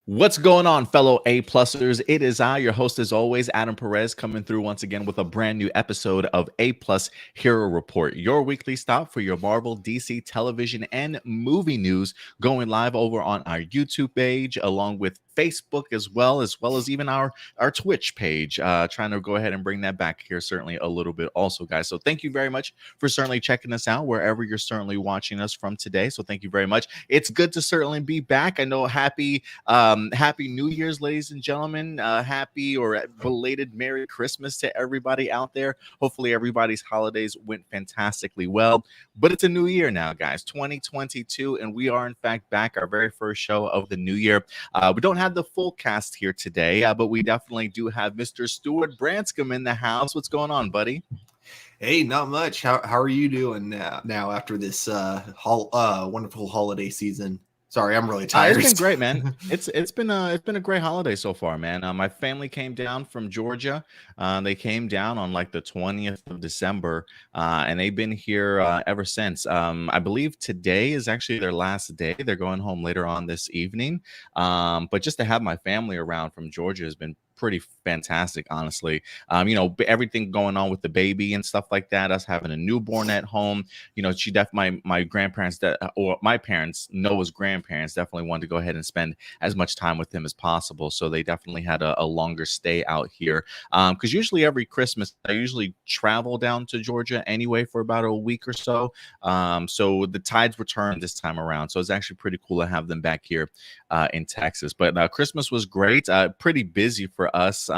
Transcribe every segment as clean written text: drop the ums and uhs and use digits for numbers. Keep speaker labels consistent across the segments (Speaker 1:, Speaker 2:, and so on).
Speaker 1: What's going on, fellow A-Plusers? It is I, your host as always, Adam Perez, coming through once again with a brand new episode of A-Plus Hero Report, your weekly stop for your Marvel, DC, television, and movie news, going live over on our YouTube page, along with Facebook as well as even our Twitch page. Trying to go ahead and bring that back here certainly a little bit also, guys. So thank you very much for certainly checking us out wherever you're certainly watching us from today. So thank you very much. It's good to certainly be back. I know happy New Year's, ladies and gentlemen. Happy or belated Merry Christmas to everybody out there. Hopefully everybody's holidays went fantastically well. But it's a new year now, guys, 2022, and we are in fact back, our very first show of the new year. We don't have the full cast here today, but we definitely do have Mr. Stuart Branscombe in the house. What's going on, buddy?
Speaker 2: Hey, not much. How are you doing now after this wonderful holiday season? Sorry, I'm really tired.
Speaker 1: It's been great, man. It's been a great holiday so far, man. My family came down from Georgia. They came down on like the 20th of December, and they've been here ever since. I believe today is actually their last day. They're going home later on this evening. But just to have my family around from Georgia has been pretty fantastic, honestly. Everything going on with the baby and stuff like that, us having a newborn at home. My grandparents or my parents, Noah's grandparents, definitely wanted to go ahead and spend as much time with him as possible, so they definitely had a longer stay out here, because usually every Christmas I usually travel down to Georgia anyway for about a week or so. So the tides returned this time around, so it's actually pretty cool to have them back here in Texas. But Christmas was great. Pretty busy for us.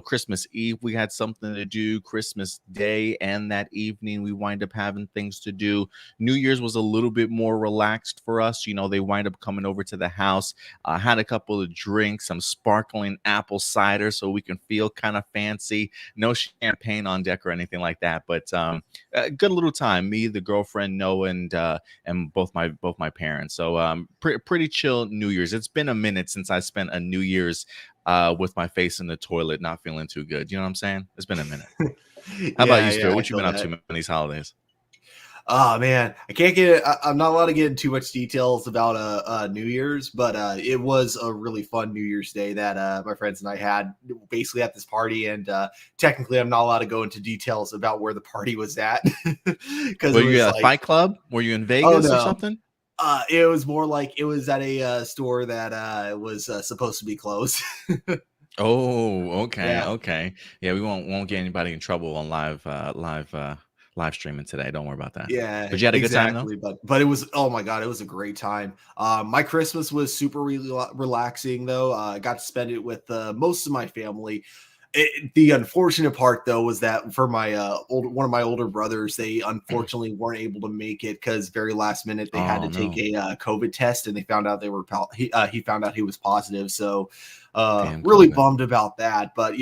Speaker 1: Christmas Eve we had something to do. Christmas Day and that evening we wind up having things to do. New Year's was a little bit more relaxed for us. They wind up coming over to the house. Had a couple of drinks, some sparkling apple cider, so we can feel kind of fancy. No champagne on deck or anything like that, but a good little time. Me, the girlfriend, Noah, and both my parents. So pretty chill New Year's. It's been a minute since I spent a New Year's with my face in the toilet, not feeling too good. You know what I'm saying? It's been a minute. How about you, Stuart? What you been up to in these holidays?
Speaker 2: Oh man, I'm not allowed to get into too much details about New Year's, but it was a really fun New Year's Day that my friends and I had basically at this party. And technically, I'm not allowed to go into details about where the party was at.
Speaker 1: Because were you at a Fight Club? Were you in Vegas or something?
Speaker 2: It was more like it was at a store that was supposed to be closed.
Speaker 1: Oh, okay, yeah. Okay. Yeah, we won't get anybody in trouble on live streaming today. Don't worry about that.
Speaker 2: Yeah,
Speaker 1: but you had a good time though?
Speaker 2: But it was, oh my god, it was a great time. My Christmas was super really relaxing though. I got to spend it with most of my family. The unfortunate part though was that for my one of my older brothers, they unfortunately weren't able to make it because very last minute they had to take a COVID test, and they found out he found out he was positive. So really bummed about that, but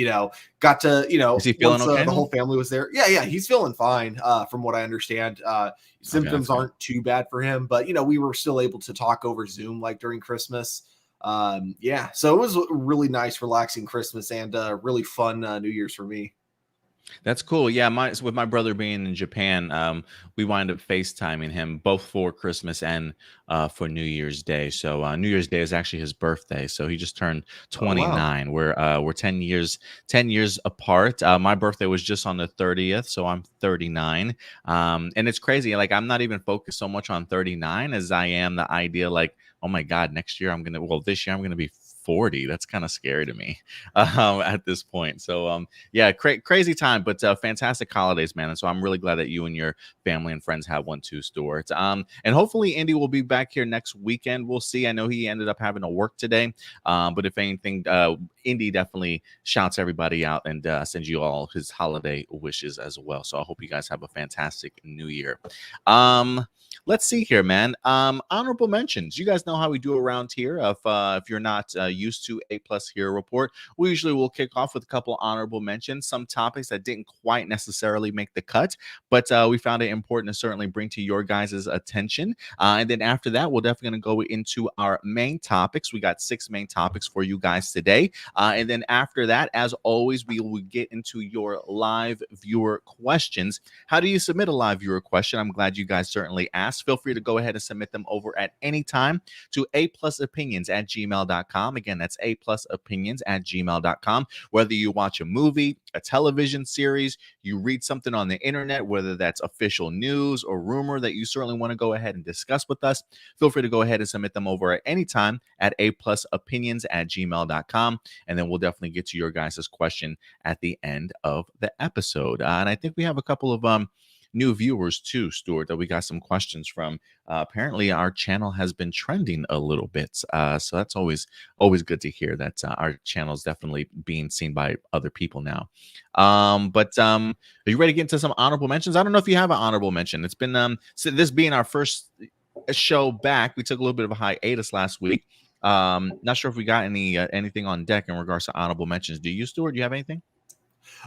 Speaker 2: got to
Speaker 1: is he feeling okay?
Speaker 2: The whole family was there. Yeah, he's feeling fine. From what I understand, symptoms aren't too bad for him, but we were still able to talk over Zoom like during Christmas. So it was a really nice, relaxing Christmas and really fun New Year's for me.
Speaker 1: That's cool. Yeah, with my brother being in Japan, we wind up FaceTiming him both for Christmas and for New Year's Day. So New Year's Day is actually his birthday. So he just turned 29. Oh, wow. We're 10 years apart. My birthday was just on the 30th, so I'm 39. And it's crazy. Like, I'm not even focused so much on 39 as I am the idea like, oh my God, this year I'm gonna be 40. That's kind of scary to me at this point. So yeah, crazy time, but fantastic holidays, man. And so I'm really glad that you and your family and friends have one too, Stuart. And hopefully Indy will be back here next weekend. We'll see. I know he ended up having to work today, but if anything, Indy definitely shouts everybody out and sends you all his holiday wishes as well. So I hope you guys have a fantastic New Year. Let's see here, man. Honorable mentions. You guys know how we do around here. If you're not used to A+ Hero Report, we usually will kick off with a couple honorable mentions, some topics that didn't quite necessarily make the cut, but we found it important to certainly bring to your guys' attention. And then after that, we're definitely going to go into our main topics. We got 6 main topics for you guys today. And then after that, as always, we will get into your live viewer questions. How do you submit a live viewer question? I'm glad you guys certainly asked. podcast, feel free to go ahead and submit them over at any time to aplusopinions@gmail.com. Again, that's aplusopinions@gmail.com. Whether you watch a movie, a television series, you read something on the internet, whether that's official news or rumor that you certainly want to go ahead and discuss with us, feel free to go ahead and submit them over at any time at aplusopinions@gmail.com. And then we'll definitely get to your guys' question at the end of the episode. And I think we have a couple of new viewers too, Stuart, that we got some questions from. Apparently our channel has been trending a little bit, so that's always good to hear that our channel is definitely being seen by other people now. But are you ready to get into some honorable mentions? I don't know if you have an honorable mention. It's been so this being our first show back, we took a little bit of a hiatus last week. Not sure if we got anything on deck in regards to honorable mentions. Do you, Stuart? Do you have anything?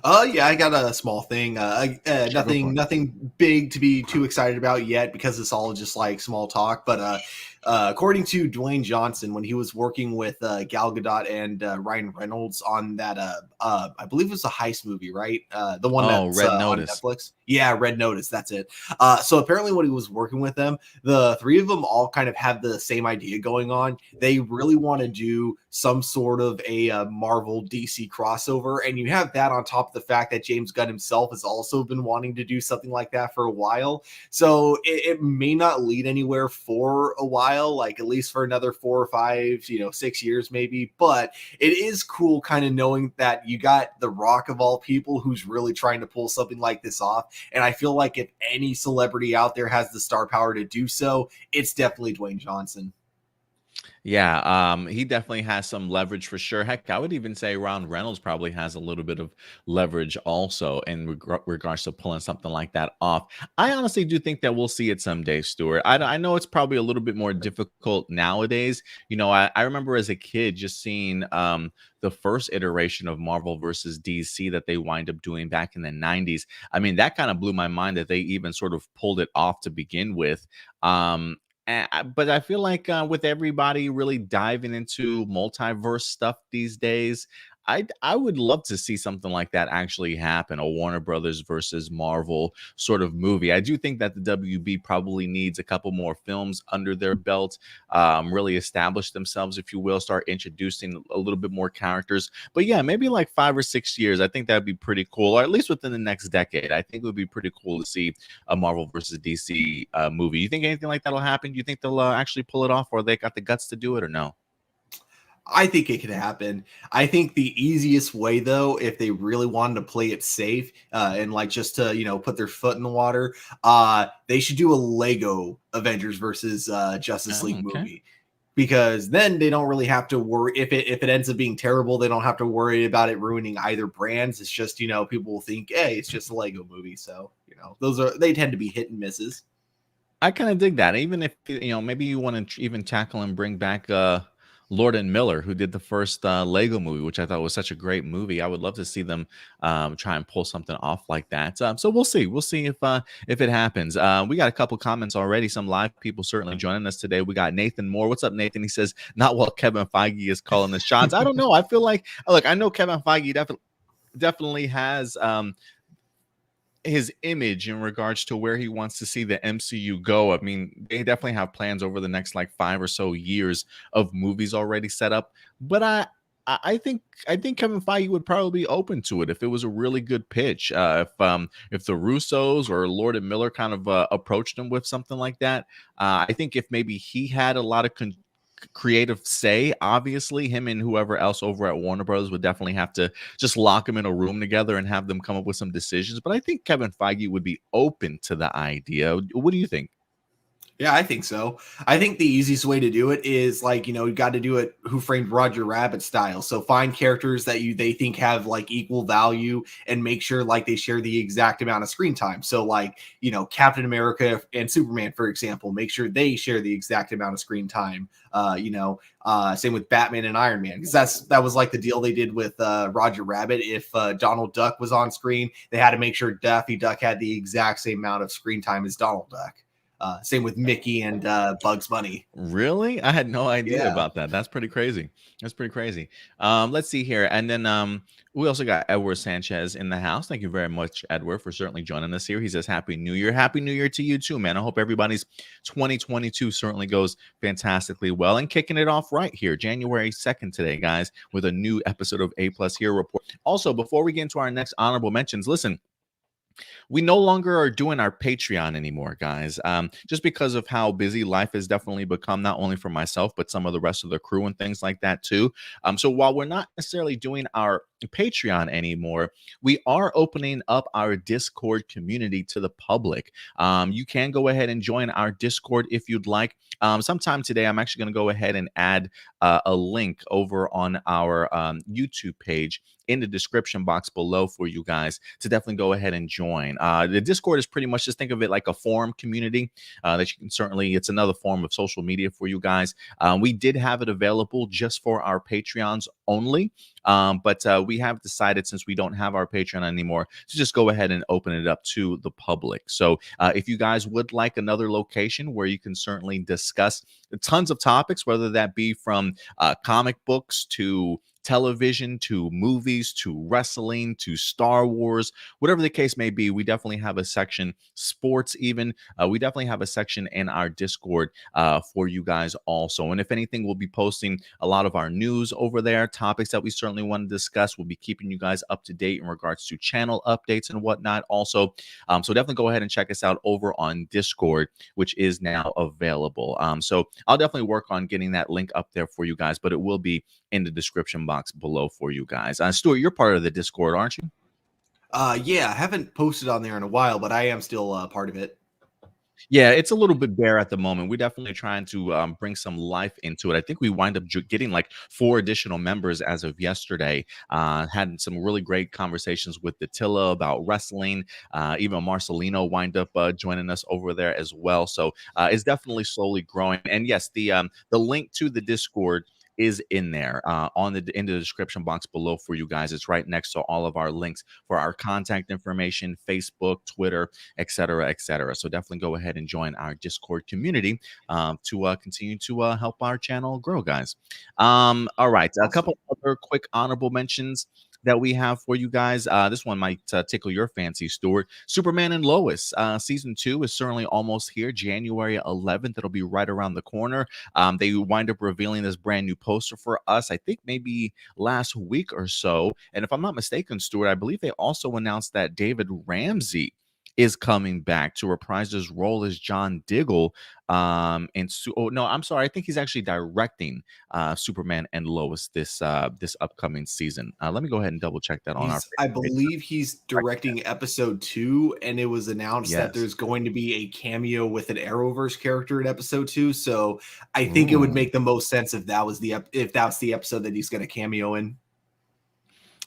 Speaker 2: Yeah, I got a small thing.
Speaker 1: Sure,
Speaker 2: Nothing big to be too excited about yet because it's all just like small talk. But according to Dwayne Johnson, when he was working with Gal Gadot and Ryan Reynolds on that, I believe it was a heist movie, right? The one that's
Speaker 1: Red
Speaker 2: on
Speaker 1: Notice.
Speaker 2: Netflix. Yeah, Red Notice. That's it. So apparently, when he was working with them, the three of them all kind of have the same idea going on. They really want to do some sort of a Marvel DC crossover, and you have that on top of the fact that James Gunn himself has also been wanting to do something like that for a while. So it may not lead anywhere for a while, like at least for another 4 or 5, 6 years maybe. But it is cool kind of knowing that you got The Rock of all people who's really trying to pull something like this off. And I feel like if any celebrity out there has the star power to do so, it's definitely Dwayne Johnson.
Speaker 1: Yeah, he definitely has some leverage for sure. Heck, I would even say Ryan Reynolds probably has a little bit of leverage also in regards to pulling something like that off. I honestly do think that we'll see it someday, Stuart. I know it's probably a little bit more difficult nowadays. I remember as a kid just seeing the first iteration of Marvel versus DC that they wind up doing back in the 90s. I mean, that kind of blew my mind that they even sort of pulled it off to begin with. But I feel like with everybody really diving into multiverse stuff these days, I would love to see something like that actually happen, a Warner Brothers versus Marvel sort of movie. I do think that the WB probably needs a couple more films under their belt, really establish themselves, if you will, start introducing a little bit more characters. But yeah, maybe like 5 or 6 years, I think that'd be pretty cool, or at least within the next decade. I think it would be pretty cool to see a Marvel versus DC movie. You think anything like that'll happen? Do you think they'll actually pull it off, or they got the guts to do it, or no?
Speaker 2: I think it could happen. I think the easiest way, though, if they really wanted to play it safe and like just to, put their foot in the water, they should do a Lego Avengers versus Justice League movie. Because then they don't really have to worry if it ends up being terrible. They don't have to worry about it ruining either brands. It's just, people will think, hey, it's just a Lego movie. So, they tend to be hit and misses.
Speaker 1: I kind of dig that. Even if, maybe you want to even tackle and bring back Lord and Miller, who did the first Lego movie, which I thought was such a great movie. I would love to see them try and pull something off like that. So we'll see. We'll see if it happens. We got a couple comments already. Some live people certainly joining us today. We got Nathan Moore. What's up, Nathan? He says, not while Kevin Feige is calling the shots. I don't know. I feel like, look, I know Kevin Feige definitely has his image in regards to where he wants to see the MCU go. I mean, they definitely have plans over the next like 5 or so years of movies already set up. But I think Kevin Feige would probably be open to it if it was a really good pitch. If the Russos or Lord and Miller kind of approached him with something like that, I think if maybe he had a lot of creative say, obviously him and whoever else over at Warner Brothers would definitely have to just lock them in a room together and have them come up with some decisions. But I think Kevin Feige would be open to the idea. What do you think?
Speaker 2: Yeah, I think so. I think the easiest way to do it is like, you got to do it Who Framed Roger Rabbit style. So find characters that they think have like equal value and make sure like they share the exact amount of screen time. So like, Captain America and Superman, for example, make sure they share the exact amount of screen time. Same with Batman and Iron Man, because that was like the deal they did with Roger Rabbit. If Donald Duck was on screen, they had to make sure Daffy Duck had the exact same amount of screen time as Donald Duck. Same with Mickey and Bugs Bunny.
Speaker 1: Really? I had no idea
Speaker 2: Yeah.
Speaker 1: about that. That's pretty crazy. That's pretty crazy. Let's see here. And then we also got Edward Sanchez in the house. Thank you very much, Edward, for certainly joining us here. He says, Happy New Year. Happy New Year to you too, man. I hope everybody's 2022 certainly goes fantastically well. And kicking it off right here, January 2nd today, guys, with a new episode of APlus Hero Report. Also, before we get into our next honorable mentions, listen, we no longer are doing our Patreon anymore, guys. Just because of how busy life has definitely become, not only for myself, but some of the rest of the crew and things like that too. So while we're not necessarily doing our Patreon anymore, we are opening up our Discord community to the public. You can go ahead and join our Discord if you'd like. Sometime today, I'm actually going to go ahead and add a link over on our YouTube page in the description box below for you guys to definitely go ahead and join. The Discord is pretty much, just think of it like a forum community that you can certainly, it's another form of social media for you guys. We did have it available just for our Patreons only. But we have decided, since we don't have our Patreon anymore, to just go ahead and open it up to the public. So if you guys would like another location where you can certainly discuss tons of topics, whether that be from comic books to television to movies to wrestling to Star Wars, whatever the case may be, we definitely have a section, sports even, we definitely have a section in our Discord for you guys also. And if anything, we'll be posting a lot of our news over there, topics that we certainly want to discuss. We'll be keeping you guys up to date in regards to channel updates and whatnot also. So definitely go ahead and check us out over on Discord, which is now available. So I'll definitely work on getting that link up there for you guys, but it will be in the description box below for you guys. Stuart, you're part of the Discord, aren't you?
Speaker 2: Yeah, I haven't posted on there in a while, but I am still part of it.
Speaker 1: Yeah, it's a little bit bare at the moment. We're definitely trying to bring some life into it. I think we wind up getting like 4 additional members as of yesterday. Had some really great conversations with Attila about wrestling. Even Marcelino wind up joining us over there as well. So it's definitely slowly growing. And yes, the link to the Discord is in there in the description box below for you guys. It's right next to all of our links for our contact information, Facebook, Twitter, etc., etc. So definitely go ahead and join our Discord community to continue to help our channel grow, guys. All right, a couple other quick honorable mentions that we have for you guys. This one might tickle your fancy, Stuart. Superman and Lois season 2 is certainly almost here, January 11th. It'll be right around the corner. They wind up revealing this brand new poster for us, I think maybe last week or so. And if I'm not mistaken, Stuart, I believe they also announced that David Ramsey is coming back to reprise his role as John Diggle. Oh no, I'm sorry. I think he's actually directing Superman and Lois this upcoming season. Let me go ahead and double check that on our.
Speaker 2: I believe he's directing episode 2, and it was announced that there's going to be a cameo with an Arrowverse character in episode 2. So I think it would make the most sense if that's the episode that he's going to cameo in.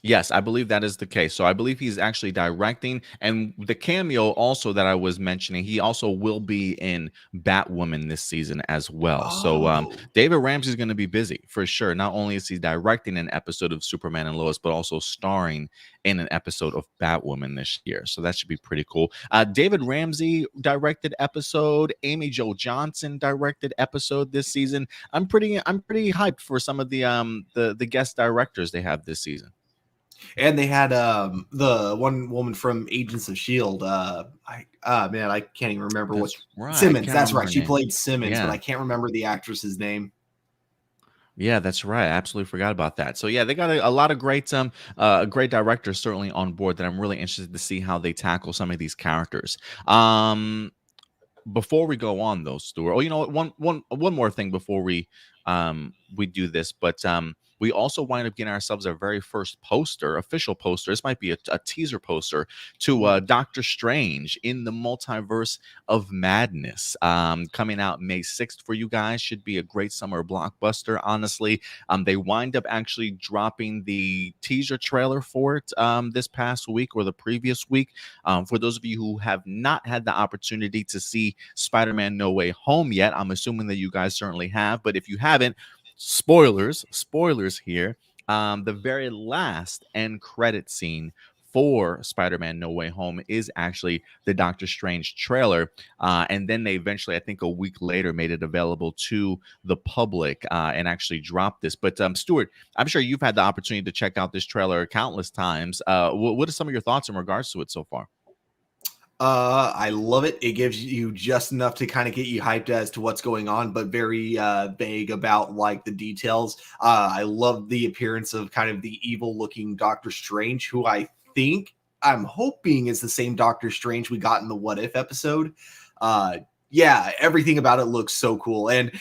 Speaker 1: Yes, I believe that is the case. So I believe he's actually directing, and the cameo also that I was mentioning, he also will be in Batwoman this season as well. So David Ramsey is going to be busy for sure. Not only is he directing an episode of Superman and Lois, but also starring in an episode of Batwoman this year. So that should be pretty cool. David Ramsey directed episode, Amy Jo Johnson directed episode this season. I'm pretty hyped for some of the guest directors they have this season.
Speaker 2: And they had the one woman from Agents of S.H.I.E.L.D. I can't even remember what.
Speaker 1: Right.
Speaker 2: Simmons. That's right. She played Simmons, but I can't remember the actress's name.
Speaker 1: Yeah, that's right. I absolutely forgot about that. So yeah, they got a lot of great great directors certainly on board that I'm really interested to see how they tackle some of these characters. Before we go on though, Stuart. Oh, you know what? One more thing before we do this, but we also wind up getting ourselves our very first poster, official poster. This might be a teaser poster to Doctor Strange in the Multiverse of Madness, coming out May 6th for you guys. Should be a great summer blockbuster, honestly. They wind up actually dropping the teaser trailer for it this past week or the previous week. For those of you who have not had the opportunity to see Spider-Man No Way Home yet, I'm assuming that you guys certainly have, but if you haven't, spoilers here. The very last end credit scene for Spider-Man No Way Home is actually the Doctor Strange trailer. And then they eventually, I think a week later, made it available to the public and actually dropped this. But Stuart, I'm sure you've had the opportunity to check out this trailer countless times. What are some of your thoughts in regards to it so far?
Speaker 2: I love it. It gives you just enough to kind of get you hyped as to what's going on, but very vague about like the details. I love the appearance of kind of the evil looking Doctor Strange, who I'm hoping is the same Doctor Strange we got in the What If episode. Yeah, everything about it looks so cool. And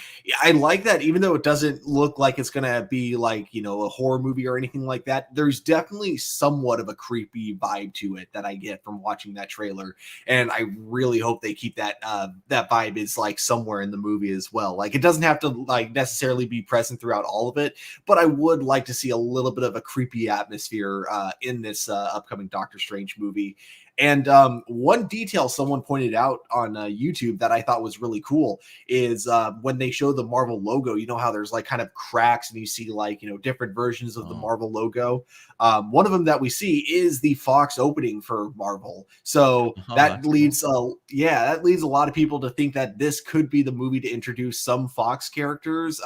Speaker 2: I like that even though it doesn't look like it's going to be like, a horror movie or anything like that, there's definitely somewhat of a creepy vibe to it that I get from watching that trailer. And I really hope they keep that vibe is like somewhere in the movie as well. Like it doesn't have to like necessarily be present throughout all of it, but I would like to see a little bit of a creepy atmosphere in this upcoming Doctor Strange movie. And one detail someone pointed out on YouTube that I thought was really cool is when they show the Marvel logo, you know how there's like kind of cracks and you see like, different versions of the Marvel logo. One of them that we see is the Fox opening for Marvel. So that leads, that leads a lot of people to think that this could be the movie to introduce some Fox characters.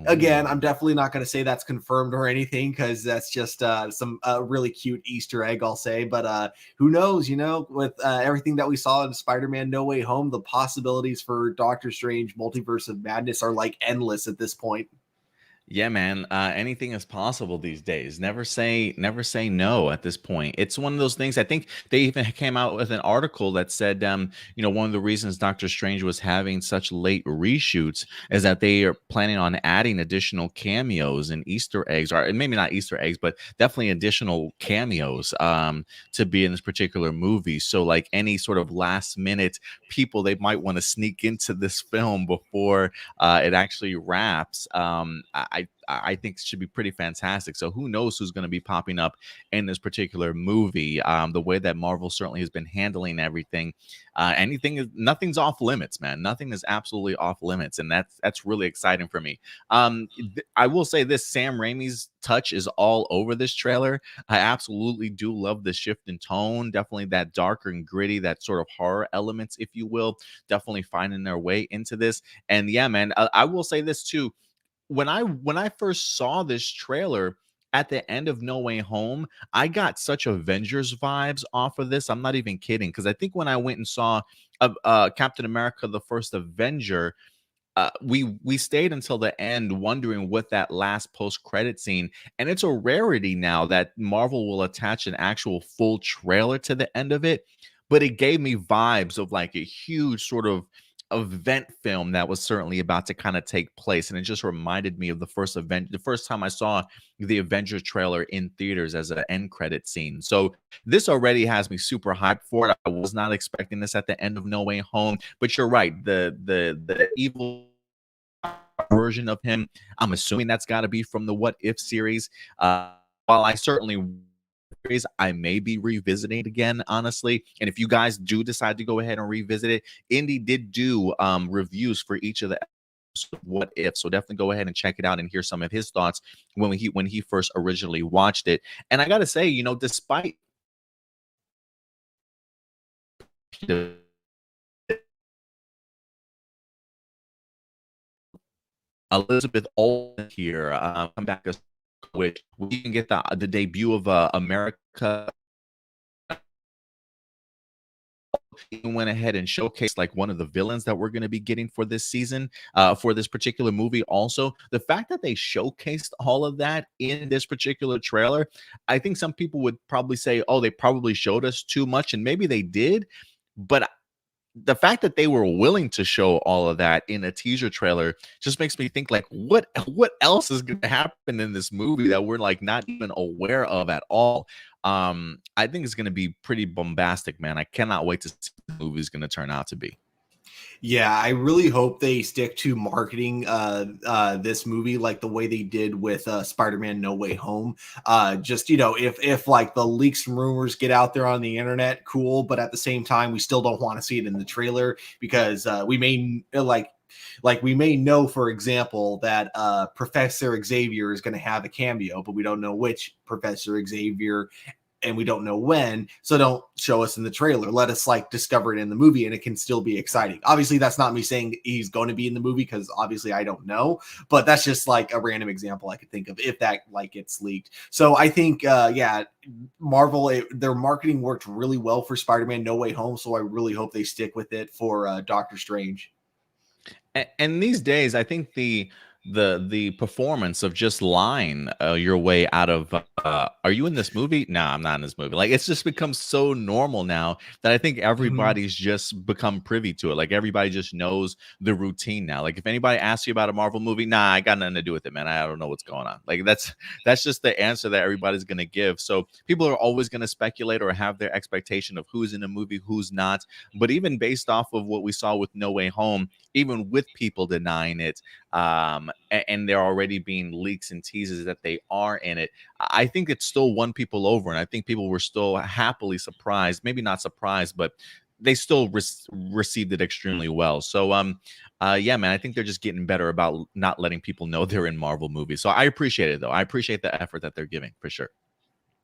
Speaker 2: Again, I'm definitely not going to say that's confirmed or anything because that's just some really cute Easter egg, I'll say. But who knows? With everything that we saw in Spider-Man No Way Home, the possibilities for Doctor Strange Multiverse of Madness are like endless at this point.
Speaker 1: Yeah, man. Anything is possible these days. Never say no at this point. It's one of those things. I think they even came out with an article that said, one of the reasons Doctor Strange was having such late reshoots is that they are planning on adding additional cameos and Easter eggs, or maybe not Easter eggs, but definitely additional cameos to be in this particular movie. So, like any sort of last minute people they might want to sneak into this film before it actually wraps. I think should be pretty fantastic. So who knows who's going to be popping up in this particular movie? The way that Marvel certainly has been handling everything, nothing's off limits, man. Nothing is absolutely off limits, and that's really exciting for me. I will say this: Sam Raimi's touch is all over this trailer. I absolutely do love the shift in tone. Definitely that darker and gritty, that sort of horror elements, if you will, definitely finding their way into this. And yeah, man, I will say this too when I first saw this trailer at the end of No Way Home, I got such Avengers vibes off of this. I'm not even kidding, because I think when I went and saw Captain America: The First Avenger, we stayed until the end wondering what that last post-credit scene, and it's a rarity now that Marvel will attach an actual full trailer to the end of it, but it gave me vibes of like a huge sort of event film that was certainly about to kind of take place, and it just reminded me of the first time I saw the Avengers trailer in theaters as an end credit scene. So this already has me super hyped for it. I was not expecting this at the end of No Way Home, but you're right, the evil version of him, I'm assuming that's got to be from the What If series. While I certainly I may be revisiting it again, honestly. And if you guys do decide to go ahead and revisit it, Indy did do reviews for each of the episodes of What If, so definitely go ahead and check it out and hear some of his thoughts when he first originally watched it. And I gotta say, despite Elizabeth Olsen here, come back as which we can get the debut of America went ahead and showcased like one of the villains that we're going to be getting for this season, for this particular movie. Also, the fact that they showcased all of that in this particular trailer, I think some people would probably say, oh, they probably showed us too much, and maybe they did, but the fact that they were willing to show all of that in a teaser trailer just makes me think like what else is going to happen in this movie that we're like not even aware of at all. I think it's going to be pretty bombastic, man. I cannot wait to see what the movie's going to turn out to be.
Speaker 2: Yeah, I really hope they stick to marketing this movie like the way they did with Spider-Man No Way Home. Just if like the leaks and rumors get out there on the internet, cool, but at the same time we still don't want to see it in the trailer because we may we may know, for example, that Professor Xavier is going to have a cameo, but we don't know which Professor Xavier. and we don't know when, so don't show us in the trailer. Let us like discover it in the movie, and it can still be exciting. Obviously, that's not me saying he's going to be in the movie, because obviously I don't know, but that's just like a random example I could think of if that like gets leaked. So I think yeah, Marvel, their marketing worked really well for Spider-Man No Way Home, so I really hope they stick with it for Doctor Strange.
Speaker 1: And these days, I think the performance of just lying your way out of are you in this movie? No, I'm not in this movie. Like, it's just become so normal now that I think
Speaker 2: Mhm.
Speaker 1: everybody's just become privy to it. Like, everybody just knows the routine now. Like, if anybody asks you about a Marvel movie, nah, I got nothing to do with it, man. I don't know what's going on. Like, that's just the answer that everybody's gonna give. So people are always gonna speculate or have their expectation of who's in the movie, who's not. But even based off of what we saw with No Way Home, even with people denying it, and there already being leaks and teases that they are in it, I think it still won people over, and I think people were still happily surprised. Maybe not surprised, but they still received it extremely well. So, yeah, man, I think they're just getting better about not letting people know they're in Marvel movies. So I appreciate it, though. I appreciate the effort that they're giving for sure.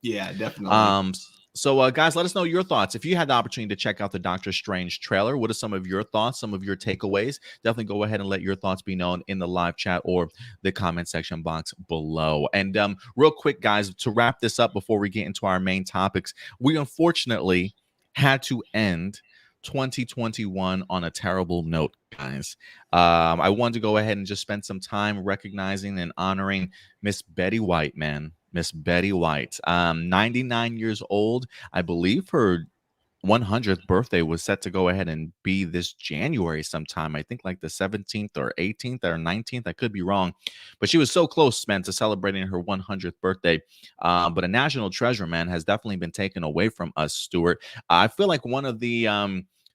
Speaker 2: Yeah, definitely.
Speaker 1: So guys, let us know your thoughts. If you had the opportunity to check out the Doctor Strange trailer, what are some of your thoughts, some of your takeaways? Definitely go ahead and let your thoughts be known in the live chat or the comment section box below. And real quick, guys, to wrap this up before we get into our main topics, we unfortunately had to end 2021 on a terrible note, guys. I wanted to go ahead and just spend some time recognizing and honoring Miss Betty White, man. Miss Betty White, 99 years old. I believe her 100th birthday was set to go ahead and be this January sometime. I think like the 17th or 18th or 19th. I could be wrong, but she was so close, man, to celebrating her 100th birthday. But a national treasure, man, has definitely been taken away from us, Stuart. I feel like one of the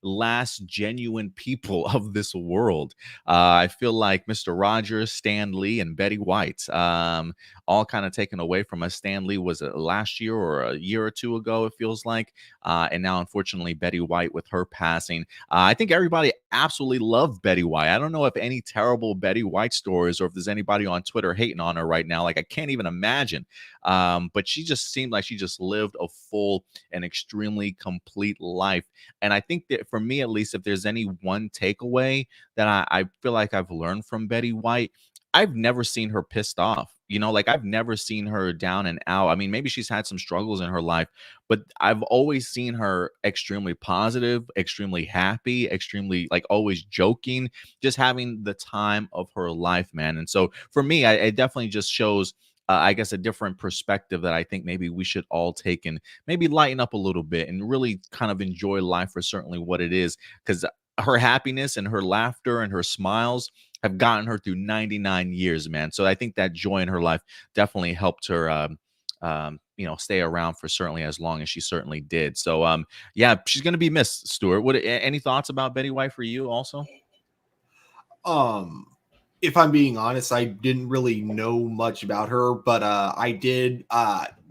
Speaker 1: last genuine people of this world. I feel like Mr. Rogers, Stan Lee, and Betty White, all kind of taken away from us. Stan Lee was it last year or a year or two ago, it feels like. And now, unfortunately, Betty White with her passing. I think everybody absolutely loved Betty White. I don't know if any terrible Betty White stories or if there's anybody on Twitter hating on her right now. Like, I can't even imagine. But she just seemed like she just lived a full and extremely complete life. And I think that for me, at least, if there's any one takeaway that I feel like I've learned from Betty White, I've never seen her pissed off. You know, like, I've never seen her down and out. I mean, maybe she's had some struggles in her life, but I've always seen her extremely positive, extremely happy, extremely like always joking, just having the time of her life, man. And so for me, it definitely just shows, I guess, a different perspective that I think maybe we should all take and maybe lighten up a little bit and really kind of enjoy life for certainly what it is. Because her happiness and her laughter and her smiles have gotten her through 99 years, man. So I think that joy in her life definitely helped her, stay around for certainly as long as she certainly did. So, yeah, she's going to be missed, Stuart. Any thoughts about Betty White for you also?
Speaker 2: Um, if I'm being honest, I didn't really know much about her, but I did.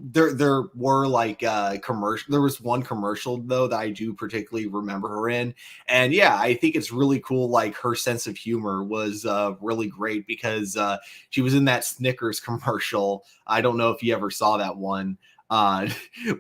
Speaker 2: There were like commercial. There was one commercial though that I do particularly remember her in, and yeah, I think it's really cool. Like, her sense of humor was really great, because she was in that Snickers commercial. I don't know if you ever saw that one. Uh,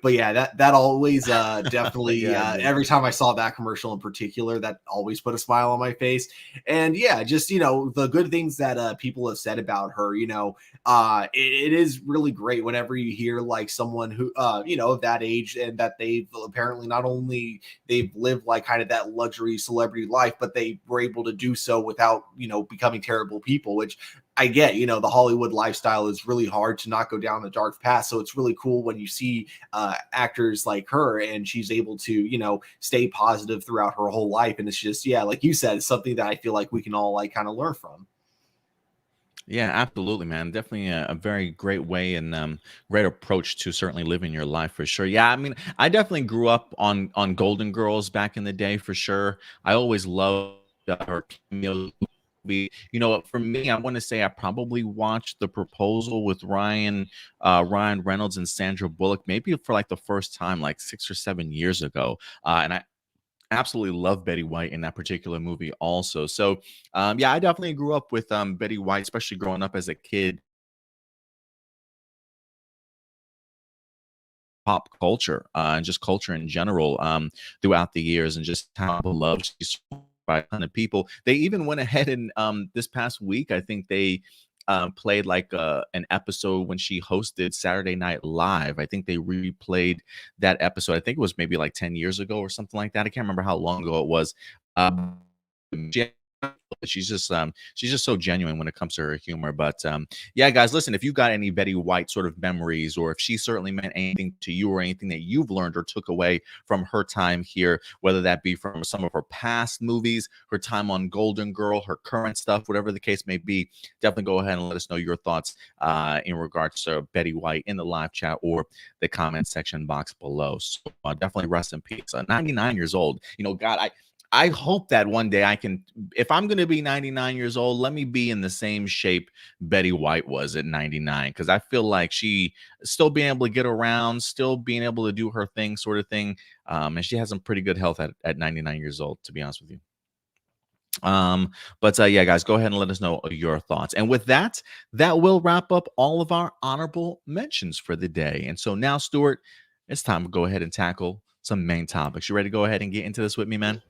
Speaker 2: but yeah, that always definitely
Speaker 1: Yeah, I did.
Speaker 2: every time I saw that commercial in particular, that always put a smile on my face. And yeah, just the good things that people have said about her. It is really great whenever you hear like someone who of that age, and that they've apparently not only they've lived like kind of that luxury celebrity life, but they were able to do so without becoming terrible people, which I get. The Hollywood lifestyle is really hard to not go down the dark path. So it's really cool when you see actors like her, and she's able to, stay positive throughout her whole life. And it's just, yeah, like you said, it's something that I feel like we can all like kind of learn from.
Speaker 1: Yeah, absolutely, man. Definitely a very great way and great approach to certainly living your life for sure. Yeah, I mean, I definitely grew up on Golden Girls back in the day for sure. I always loved her cameos. You know, for me, I want to say I probably watched The Proposal with Ryan Reynolds and Sandra Bullock maybe for like the first time like 6 or 7 years ago, and I absolutely love Betty White in that particular movie also. So, yeah, I definitely grew up with Betty White, especially growing up as a kid. pop culture and just culture in general throughout the years, and just how beloved she's by a ton of people. They even went ahead and this past week, I think they played like an episode when she hosted Saturday Night Live. I think they replayed that episode. I think it was maybe like 10 years ago or something like that. I can't remember how long ago it was. She she's just so genuine when it comes to her humor. But yeah, guys, listen, if you got any Betty White sort of memories, or if she certainly meant anything to you, or anything that you've learned or took away from her time here, whether that be from some of her past movies, her time on Golden Girl, her current stuff, whatever the case may be, definitely go ahead and let us know your thoughts in regards to Betty White in the live chat or the comment section box below. So definitely rest in peace. 99 years old. You know, God, I hope that one day I can, if I'm going to be 99 years old, let me be in the same shape Betty White was at 99, because I feel like she still being able to get around, still being able to do her thing, sort of thing. And she has some pretty good health at 99 years old, to be honest with you. But yeah, guys, go ahead and let us know your thoughts. And with that, that will wrap up all of our honorable mentions for the day. And so now, Stuart, it's time to go ahead and tackle some main topics. You ready to go ahead and get into this with me, man?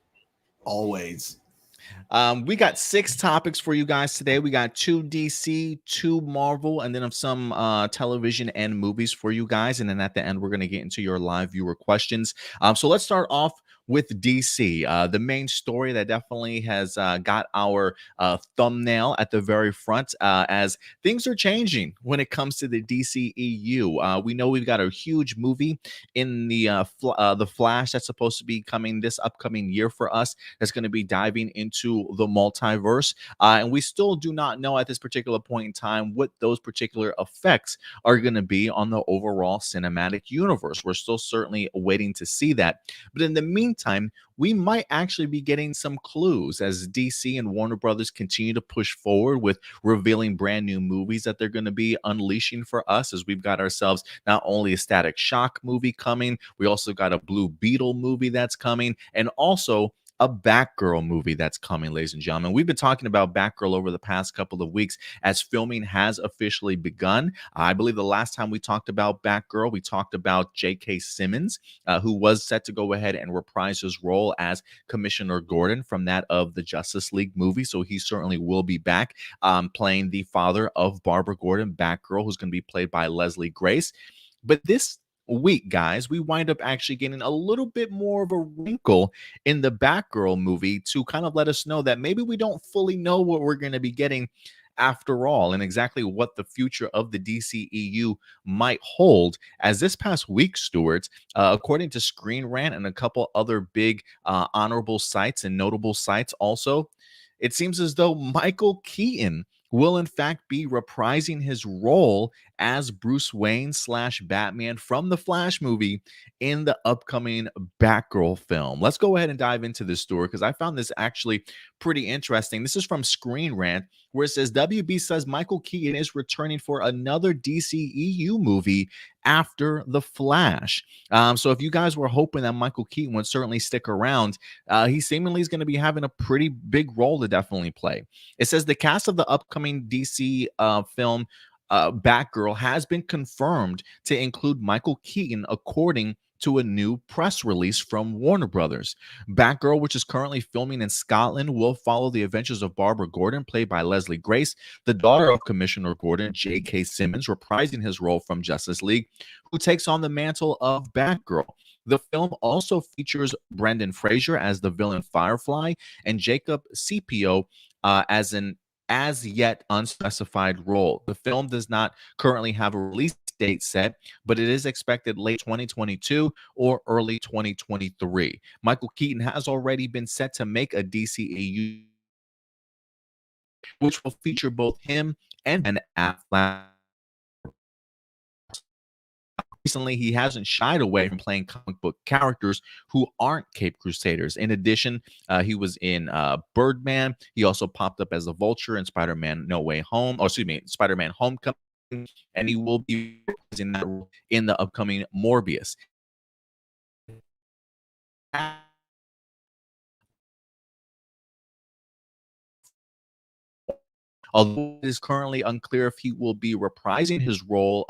Speaker 2: Always.
Speaker 1: We got 6 topics for you guys today. We got 2 DC, 2 Marvel, and then some television and movies for you guys. And then at the end, we're going to get into your live viewer questions. So let's start off with DC. The main story that definitely has got our thumbnail at the very front, as things are changing when it comes to the DCEU. We know we've got a huge movie in the Flash that's supposed to be coming this upcoming year for us, that's going to be diving into the multiverse. And we still do not know at this particular point in time what those particular effects are going to be on the overall cinematic universe. We're still certainly waiting to see that. But in the meantime, we might actually be getting some clues as DC and Warner Brothers continue to push forward with revealing brand new movies that they're going to be unleashing for us, as we've got ourselves not only a Static Shock movie coming, we also got a Blue Beetle movie that's coming, and also a Batgirl movie that's coming, ladies and gentlemen. We've been talking about Batgirl over the past couple of weeks as filming has officially begun. I believe the last time we talked about Batgirl, we talked about J.K. Simmons, who was set to go ahead and reprise his role as Commissioner Gordon from that of the Justice League movie. So he certainly will be back playing the father of Barbara Gordon, Batgirl, who's going to be played by Leslie Grace. But this week, guys, we wind up actually getting a little bit more of a wrinkle in the Batgirl movie to kind of let us know that maybe we don't fully know what we're going to be getting after all, and exactly what the future of the DCEU might hold. As this past week, Stuart, according to Screen Rant and a couple other big honorable sites and notable sites also, it seems as though Michael Keaton will in fact be reprising his role as Bruce Wayne / Batman from the Flash movie in the upcoming Batgirl film. Let's go ahead and dive into this story, because I found this actually pretty interesting. This is from Screen Rant, where it says WB says Michael Keaton is returning for another DCEU movie after The Flash. So if you guys were hoping that Michael Keaton would certainly stick around, he seemingly is going to be having a pretty big role to definitely play. It says the cast of the upcoming DC film Batgirl has been confirmed to include Michael Keaton, according to a new press release from Warner Brothers. Batgirl, which is currently filming in Scotland, will follow the adventures of Barbara Gordon, played by Leslie Grace, the daughter of Commissioner Gordon, J.K. Simmons, reprising his role from Justice League, who takes on the mantle of Batgirl. The film also features Brendan Fraser as the villain Firefly and Jacob Scipio as an as yet unspecified role. The film does not currently have a release date set, but it is expected late 2022 or early 2023. Michael Keaton has already been set to make a DCEU, which will feature both him and Ben Affleck. Recently, he hasn't shied away from playing comic book characters who aren't Cape Crusaders. In addition, he was in Birdman. He also popped up as the Vulture in Spider-Man No Way Home, or excuse me, Spider-Man Homecoming, and he will be in that role in the upcoming Morbius. Although it is currently unclear if he will be reprising his role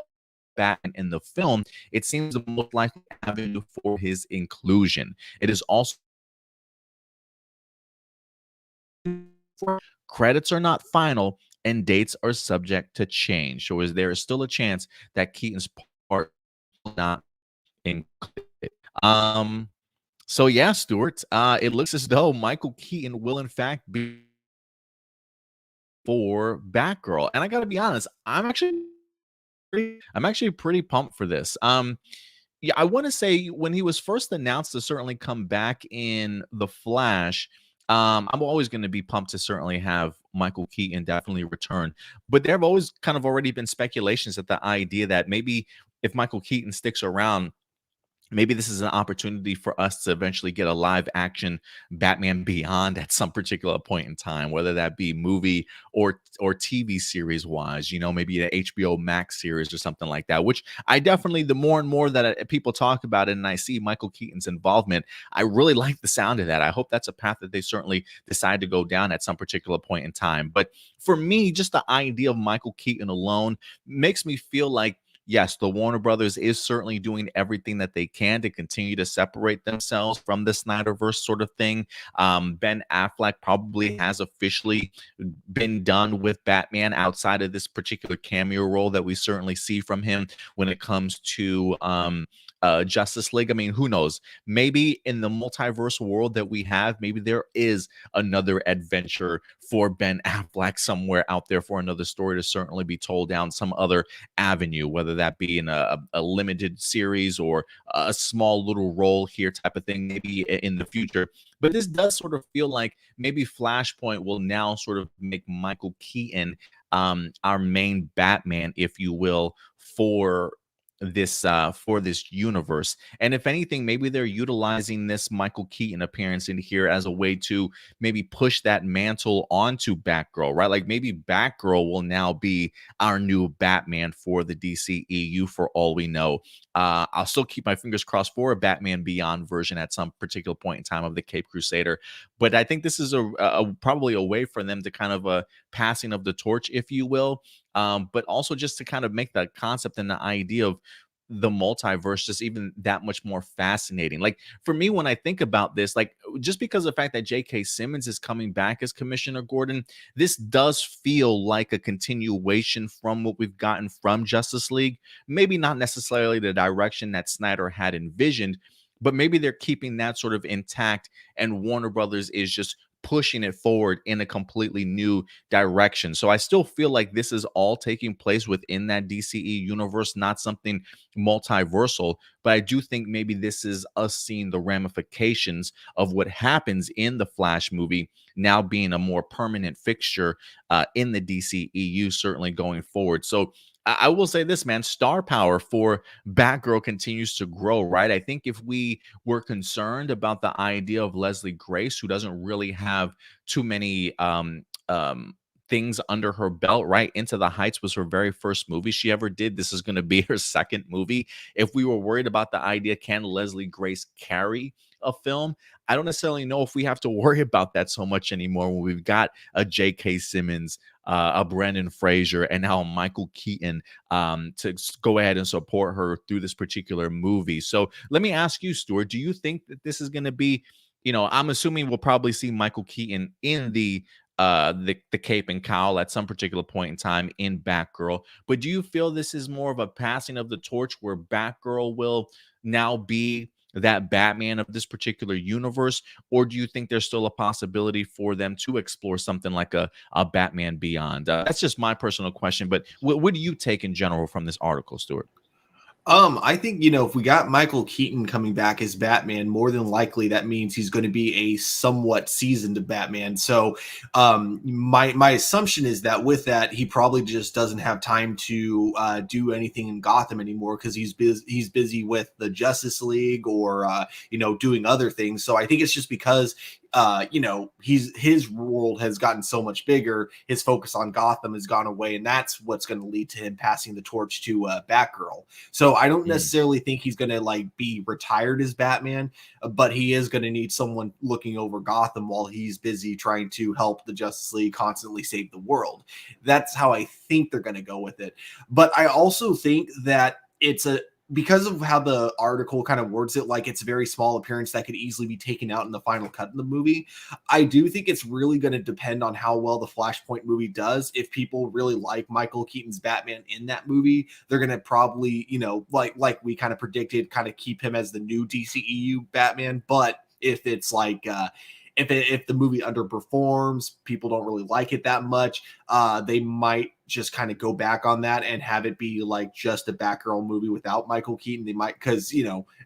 Speaker 1: Batman in the film, it seems the most likely avenue for his inclusion. It is also credits are not final and dates are subject to change. So is there still a chance that Keaton's part will not include? So yeah, Stuart, it looks as though Michael Keaton will in fact be for Batgirl. And I gotta be honest, I'm actually pretty pumped for this. Yeah, I want to say when he was first announced to certainly come back in The Flash, I'm always going to be pumped to certainly have Michael Keaton definitely return. But there have always kind of already been speculations that the idea that maybe if Michael Keaton sticks around, maybe this is an opportunity for us to eventually get a live action Batman Beyond at some particular point in time, whether that be movie or TV series wise, you know, maybe an HBO Max series or something like that, which I definitely, the more and more that people talk about it and I see Michael Keaton's involvement, I really like the sound of that. I hope that's a path that they certainly decide to go down at some particular point in time. But for me, just the idea of Michael Keaton alone makes me feel like, yes, the Warner Brothers is certainly doing everything that they can to continue to separate themselves from the Snyderverse sort of thing. Ben Affleck probably has officially been done with Batman outside of this particular cameo role that we certainly see from him when it comes to Justice League. I mean, who knows? Maybe in the multiverse world that we have, maybe there is another adventure for Ben Affleck somewhere out there for another story to certainly be told down some other avenue, whether that be in a limited series or a small little role here type of thing, maybe in the future. But this does sort of feel like maybe Flashpoint will now sort of make Michael Keaton our main Batman, if you will, for this universe. And if anything, maybe they're utilizing this Michael Keaton appearance in here as a way to maybe push that mantle onto Batgirl, right? Like maybe Batgirl will now be our new Batman for the DCEU for all we know. I'll still keep my fingers crossed for a Batman Beyond version at some particular point in time of the Cape Crusader. But I think this is probably a way for them to kind of a passing of the torch, if you will, but also just to kind of make the concept and the idea of the multiverse just even that much more fascinating. Like for me, when I think about this, like just because of the fact that J.K. Simmons is coming back as Commissioner Gordon, this does feel like a continuation from what we've gotten from Justice League. Maybe not necessarily the direction that Snyder had envisioned, but maybe they're keeping that sort of intact, and Warner Brothers is just pushing it forward in a completely new direction. So I still feel like this is all taking place within that DCE universe, not something multiversal. But I do think maybe this is us seeing the ramifications of what happens in the Flash movie now being a more permanent fixture in the DCEU, certainly going forward. So I will say this, man, star power for Batgirl continues to grow, right? I think if we were concerned about the idea of Leslie Grace, who doesn't really have too many things under her belt, right? Into the Heights was her very first movie she ever did. This is going to be her second movie. If we were worried about the idea, can Leslie Grace carry a film? I don't necessarily know if we have to worry about that so much anymore when we've got a J.K. Simmons, a Brendan Fraser, and now Michael Keaton to go ahead and support her through this particular movie. So let me ask you, Stuart, do you think that this is going to be, you know, I'm assuming we'll probably see Michael Keaton in the cape and cowl at some particular point in time in Batgirl, but do you feel this is more of a passing of the torch where Batgirl will now be that Batman of this particular universe, or do you think there's still a possibility for them to explore something like a Batman Beyond? That's just my personal question, but what do you take in general from this article, Stuart?
Speaker 2: I think, if we got Michael Keaton coming back as Batman, more than likely that means he's going to be a somewhat seasoned Batman. So, my assumption is that with that, he probably just doesn't have time to do anything in Gotham anymore because he's busy with the Justice League or doing other things. So I think it's just because his world has gotten so much bigger, his focus on Gotham has gone away, and that's what's going to lead to him passing the torch to Batgirl. So I don't necessarily think he's going to be retired as Batman, but he is going to need someone looking over Gotham while he's busy trying to help the Justice League constantly save the world. That's how I think they're going to go with it. But I also think that it's a because of how the article kind of words it, like it's a very small appearance that could easily be taken out in the final cut of the movie. I do think it's really going to depend on how well the Flashpoint movie does. If people really like Michael Keaton's Batman in that movie, they're going to probably, like we kind of predicted, kind of keep him as the new DCEU Batman. But if it's like if the movie underperforms, people don't really like it that much, they might just kind of go back on that and have it be like just a Batgirl movie without Michael Keaton. They might, because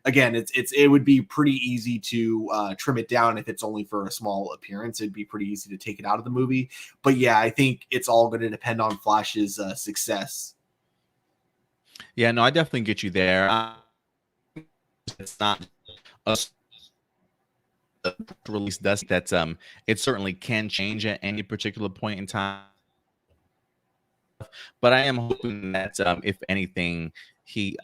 Speaker 2: again, it would be pretty easy to trim it down if it's only for a small appearance. It'd be pretty easy to take it out of the movie. But yeah, I think it's all going to depend on Flash's success.
Speaker 1: Yeah, no, I definitely get you there. It's not a release does that. It certainly can change at any particular point in time. But I am hoping that if anything, he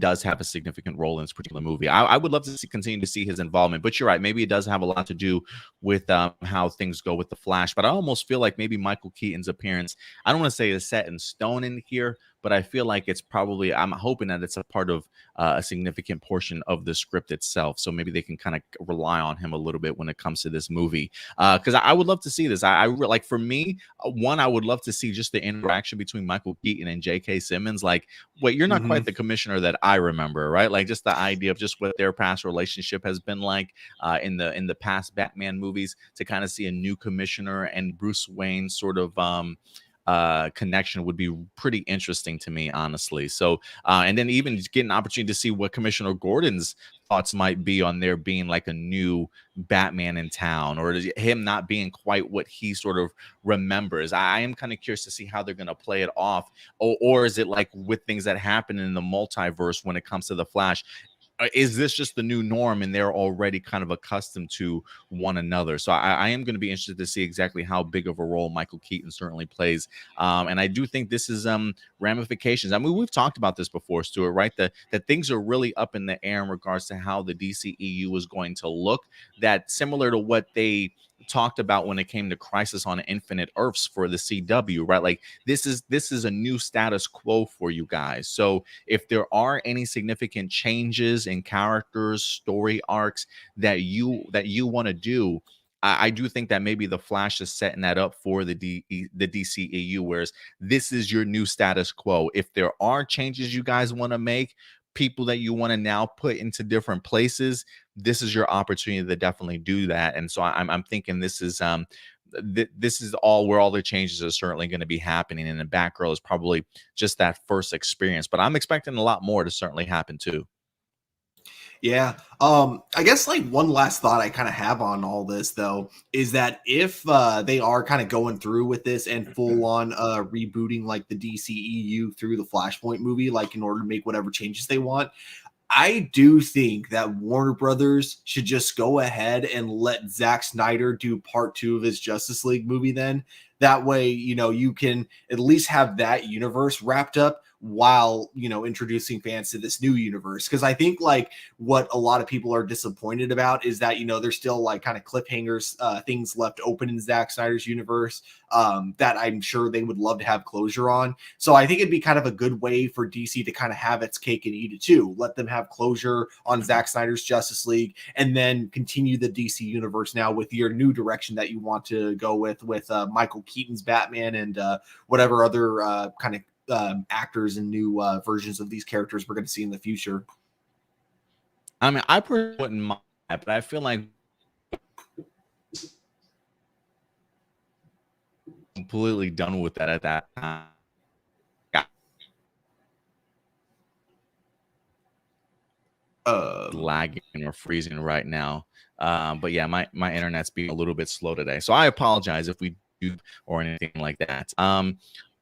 Speaker 1: does have a significant role in this particular movie. I would love to continue to see his involvement, but you're right. Maybe it does have a lot to do with how things go with the Flash. But I almost feel like maybe Michael Keaton's appearance, I don't want to say is set in stone in here, but I feel like it's probably, I'm hoping that it's a part of a significant portion of the script itself. So maybe they can kind of rely on him a little bit when it comes to this movie. Because I would love to see this. I like, for me, one, I would love to see just the interaction between Michael Keaton and J.K. Simmons. Like, wait, you're not quite the commissioner that I remember, right? Like, just the idea of just what their past relationship has been like in the past Batman movies, to kind of see a new commissioner and Bruce Wayne sort of connection would be pretty interesting to me, honestly. So and then even just get an opportunity to see what Commissioner Gordon's thoughts might be on there being like a new Batman in town, or him not being quite what he sort of remembers. I am kind of curious to see how they're going to play it off, or is it like with things that happen in the multiverse when it comes to the Flash? Is this just the new norm and they're already kind of accustomed to one another? So I am going to be interested to see exactly how big of a role Michael Keaton certainly plays. And I do think this is ramifications. I mean, we've talked about this before, Stuart, right? That things are really up in the air in regards to how the DCEU is going to look. That similar to what they talked about when it came to Crisis on Infinite Earths for the CW, right? Like this is a new status quo for you guys. So if there are any significant changes in characters, story arcs that you want to do, I do think that maybe the Flash is setting that up for the DCEU, whereas this is your new status quo. If there are changes you guys want to make, people that you want to now put into different places, this is your opportunity to definitely do that. And so I'm thinking this is this is all where all the changes are certainly going to be happening, and the Batgirl is probably just that first experience, but I'm expecting a lot more to certainly happen too.
Speaker 2: Yeah. I guess like one last thought I kind of have on all this though is that if they are kind of going through with this and full on rebooting like the DCEU through the Flashpoint movie, like in order to make whatever changes they want, I do think that Warner Brothers should just go ahead and let Zack Snyder do part 2 of his Justice League movie then. That way, you can at least have that universe wrapped up while, introducing fans to this new universe. Because I think like what a lot of people are disappointed about is that, there's still like kind of cliffhangers, things left open in Zack Snyder's universe that I'm sure they would love to have closure on. So I think it'd be kind of a good way for DC to kind of have its cake and eat it too. Let them have closure on Zack Snyder's Justice League and then continue the DC universe now with your new direction that you want to go with Michael Keaton's Batman and whatever other kind of actors and new versions of these characters we're going to see in the future.
Speaker 1: I mean, I personally wouldn't mind that, but I feel like completely done with that at that time. Lagging or freezing right now. But yeah, my internet's being a little bit slow today. So I apologize if we do or anything like that.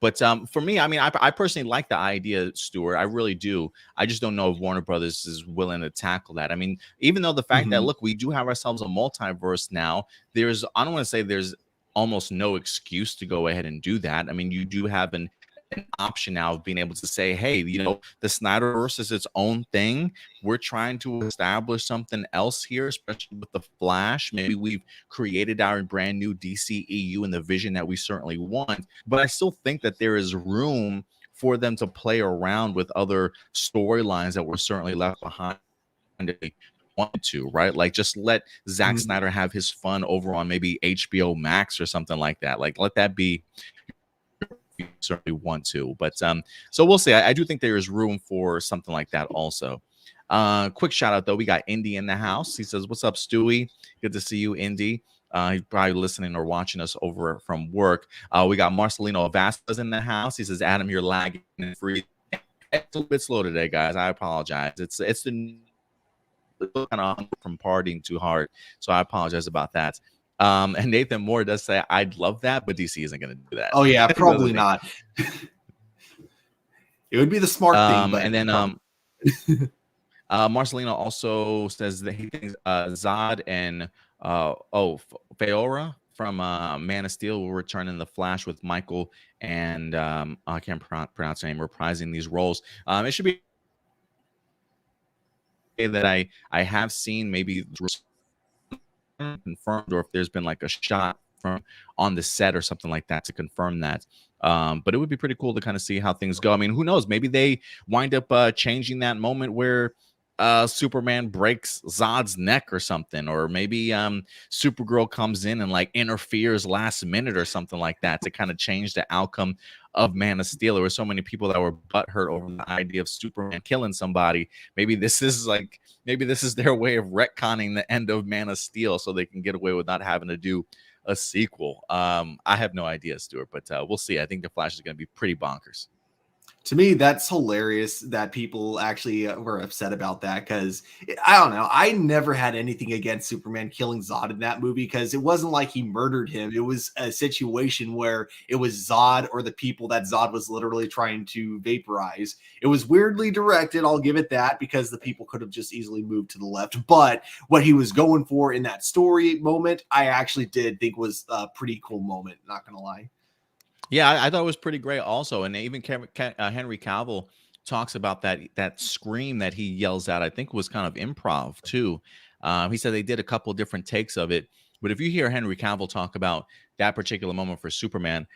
Speaker 1: But for me, I mean, I personally like the idea, Stuart. I really do. I just don't know if Warner Brothers is willing to tackle that. I mean, even though the fact that, look, we do have ourselves a multiverse now, I don't want to say there's almost no excuse to go ahead and do that. I mean, you do have an option now of being able to say, hey, the Snyderverse is its own thing. We're trying to establish something else here, especially with the Flash. Maybe we've created our brand new DCEU and the vision that we certainly want. But I still think that there is room for them to play around with other storylines that were certainly left behind if they wanted to, right? Like just let Zack Snyder have his fun over on maybe HBO Max or something like that. Like let that be, you certainly want to. But so we'll see. I do think there is room for something like that also. Quick shout out though, we got Indy in the house. He says, "What's up, Stewie? Good to see you, Indy." He's probably listening or watching us over from work. We got Marcelino Vasquez in the house. He says, "Adam, you're lagging and free." It's a little bit slow today, guys. I apologize. It's the kind of from partying too hard, so I apologize about that. And Nathan Moore does say, "I'd love that, but DC isn't going to do that."
Speaker 2: Oh yeah, probably not. It would be the smart thing, but
Speaker 1: and then Marcelino also says that he thinks Zod and Feora from Man of Steel will return in The Flash with Michael and I can't pronounce the name, reprising these roles. It should be that I have seen maybe confirmed, or if there's been like a shot from on the set or something like that to confirm that. But it would be pretty cool to kind of see how things go. I mean, who knows? Maybe they wind up changing that moment where Superman breaks Zod's neck or something, or maybe Supergirl comes in and like interferes last minute or something like that to kind of change the outcome of Man of Steel. There were so many people that were butthurt over the idea of Superman killing somebody. Maybe this is their way of retconning the end of Man of Steel so they can get away with not having to do a sequel. I have no idea, Stuart, but we'll see. I think The Flash is going to be pretty bonkers.
Speaker 2: To me, that's hilarious that people actually were upset about that, because I don't know. I never had anything against Superman killing Zod in that movie, because it wasn't like he murdered him. It was a situation where it was Zod or the people that Zod was literally trying to vaporize. It was weirdly directed, I'll give it that, because the people could have just easily moved to the left. But what he was going for in that story moment, I actually did think was a pretty cool moment, not going to lie.
Speaker 1: Yeah, I thought it was pretty great also. And even Henry Cavill talks about that scream that he yells out, I think was kind of improv too. He said they did a couple different takes of it. But if you hear Henry Cavill talk about that particular moment for Superman,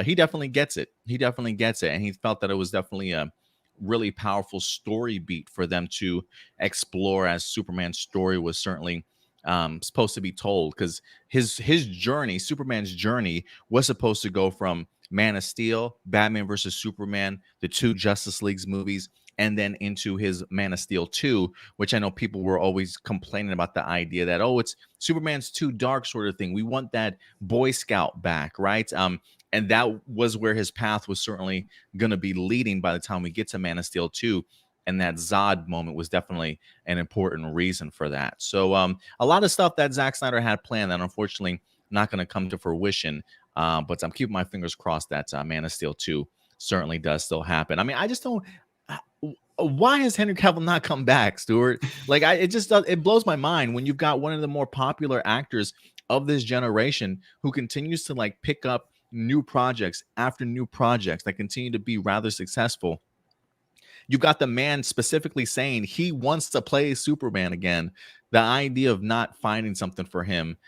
Speaker 1: he definitely gets it. He definitely gets it. And he felt that it was definitely a really powerful story beat for them to explore, as Superman's story was certainly supposed to be told, because his journey, Superman's journey, was supposed to go from Man of Steel, Batman versus Superman, the two Justice Leagues movies, and then into his Man of Steel 2, which I know people were always complaining about the idea that, oh, it's Superman's too dark sort of thing. We want that Boy Scout back, right? And that was where his path was certainly going to be leading by the time we get to Man of Steel 2. And that Zod moment was definitely an important reason for that. So a lot of stuff that Zack Snyder had planned that unfortunately not going to come to fruition. But I'm keeping my fingers crossed that Man of Steel 2 certainly does still happen. I mean, I just don't. Why has Henry Cavill not come back, Stuart? Like, it blows my mind when you've got one of the more popular actors of this generation who continues to like pick up new projects after new projects that continue to be rather successful. You've got the man specifically saying he wants to play Superman again. The idea of not finding something for him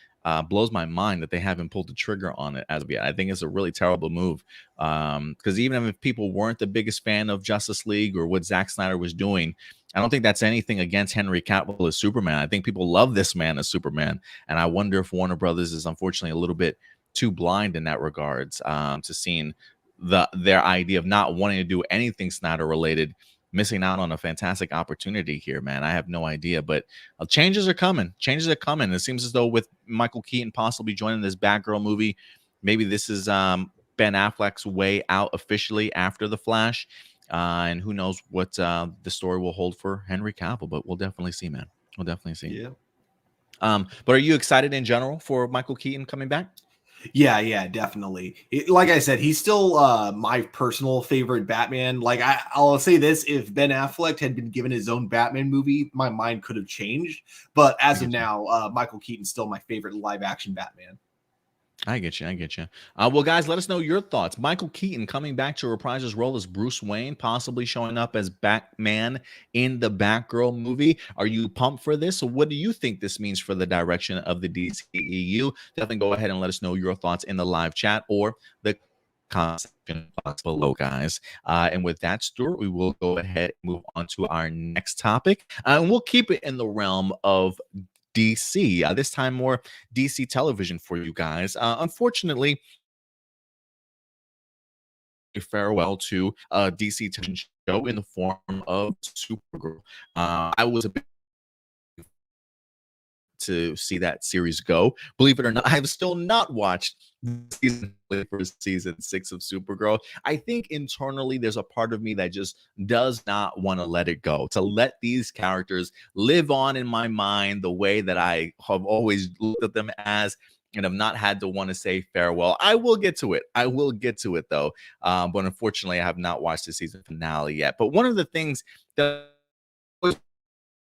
Speaker 1: blows my mind that they haven't pulled the trigger on it as of yet. I think it's a really terrible move, because even if people weren't the biggest fan of Justice League or what Zack Snyder was doing, I don't think that's anything against Henry Cavill as Superman. I think people love this man as Superman, and I wonder if Warner Brothers is unfortunately a little bit too blind in that regards to seeing their idea of not wanting to do anything Snyder related, missing out on a fantastic opportunity here, man. I have no idea, but changes are coming. Changes are coming. It seems as though with Michael Keaton possibly joining this Batgirl movie, maybe this is Ben Affleck's way out officially after The Flash. And who knows what the story will hold for Henry Cavill, but we'll definitely see, man. We'll definitely see.
Speaker 2: Yeah.
Speaker 1: But are you excited in general for Michael Keaton coming back?
Speaker 2: Yeah, definitely. Like I said, he's still my personal favorite Batman. Like I'll say this: if Ben Affleck had been given his own Batman movie, my mind could have changed. But as of now, Michael Keaton's still my favorite live action Batman.
Speaker 1: I get you. Well, guys, let us know your thoughts. Michael Keaton coming back to reprise his role as Bruce Wayne, possibly showing up as Batman in the Batgirl movie. Are you pumped for this? So what do you think this means for the direction of the DCEU? Definitely go ahead and let us know your thoughts in the live chat or the comment section box below, guys. And with that, Stuart, we will go ahead and move on to our next topic. And we'll keep it in the realm of DC. This time, more DC television for you guys. Unfortunately, a farewell to a DC television show in the form of Supergirl. I was a bit to see that series go. Believe it or not, I have still not watched season for season 6 of Supergirl. I think internally there's a part of me that just does not want to let it go, to let these characters live on in my mind the way that I have always looked at them as, and have not had to want to say farewell. I will get to it. I will get to it though. But unfortunately, I have not watched the season finale yet. But one of the things that I was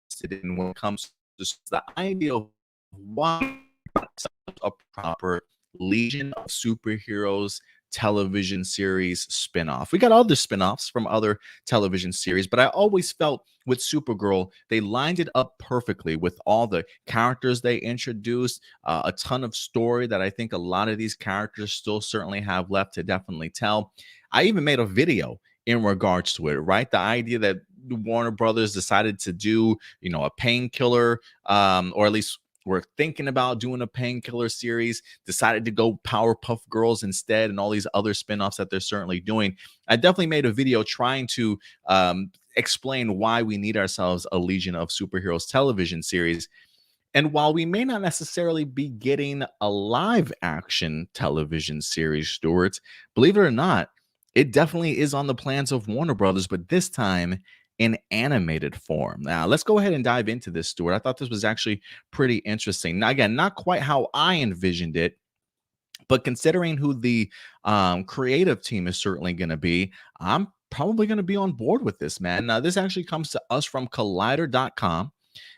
Speaker 1: interested in when it comes to just the idea of why a proper Legion of Superheroes television series spinoff. We got other spinoffs from other television series, but I always felt with Supergirl, they lined it up perfectly with all the characters they introduced, a ton of story that I think a lot of these characters still certainly have left to definitely tell. I even made a video in regards to it, right? The idea that Warner Brothers decided to do, a painkiller, or at least we're thinking about doing a painkiller series, decided to go Powerpuff Girls instead, and all these other spinoffs that they're certainly doing. I definitely made a video trying to explain why we need ourselves a Legion of Superheroes television series. And while we may not necessarily be getting a live action television series, Stuart, believe it or not, it definitely is on the plans of Warner Brothers, but this time in animated form. Now, let's go ahead and dive into this, Stuart. I thought this was actually pretty interesting. Now, again, not quite how I envisioned it, but considering who the creative team is certainly going to be, I'm probably going to be on board with this, man. Now, this actually comes to us from Collider.com.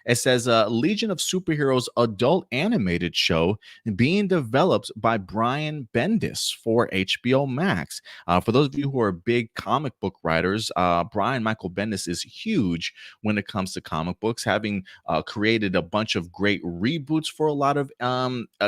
Speaker 1: It says Legion of Superheroes adult animated show being developed by Brian Bendis for HBO Max. For those of you who are big comic book writers, Brian Michael Bendis is huge when it comes to comic books, having created a bunch of great reboots for a lot of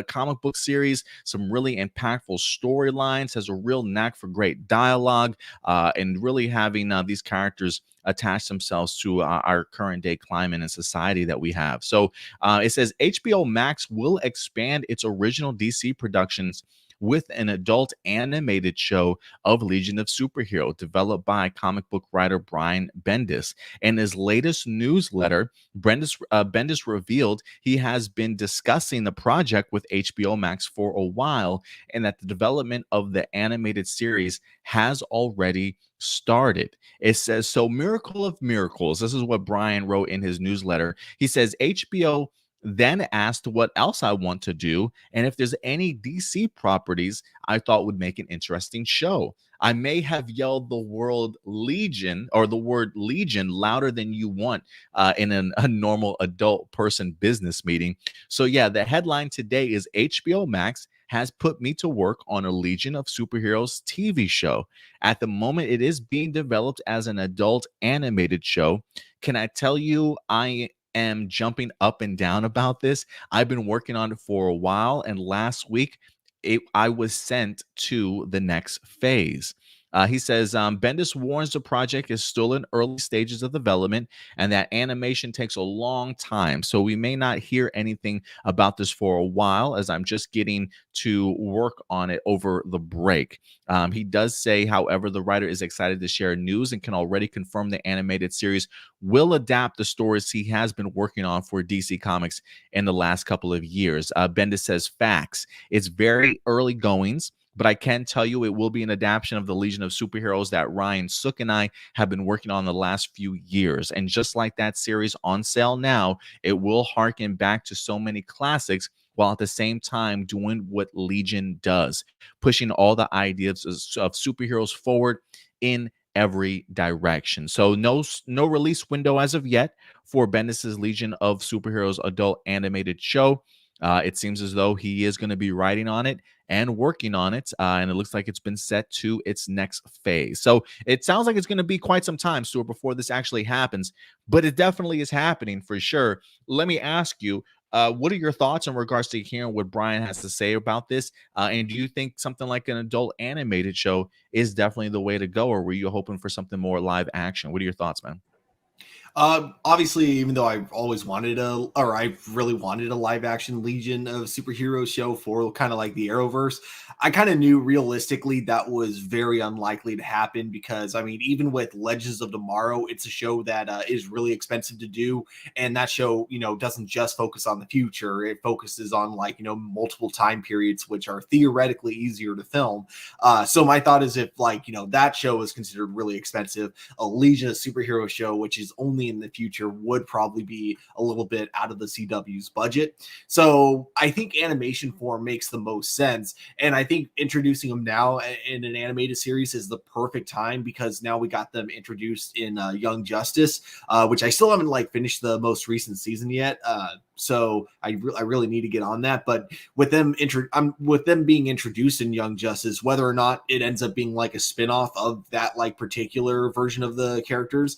Speaker 1: comic book series, some really impactful storylines, has a real knack for great dialogue, and really having these characters attach themselves to our current day climate and society that we have. So it says HBO Max will expand its original DC productions with an adult animated show of Legion of Superhero developed by comic book writer Brian Bendis. In his latest newsletter, Bendis revealed he has been discussing the project with HBO Max for a while, and that the development of the animated series has already started. It says, so miracle of miracles. This is what Brian wrote in his newsletter. He says, HBO then asked what else I want to do and if there's any DC properties I thought would make an interesting show. I may have yelled the word Legion louder than you want in a normal adult person business meeting. So yeah, the headline today is HBO Max has put me to work on a Legion of Superheroes TV show. At the moment, it is being developed as an adult animated show. Can I tell you, I am jumping up and down about this. I've been working on it for a while, and last week I was sent to the next phase. He says, Bendis warns the project is still in early stages of development and that animation takes a long time. So we may not hear anything about this for a while, as I'm just getting to work on it over the break. He does say, however, the writer is excited to share news and can already confirm the animated series will adapt the stories he has been working on for DC Comics in the last couple of years. Bendis says, facts. It's very early goings, but I can tell you it will be an adaptation of the Legion of Superheroes that Ryan Sook and I have been working on the last few years. And just like that series on sale now, it will harken back to so many classics while at the same time doing what Legion does, pushing all the ideas of superheroes forward in every direction. So no release window as of yet for Bendis's Legion of Superheroes adult animated show. It seems as though he is going to be writing on it and working on it, and it looks like it's been set to its next phase. So it sounds like it's going to be quite some time, Stuart, before this actually happens, but it definitely is happening for sure. Let me ask you, What are your thoughts in regards to hearing what Brian has to say about this? And do you think something like an adult animated show is definitely the way to go, or were you hoping for something more live action? What are your thoughts, man?
Speaker 2: Obviously, even though I've always wanted I've really wanted a live action Legion of Superheroes show for kind of like the Arrowverse, I kind of knew realistically that was very unlikely to happen because, I mean, even with Legends of Tomorrow, it's a show that is really expensive to do. And that show, doesn't just focus on the future, it focuses on like, multiple time periods, which are theoretically easier to film. So my thought is if like, that show is considered really expensive, a Legion of Superhero show, which is only in the future, would probably be a little bit out of the CW's budget. So I think animation form makes the most sense. And I think introducing them now in an animated series is the perfect time because now we got them introduced in Young Justice, which I still haven't like finished the most recent season yet. So I really need to get on that. But with them with them being introduced in Young Justice, whether or not it ends up being like a spinoff of that like particular version of the characters,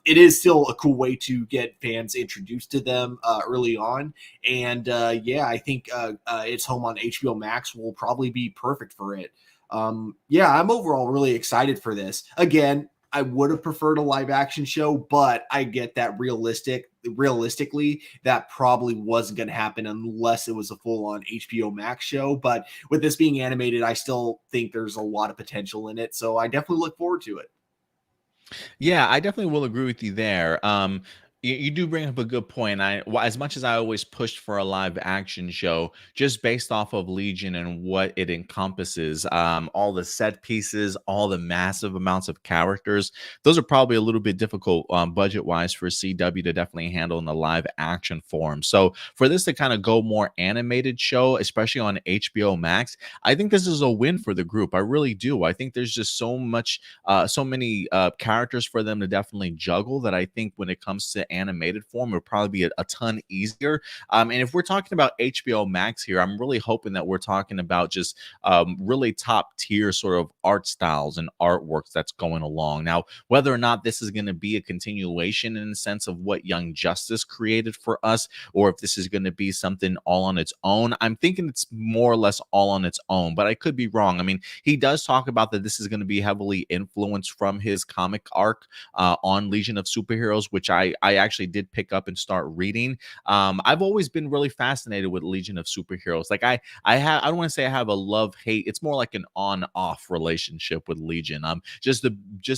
Speaker 2: it is still a cool way to get fans introduced to them early on. And yeah, I think its home on HBO Max will probably be perfect for it. Yeah, I'm overall really excited for this. Again, I would have preferred a live action show, but I get that realistically, that probably wasn't going to happen unless it was a full on HBO Max show. But with this being animated, I still think there's a lot of potential in it. So I definitely look forward to it.
Speaker 1: Yeah, I definitely will agree with you there. You do bring up a good point. As much as I always pushed for a live action show, just based off of Legion and what it encompasses, all the set pieces, all the massive amounts of characters, those are probably a little bit difficult budget wise for CW to definitely handle in the live action form. So for this to kind of go more animated show, especially on HBO Max, I think this is a win for the group. I really do. I think there's just so many characters for them to definitely juggle that I think when it comes to animated form, it would probably be a ton easier. And if we're talking about HBO Max here, I'm really hoping that we're talking about just really top tier sort of art styles and artworks that's going along. Now, whether or not this is going to be a continuation in the sense of what Young Justice created for us, or if this is going to be something all on its own, I'm thinking it's more or less all on its own, but I could be wrong. I mean, he does talk about that this is going to be heavily influenced from his comic arc on Legion of Superheroes, which I actually did pick up and start reading. I've always been really fascinated with Legion of Superheroes. Like I don't want to say I have a love hate. It's more like an on off relationship with Legion. Just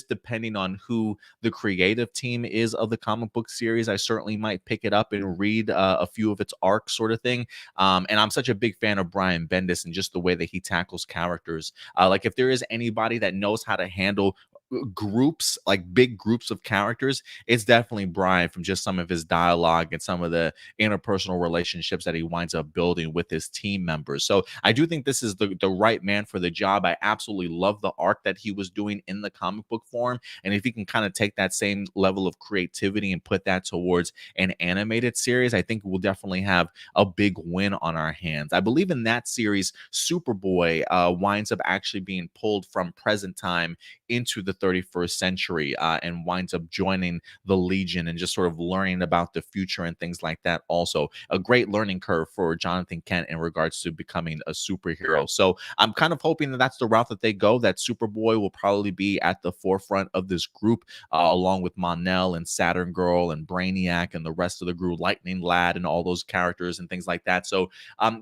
Speaker 1: depending on who the creative team is of the comic book series, I certainly might pick it up and read a few of its arcs, sort of thing. And I'm such a big fan of Brian Bendis and just the way that he tackles characters. Like if there is anybody that knows how to handle groups, like big groups of characters, it's definitely Brian, from just some of his dialogue and some of the interpersonal relationships that he winds up building with his team members. So I do think this is the right man for the job. I absolutely love the arc that he was doing in the comic book form. And if he can kind of take that same level of creativity and put that towards an animated series, I think we'll definitely have a big win on our hands. I believe in that series, Superboy winds up actually being pulled from present time into the 31st century and winds up joining the Legion and just sort of learning about the future and things like that. Also, a great learning curve for Jonathan Kent in regards to becoming a superhero. So I'm kind of hoping that that's the route that they go, that Superboy will probably be at the forefront of this group, along with Mon-El and Saturn Girl and Brainiac and the rest of the group, Lightning Lad and all those characters and things like that. So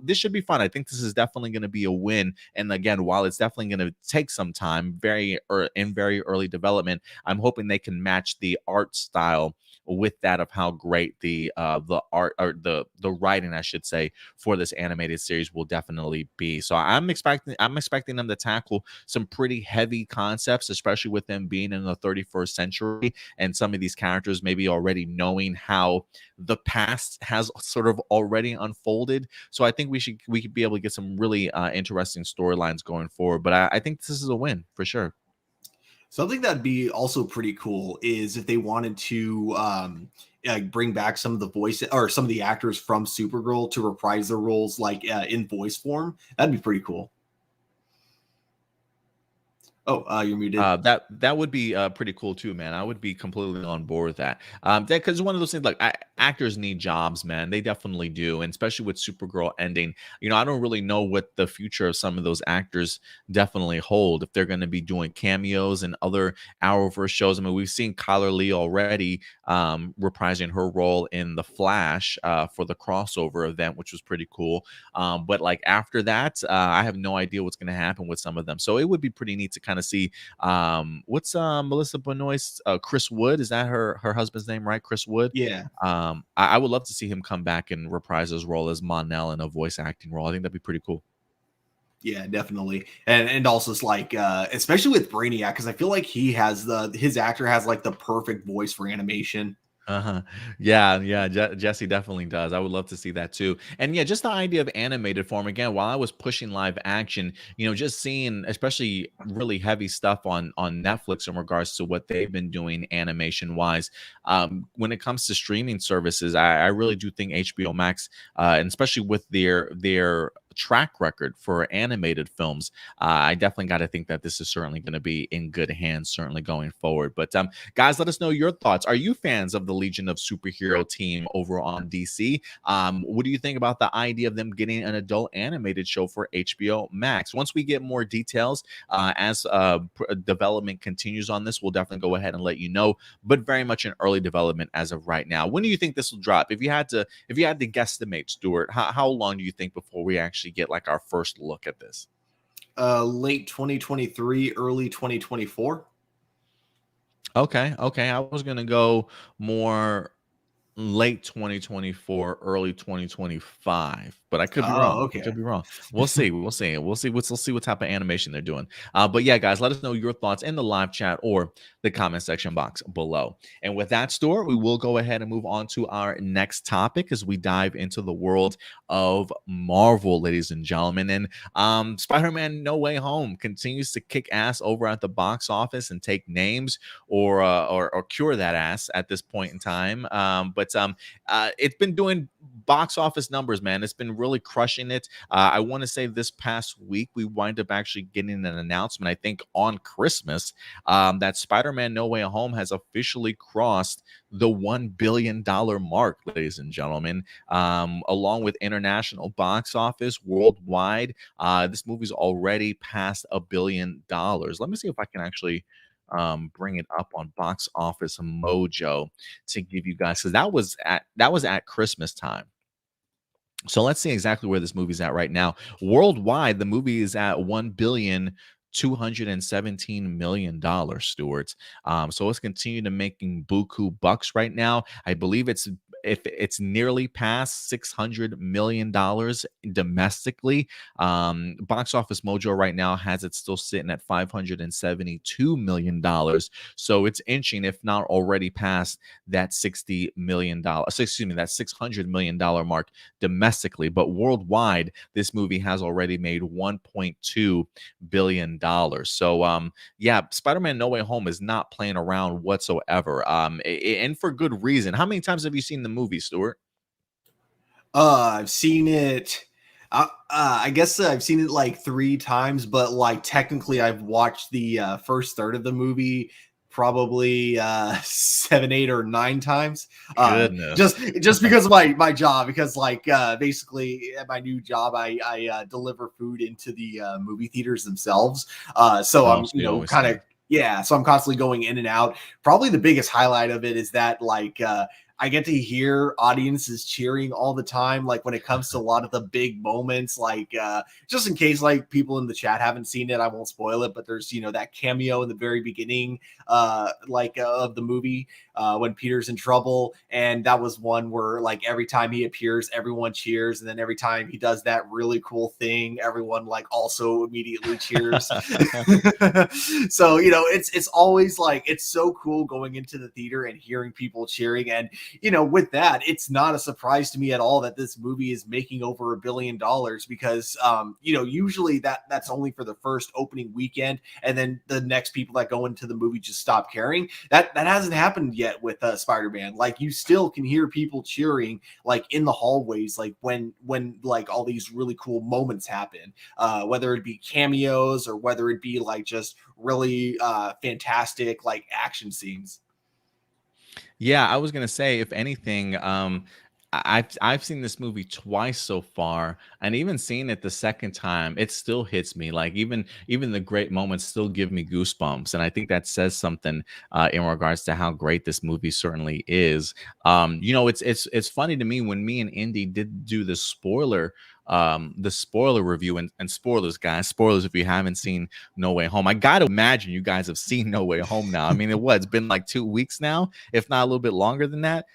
Speaker 1: this should be fun. I think this is definitely going to be a win. And again, while it's definitely going to take some time, very early development, I'm hoping they can match the art style with that of how great the art, or the writing, I should say, for this animated series will definitely be. So I'm expecting them to tackle some pretty heavy concepts, especially with them being in the 31st century and some of these characters maybe already knowing how the past has sort of already unfolded. So I think we could be able to get some really interesting storylines going forward. But I think this is a win for sure.
Speaker 2: Something that'd be also pretty cool is if they wanted to bring back some of the voice or some of the actors from Supergirl to reprise their roles like in voice form. That'd be pretty cool. Oh, you're muted.
Speaker 1: That would be pretty cool too, man. I would be completely on board with that. Because one of those things, like actors need jobs, man. They definitely do, and especially with Supergirl ending. I don't really know what the future of some of those actors definitely hold, if they're going to be doing cameos and other Arrowverse shows. I mean, we've seen Kyler Lee already reprising her role in The Flash for the crossover event, which was pretty cool. But like after that, I have no idea what's going to happen with some of them. So it would be pretty neat to kind of see what's Melissa Benoist's Chris Wood. Is that her husband's name, right? Chris Wood.
Speaker 2: Yeah.
Speaker 1: I would love to see him come back and reprise his role as Mon-El in a voice acting role. I think that'd be pretty cool.
Speaker 2: Yeah, definitely. And also it's like especially with Brainiac, because I feel like his actor has like the perfect voice for animation.
Speaker 1: Uh-huh. Yeah. Jesse definitely does. I would love to see that too. And yeah, just the idea of animated form again, while I was pushing live action, just seeing especially really heavy stuff on Netflix in regards to what they've been doing animation wise. When it comes to streaming services, I really do think HBO Max, and especially with their track record for animated films, I definitely got to think that this is certainly going to be in good hands, certainly going forward. But guys, let us know your thoughts. Are you fans of the Legion of Superhero team over on DC? What do you think about the idea of them getting an adult animated show for HBO Max? Once we get more details, as development continues on this, we'll definitely go ahead and let you know. But very much in early development as of right now. When do you think this will drop? If you had to guesstimate, Stuart, how long do you think before we actually get like our first look at this?
Speaker 2: Late 2023, early 2024.
Speaker 1: Okay. I was gonna go more late 2024, early 2025, but I could be
Speaker 2: Oh,
Speaker 1: wrong. I
Speaker 2: okay.
Speaker 1: could be wrong. We'll see. We'll see what type of animation they're doing. But yeah, guys, let us know your thoughts in the live chat or the comment section box below. And with that, Stuart, we will go ahead and move on to our next topic as we dive into the world of Marvel, ladies and gentlemen. And Spider-Man No Way Home continues to kick ass over at the box office and take names or cure that ass at this point in time. But it's been doing box office numbers, man. It's been really crushing it. I want to say this past week we wind up actually getting an announcement, I think on Christmas, that Spider-Man No Way Home has officially crossed the $1 billion mark, ladies and gentlemen, along with international box office worldwide. This movie's already past $1 billion. Let me see if I can actually bring it up on Box Office Mojo to give you guys, because that was at Christmas time. So let's see exactly where this movie's at right now. Worldwide, the movie is at $1,217,000,000, Stuart. So it's continuing to making buku bucks right now. I believe it's nearly past $600 million domestically. Box Office Mojo right now has it still sitting at $572 million. So it's inching, if not already past that $60 million, excuse me, that $600 million mark domestically. But worldwide, this movie has already made $1.2 billion. So yeah, Spider-Man No Way Home is not playing around whatsoever. And for good reason. How many times have you seen the movie, Stuart?
Speaker 2: I've seen it. I guess I've seen it like 3 times, but like technically, I've watched the first third of the movie probably 7, 8, or 9 times.
Speaker 1: Goodness.
Speaker 2: Just because of my job, because like basically at my new job, I deliver food into the movie theaters themselves. So
Speaker 1: Oh,
Speaker 2: I'm
Speaker 1: so you always
Speaker 2: kind
Speaker 1: see
Speaker 2: of
Speaker 1: it.
Speaker 2: yeah. So I'm constantly going in and out. Probably the biggest highlight of it is that like. I get to hear audiences cheering all the time, like when it comes to a lot of the big moments, like just in case like people in the chat haven't seen it, I won't spoil it, but there's that cameo in the very beginning of the movie when Peter's in trouble, and that was one where like every time he appears, everyone cheers, and then every time he does that really cool thing, everyone like also immediately cheers. So it's always like it's so cool going into the theater and hearing people cheering. And with that, it's not a surprise to me at all that this movie is making over $1 billion, because usually that's only for the first opening weekend, and then the next people that go into the movie just stop caring. That hasn't happened yet with Spider-Man. Like you still can hear people cheering like in the hallways, like when like all these really cool moments happen, whether it be cameos or whether it be like just really fantastic like action scenes.
Speaker 1: Yeah, I was gonna say, if anything, I've seen this movie twice so far, and even seeing it the second time, it still hits me. Like even the great moments still give me goosebumps, and I think that says something in regards to how great this movie certainly is. It's funny to me when me and Indy did do the spoiler review, and spoilers, guys, spoilers if you haven't seen No Way Home. I gotta imagine you guys have seen No Way Home now. I mean, it's been like 2 weeks now, if not a little bit longer than that.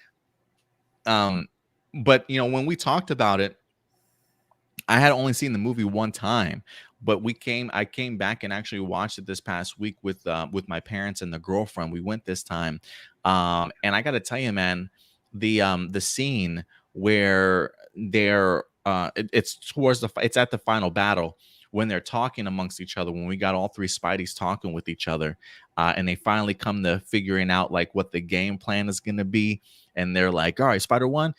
Speaker 1: Um, but when we talked about it, I had only seen the movie one time, but I came back and actually watched it this past week with my parents and the girlfriend. We went this time. And I got to tell you, man, the scene where it's at the final battle when they're talking amongst each other, when we got all three Spideys talking with each other, and they finally come to figuring out like what the game plan is going to be. And they're like, all right, Spider One,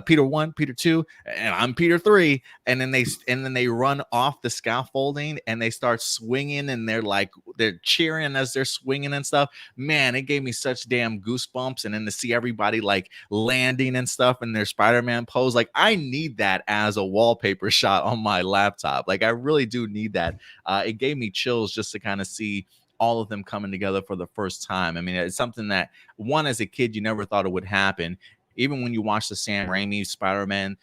Speaker 1: Peter 1, Peter 2, and I'm Peter 3. And then they run off the scaffolding and they start swinging, and they're cheering as they're swinging and stuff. Man, it gave me such damn goosebumps. And then to see everybody like landing and stuff in their Spider-Man pose, like I need that as a wallpaper shot on my laptop. Like I really do need that. It gave me chills just to kind of see all of them coming together for the first time. I mean, it's something that, one, as a kid, you never thought it would happen. Even when you watch the Sam Raimi Spider-Man,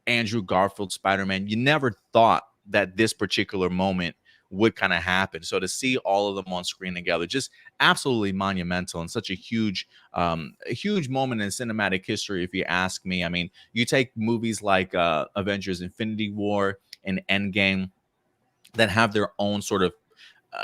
Speaker 1: Andrew Garfield Spider-Man, you never thought that this particular moment would kind of happen. So to see all of them on screen together, just absolutely monumental, and such a huge moment in cinematic history, if you ask me. I mean, you take movies like Avengers Infinity War and Endgame that have their own sort of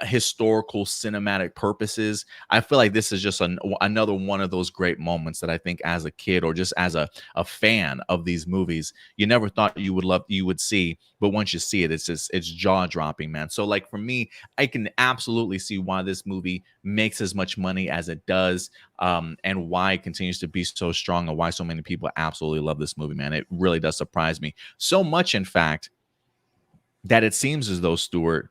Speaker 1: historical cinematic purposes. I feel like this is just another one of those great moments that I think as a kid, or just as a fan of these movies, you never thought you would see, but once you see it, it's jaw dropping, man. So like for me, I can absolutely see why this movie makes as much money as it does, and why it continues to be so strong, and why so many people absolutely love this movie, man. It really does surprise me so much, in fact, that it seems as though, Stuart,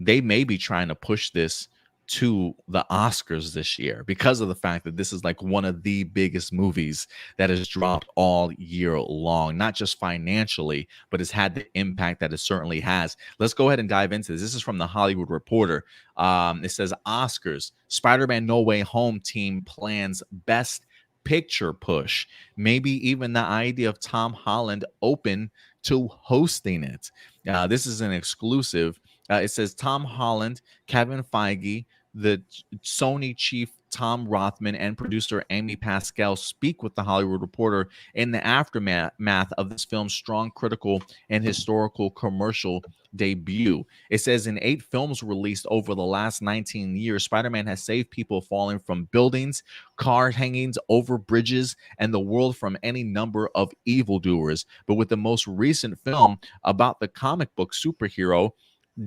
Speaker 1: they may be trying to push this to the Oscars this year, because of the fact that this is like one of the biggest movies that has dropped all year long, not just financially, but has had the impact that it certainly has. Let's go ahead and dive into this. This is from the Hollywood Reporter. It says Oscars, Spider-Man No Way Home team plans best picture push. Maybe even the idea of Tom Holland open to hosting it. This is an exclusive. It says Tom Holland, Kevin Feige, the Sony chief Tom Rothman, and producer Amy Pascal speak with the Hollywood Reporter in the aftermath of this film's strong critical and historical commercial debut. It says in 8 films released over the last 19 years, Spider-Man has saved people falling from buildings, car hangings, over bridges, and the world from any number of evildoers. But with the most recent film about the comic book superhero,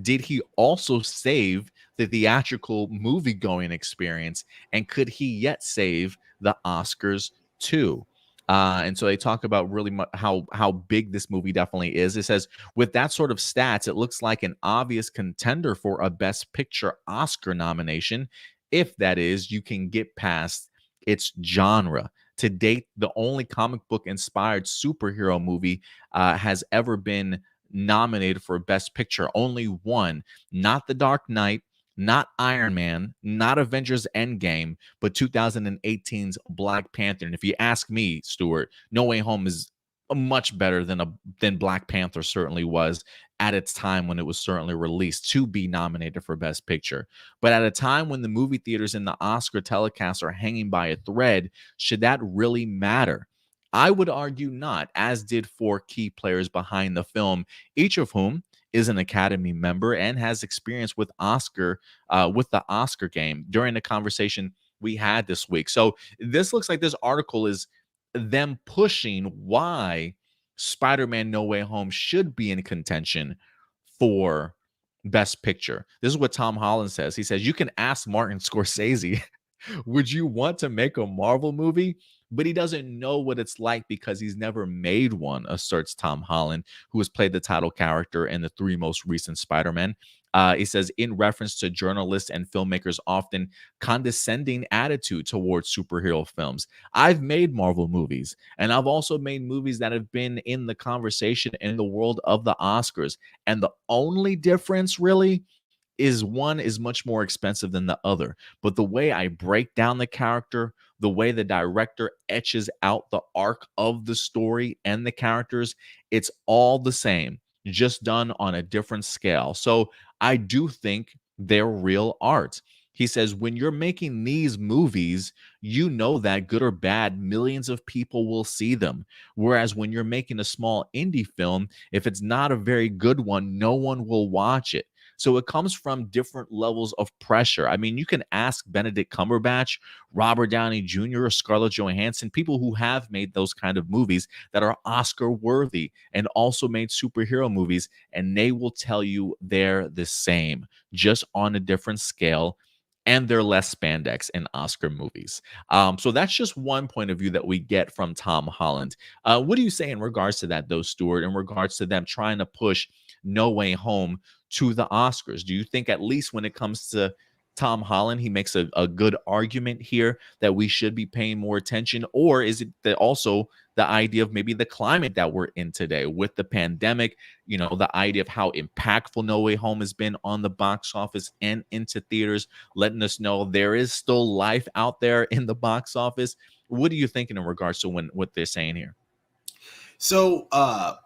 Speaker 1: did he also save the theatrical movie-going experience? And could he yet save the Oscars too? And so they talk about really how big this movie definitely is. It says, with that sort of stats, it looks like an obvious contender for a Best Picture Oscar nomination, if that is, you can get past its genre. To date, the only comic book inspired superhero movie has ever been nominated for Best Picture. Only one, not The Dark Knight, not Iron Man, not Avengers Endgame, but 2018's Black Panther. And if you ask me, Stuart, No Way Home is much better than Black Panther certainly was at its time when it was certainly released to be nominated for Best Picture. But at a time when the movie theaters and the Oscar telecasts are hanging by a thread, should that really matter? I would argue not, as did 4 key players behind the film, each of whom is an Academy member and has experience with the Oscar game, during the conversation we had this week. So this looks like this article is them pushing why Spider-Man No Way Home should be in contention for Best Picture. This is what Tom Holland says. He says, you can ask Martin Scorsese, would you want to make a Marvel movie? But he doesn't know what it's like because he's never made one, asserts Tom Holland, who has played the title character in the 3 most recent Spider-Man. He says, in reference to journalists and filmmakers' often condescending attitude towards superhero films. I've made Marvel movies, and I've also made movies that have been in the conversation in the world of the Oscars. And the only difference, really, is one is much more expensive than the other. But the way I break down the character, the way the director etches out the arc of the story and the characters, it's all the same, just done on a different scale. So I do think they're real art. He says, when you're making these movies, you know that good or bad, millions of people will see them. Whereas when you're making a small indie film, if it's not a very good one, no one will watch it. So it comes from different levels of pressure. I mean, you can ask Benedict Cumberbatch, Robert Downey Jr., or Scarlett Johansson, people who have made those kind of movies that are Oscar worthy and also made superhero movies, and they will tell you they're the same, just on a different scale. And they're less spandex in Oscar movies. So that's just one point of view that we get from Tom Holland. What do you say in regards to that, though, Stuart, in regards to them trying to push No Way Home to the Oscars? Do you think, at least when it comes to Tom Holland, he makes a good argument here that we should be paying more attention? Or is it that also the idea of maybe the climate that we're in today with the pandemic, the idea of how impactful No Way Home has been on the box office and into theaters, letting us know there is still life out there in the box office? What are you thinking in regards to what they're saying here?
Speaker 2: So,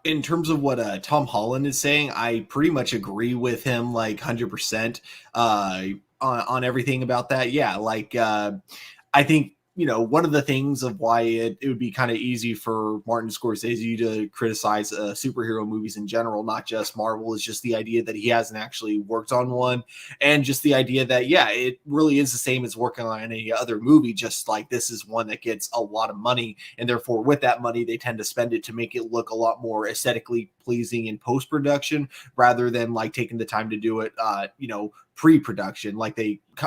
Speaker 2: in terms of what Tom Holland is saying, I pretty much agree with him like 100% on everything about that. Yeah, like I think, one of the things of why it would be kind of easy for Martin Scorsese to criticize superhero movies in general, not just Marvel, is just the idea that he hasn't actually worked on one. And just the idea that, yeah, it really is the same as working on any other movie, just like this is one that gets a lot of money. And therefore, with that money, they tend to spend it to make it look a lot more aesthetically pleasing in post-production rather than like taking the time to do it, pre-production, like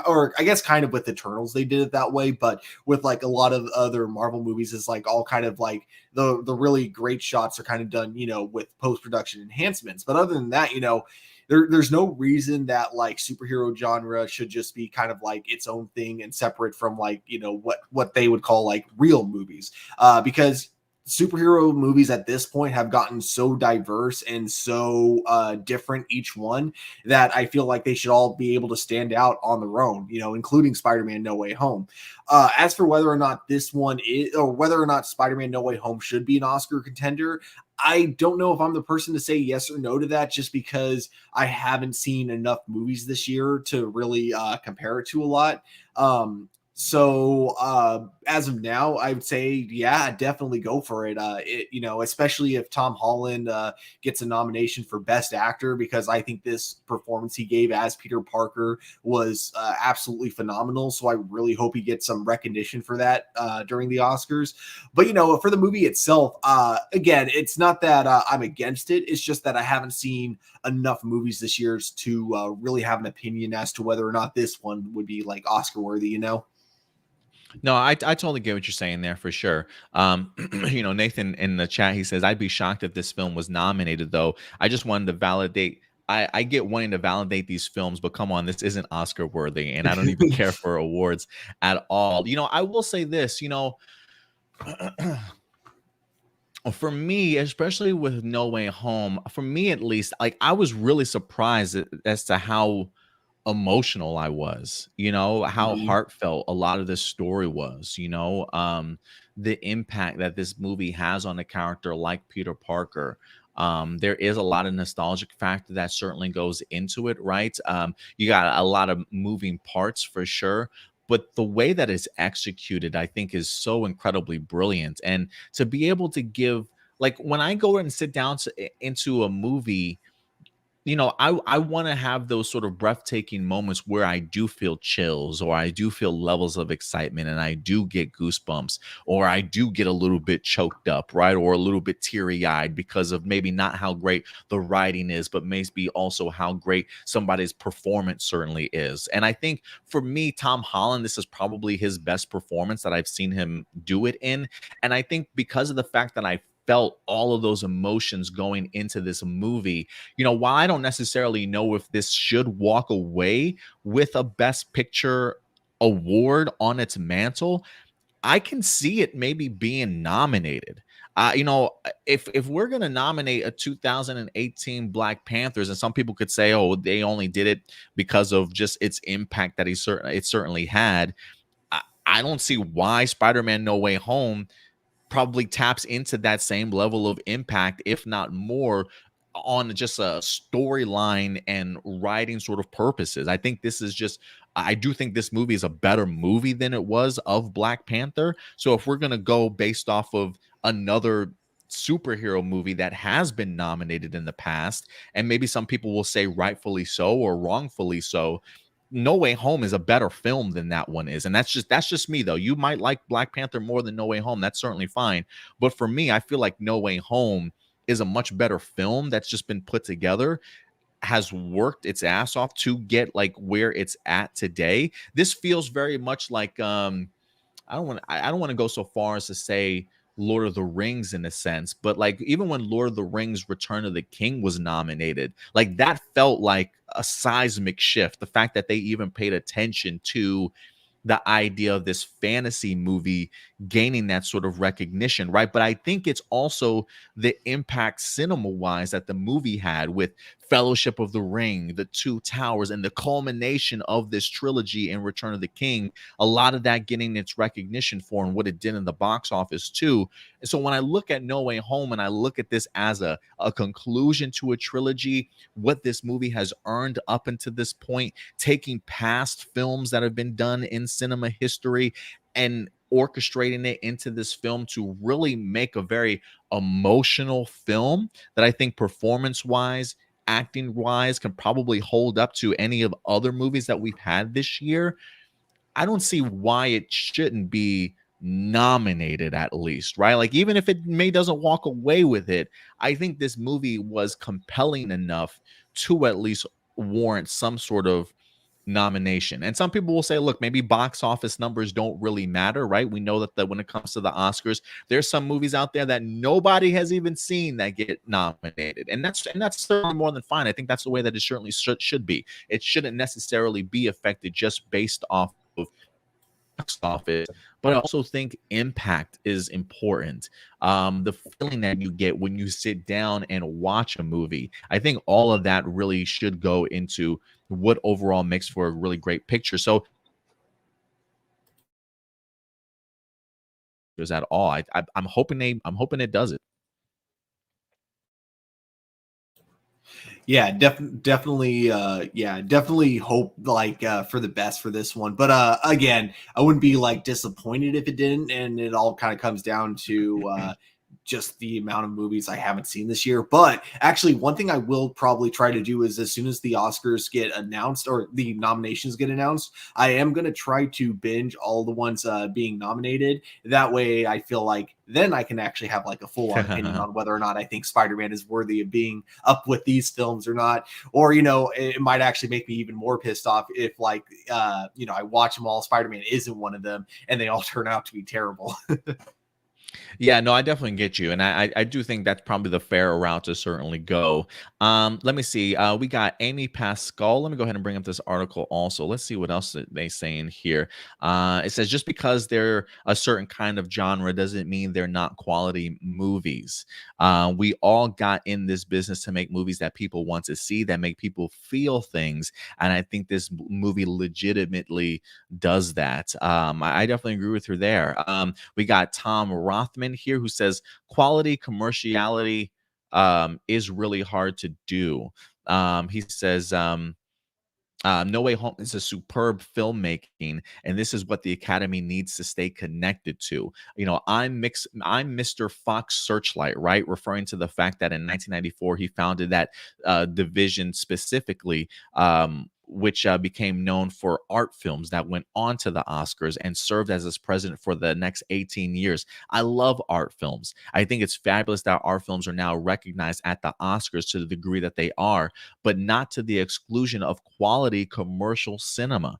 Speaker 2: or I guess kind of with Eternals they did it that way, but with like a lot of other Marvel movies is like all kind of like the really great shots are kind of done, with post-production enhancements. But other than that, there's no reason that like superhero genre should just be kind of like its own thing and separate from like, what they would call like real movies, because superhero movies at this point have gotten so diverse and so different each one that I feel like they should all be able to stand out on their own, including Spider-Man No Way Home. As for whether or not this one is, or whether or not Spider-Man No Way Home should be an Oscar contender, I don't know if I'm the person to say yes or no to that, just because I haven't seen enough movies this year to really compare it to a lot. So as of now, I would say, yeah, definitely go for it. Especially if Tom Holland gets a nomination for Best Actor, because I think this performance he gave as Peter Parker was absolutely phenomenal. So I really hope he gets some recognition for that during the Oscars. But, for the movie itself, again, it's not that I'm against it. It's just that I haven't seen enough movies this year to really have an opinion as to whether or not this one would be like Oscar worthy.
Speaker 1: No, I totally get what you're saying there for sure. Nathan in the chat, he says, I'd be shocked if this film was nominated, though. I just wanted to validate. I get wanting to validate these films, but come on, this isn't Oscar worthy, and I don't even care for awards at all. I will say this, for me, especially with No Way Home, for me at least, like I was really surprised as to how emotional I was, how
Speaker 2: Mhm.
Speaker 1: heartfelt a lot of this story was, the impact that this movie has on a character like Peter Parker. There is a lot of nostalgic factor that certainly goes into it, right? You got a lot of moving parts for sure. But the way that it's executed, I think, is so incredibly brilliant. And to be able to give, like, when I go and sit down into a movie, I want to have those sort of breathtaking moments where I do feel chills, or I do feel levels of excitement, and I do get goosebumps, or I do get a little bit choked up, right? Or a little bit teary eyed because of maybe not how great the writing is, but maybe also how great somebody's performance certainly is. And I think for me, Tom Holland, this is probably his best performance that I've seen him do it in. And I think because of the fact that I felt all of those emotions going into this movie. While I don't necessarily know if this should walk away with a Best Picture award on its mantle, I can see it maybe being nominated. If we're gonna nominate a 2018 Black Panthers, and some people could say, oh, they only did it because of just its impact that it certainly had. I don't see why Spider-Man No Way Home probably taps into that same level of impact, if not more, on just a storyline and writing sort of purposes. I do think this movie is a better movie than it was of Black Panther. So if we're going to go based off of another superhero movie that has been nominated in the past, and maybe some people will say rightfully so or wrongfully so, No Way Home is a better film than that one is. And that's just me though. You might like Black Panther more than No Way Home. That's certainly fine. But for me, I feel like No Way Home is a much better film that's just been put together, has worked its ass off to get like where it's at today. This feels very much like I don't want to go so far as to say Lord of the Rings in a sense, but like even when Lord of the Rings Return of the King was nominated, like that felt like a seismic shift. The fact that they even paid attention to the idea of this fantasy movie gaining that sort of recognition, right? But I think it's also the impact cinema wise that the movie had with Fellowship of the Ring, The Two Towers, and the culmination of this trilogy in Return of the King. A lot of that getting its recognition for and what it did in the box office too. And so when I look at No Way Home and I look at this as a conclusion to a trilogy, what this movie has earned up until this point, taking past films that have been done in cinema history and orchestrating it into this film to really make a very emotional film that I think performance wise, acting wise, can probably hold up to any of other movies that we've had this year. I don't see why it shouldn't be nominated at least, right? Like even if it may doesn't walk away with it, I think this movie was compelling enough to at least warrant some sort of nomination. And some people will say, look, maybe box office numbers don't really matter, right? We know that when it comes to the Oscars, there's some movies out there that nobody has even seen that get nominated. And that's certainly more than fine. I think that's the way that it certainly should be. It shouldn't necessarily be affected just based off of box office, but I also think impact is important. The feeling that you get when you sit down and watch a movie, I think all of that really should go into what overall makes for a really great picture. So there's that all. I'm hoping it does it.
Speaker 2: Yeah, definitely. Yeah, definitely hope like for the best for this one. But again, I wouldn't be like disappointed if it didn't. And it all kind of comes down to just the amount of movies I haven't seen this year. But actually, one thing I will probably try to do is as soon as the Oscars get announced or the nominations get announced, I am going to try to binge all the ones being nominated. That way, I feel like then I can actually have like a full on opinion on whether or not I think Spider-Man is worthy of being up with these films or not. Or, it might actually make me even more pissed off if like, I watch them all, Spider-Man isn't one of them and they all turn out to be terrible.
Speaker 1: Yeah, no, I definitely get you. And I do think that's probably the fair route to certainly go. Let me see. We got Amy Pascal. Let me go ahead and bring up this article also. Let's see what else they say in here. It says just because they're a certain kind of genre doesn't mean they're not quality movies. We all got in this business to make movies that people want to see, that make people feel things. And I think this movie legitimately does that. I definitely agree with her there. We got Tom Rothman here who says quality commerciality is really hard to do. He says No Way Home is a superb filmmaking, and this is what the Academy needs to stay connected to. I'm Mr. Fox Searchlight, right? Referring to the fact that in 1994 he founded that division specifically which became known for art films that went on to the Oscars and served as its president for the next 18 years. I love art films. I think it's fabulous that art films are now recognized at the Oscars to the degree that they are, but not to the exclusion of quality commercial cinema.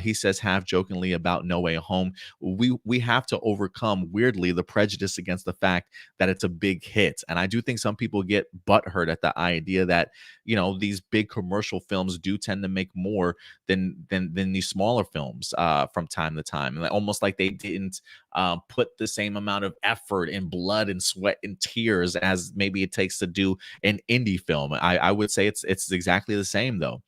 Speaker 1: He says half jokingly about No Way Home, we have to overcome weirdly the prejudice against the fact that it's a big hit. And I do think some people get butthurt at the idea that, you know, these big commercial films do tend to make more than these smaller films from time to time, and almost like they didn't put the same amount of effort and blood and sweat and tears as maybe it takes to do an indie film. I would say it's exactly the same though.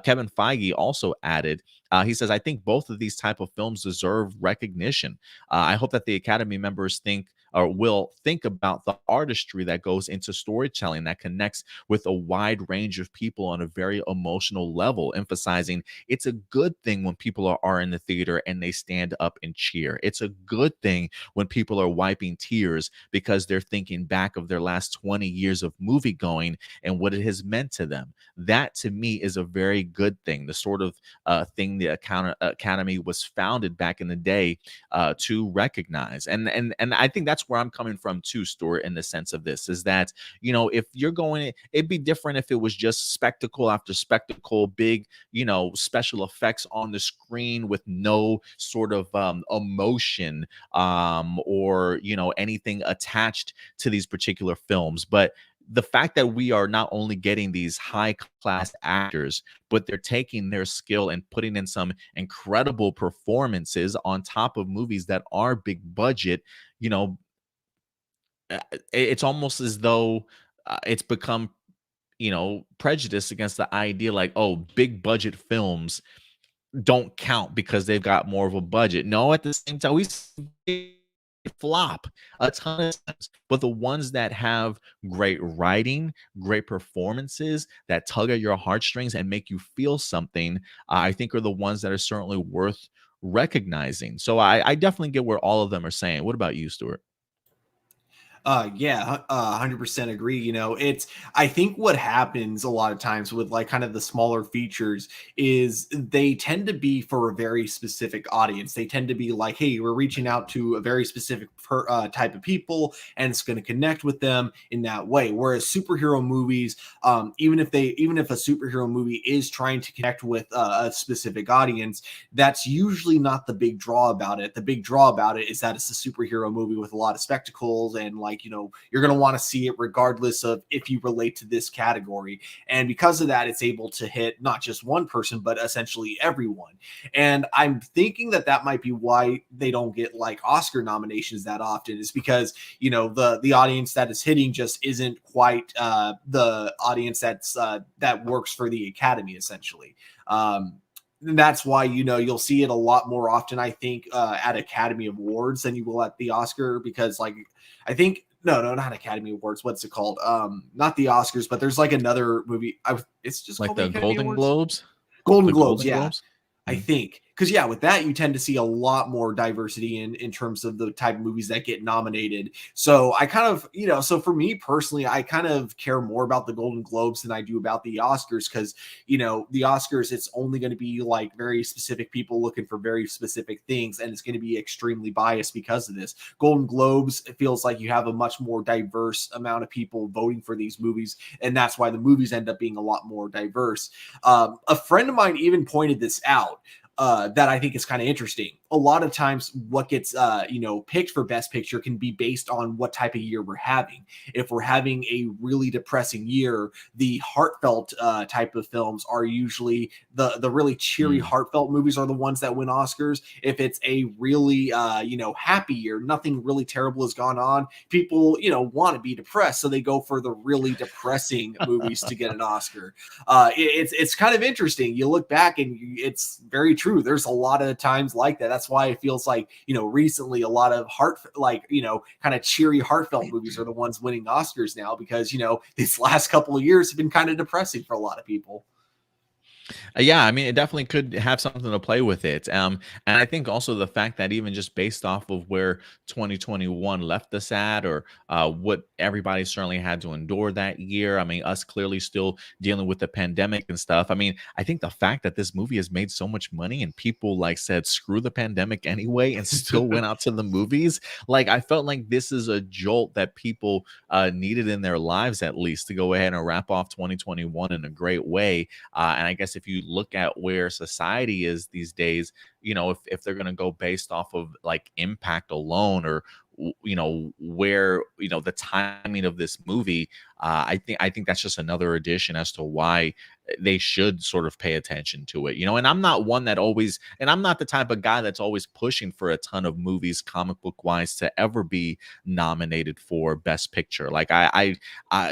Speaker 1: Kevin Feige also added, he says, I think both of these type of films deserve recognition. I hope that the Academy members think or will think about the artistry that goes into storytelling that connects with a wide range of people on a very emotional level, emphasizing it's a good thing when people are in the theater and they stand up and cheer. It's a good thing when people are wiping tears because they're thinking back of their last 20 years of movie going and what it has meant to them. That to me is a very good thing, the sort of thing the Academy was founded back in the day to recognize. And I think that's where I'm coming from too, Stuart, in the sense of this is that, you know, if you're going, it'd be different if it was just spectacle after spectacle, big, you know, special effects on the screen with no sort of emotion or, you know, anything attached to these particular films. But the fact that we are not only getting these high class actors, but they're taking their skill and putting in some incredible performances on top of movies that are big budget, you know, it's almost as though it's become, you know, prejudice against the idea like, oh, big budget films don't count because they've got more of a budget. No, at the same time, we flop a ton of times, but the ones that have great writing, great performances that tug at your heartstrings and make you feel something, I think are the ones that are certainly worth recognizing. So I definitely get where all of them are saying. What about you, Stuart?
Speaker 2: Yeah, 100% agree. You know, I think what happens a lot of times with like kind of the smaller features is they tend to be for a very specific audience. They tend to be like, hey, we're reaching out to a very specific type of people and it's going to connect with them in that way. Whereas superhero movies, even if a superhero movie is trying to connect with a specific audience, that's usually not the big draw about it. The big draw about it is that it's a superhero movie with a lot of spectacles and like, you know, you're going to want to see it regardless of if you relate to this category. And because of that, it's able to hit not just one person, but essentially everyone. And I'm thinking that that might be why they don't get like Oscar nominations that often, is because, you know, the audience that is hitting just isn't quite the audience that works for the Academy, essentially. And that's why, you know, you'll see it a lot more often, I think, at Academy Awards than you will at the Oscar, because like, I think, no, not Academy Awards. What's it called? Not the Oscars, but there's like another movie. It's just
Speaker 1: Like
Speaker 2: called
Speaker 1: the
Speaker 2: Academy
Speaker 1: Golden
Speaker 2: Awards.
Speaker 1: Globes?
Speaker 2: Golden
Speaker 1: The
Speaker 2: Globes,
Speaker 1: Golden
Speaker 2: yeah.
Speaker 1: Globes?
Speaker 2: I think, because yeah, with that you tend to see a lot more diversity in terms of the type of movies that get nominated. So I kind of, you know, so for me personally, I kind of care more about the Golden Globes than I do about the Oscars, because, you know, the Oscars, it's only going to be like very specific people looking for very specific things, and it's going to be extremely biased because of this. Golden Globes, it feels like you have a much more diverse amount of people voting for these movies, and that's why the movies end up being a lot more diverse. A friend of mine even pointed this out. That I think is kind of interesting. A lot of times what gets, you know, picked for Best Picture can be based on what type of year we're having. If we're having a really depressing year, the heartfelt type of films are usually the really cheery, heartfelt movies are the ones that win Oscars. If it's a really, you know, happy year, nothing really terrible has gone on, people, you know, want to be depressed, so they go for the really depressing movies to get an Oscar. It's kind of interesting. You look back and it's very true. There's a lot of times like that. That's why it feels like, you know, recently a lot of you know, kind of cheery, heartfelt movies are the ones winning Oscars now, because, you know, these last couple of years have been kind of depressing for a lot of people.
Speaker 1: Yeah, I mean, it definitely could have something to play with it. And I think also the fact that even just based off of where 2021 left us at, or what everybody certainly had to endure that year. I mean, us clearly still dealing with the pandemic and stuff. I mean, I think the fact that this movie has made so much money and people like said, screw the pandemic anyway, and still went out to the movies. Like, I felt like this is a jolt that people needed in their lives, at least, to go ahead and wrap off 2021 in a great way. And I guess if you look at where society is these days, if they're going to go based off of like impact alone, or where the timing of this movie, I think that's just another addition as to why they should sort of pay attention to it. And I'm not one that always, and I'm not the type of guy that's always pushing for a ton of movies comic book wise to ever be nominated for best picture. Like,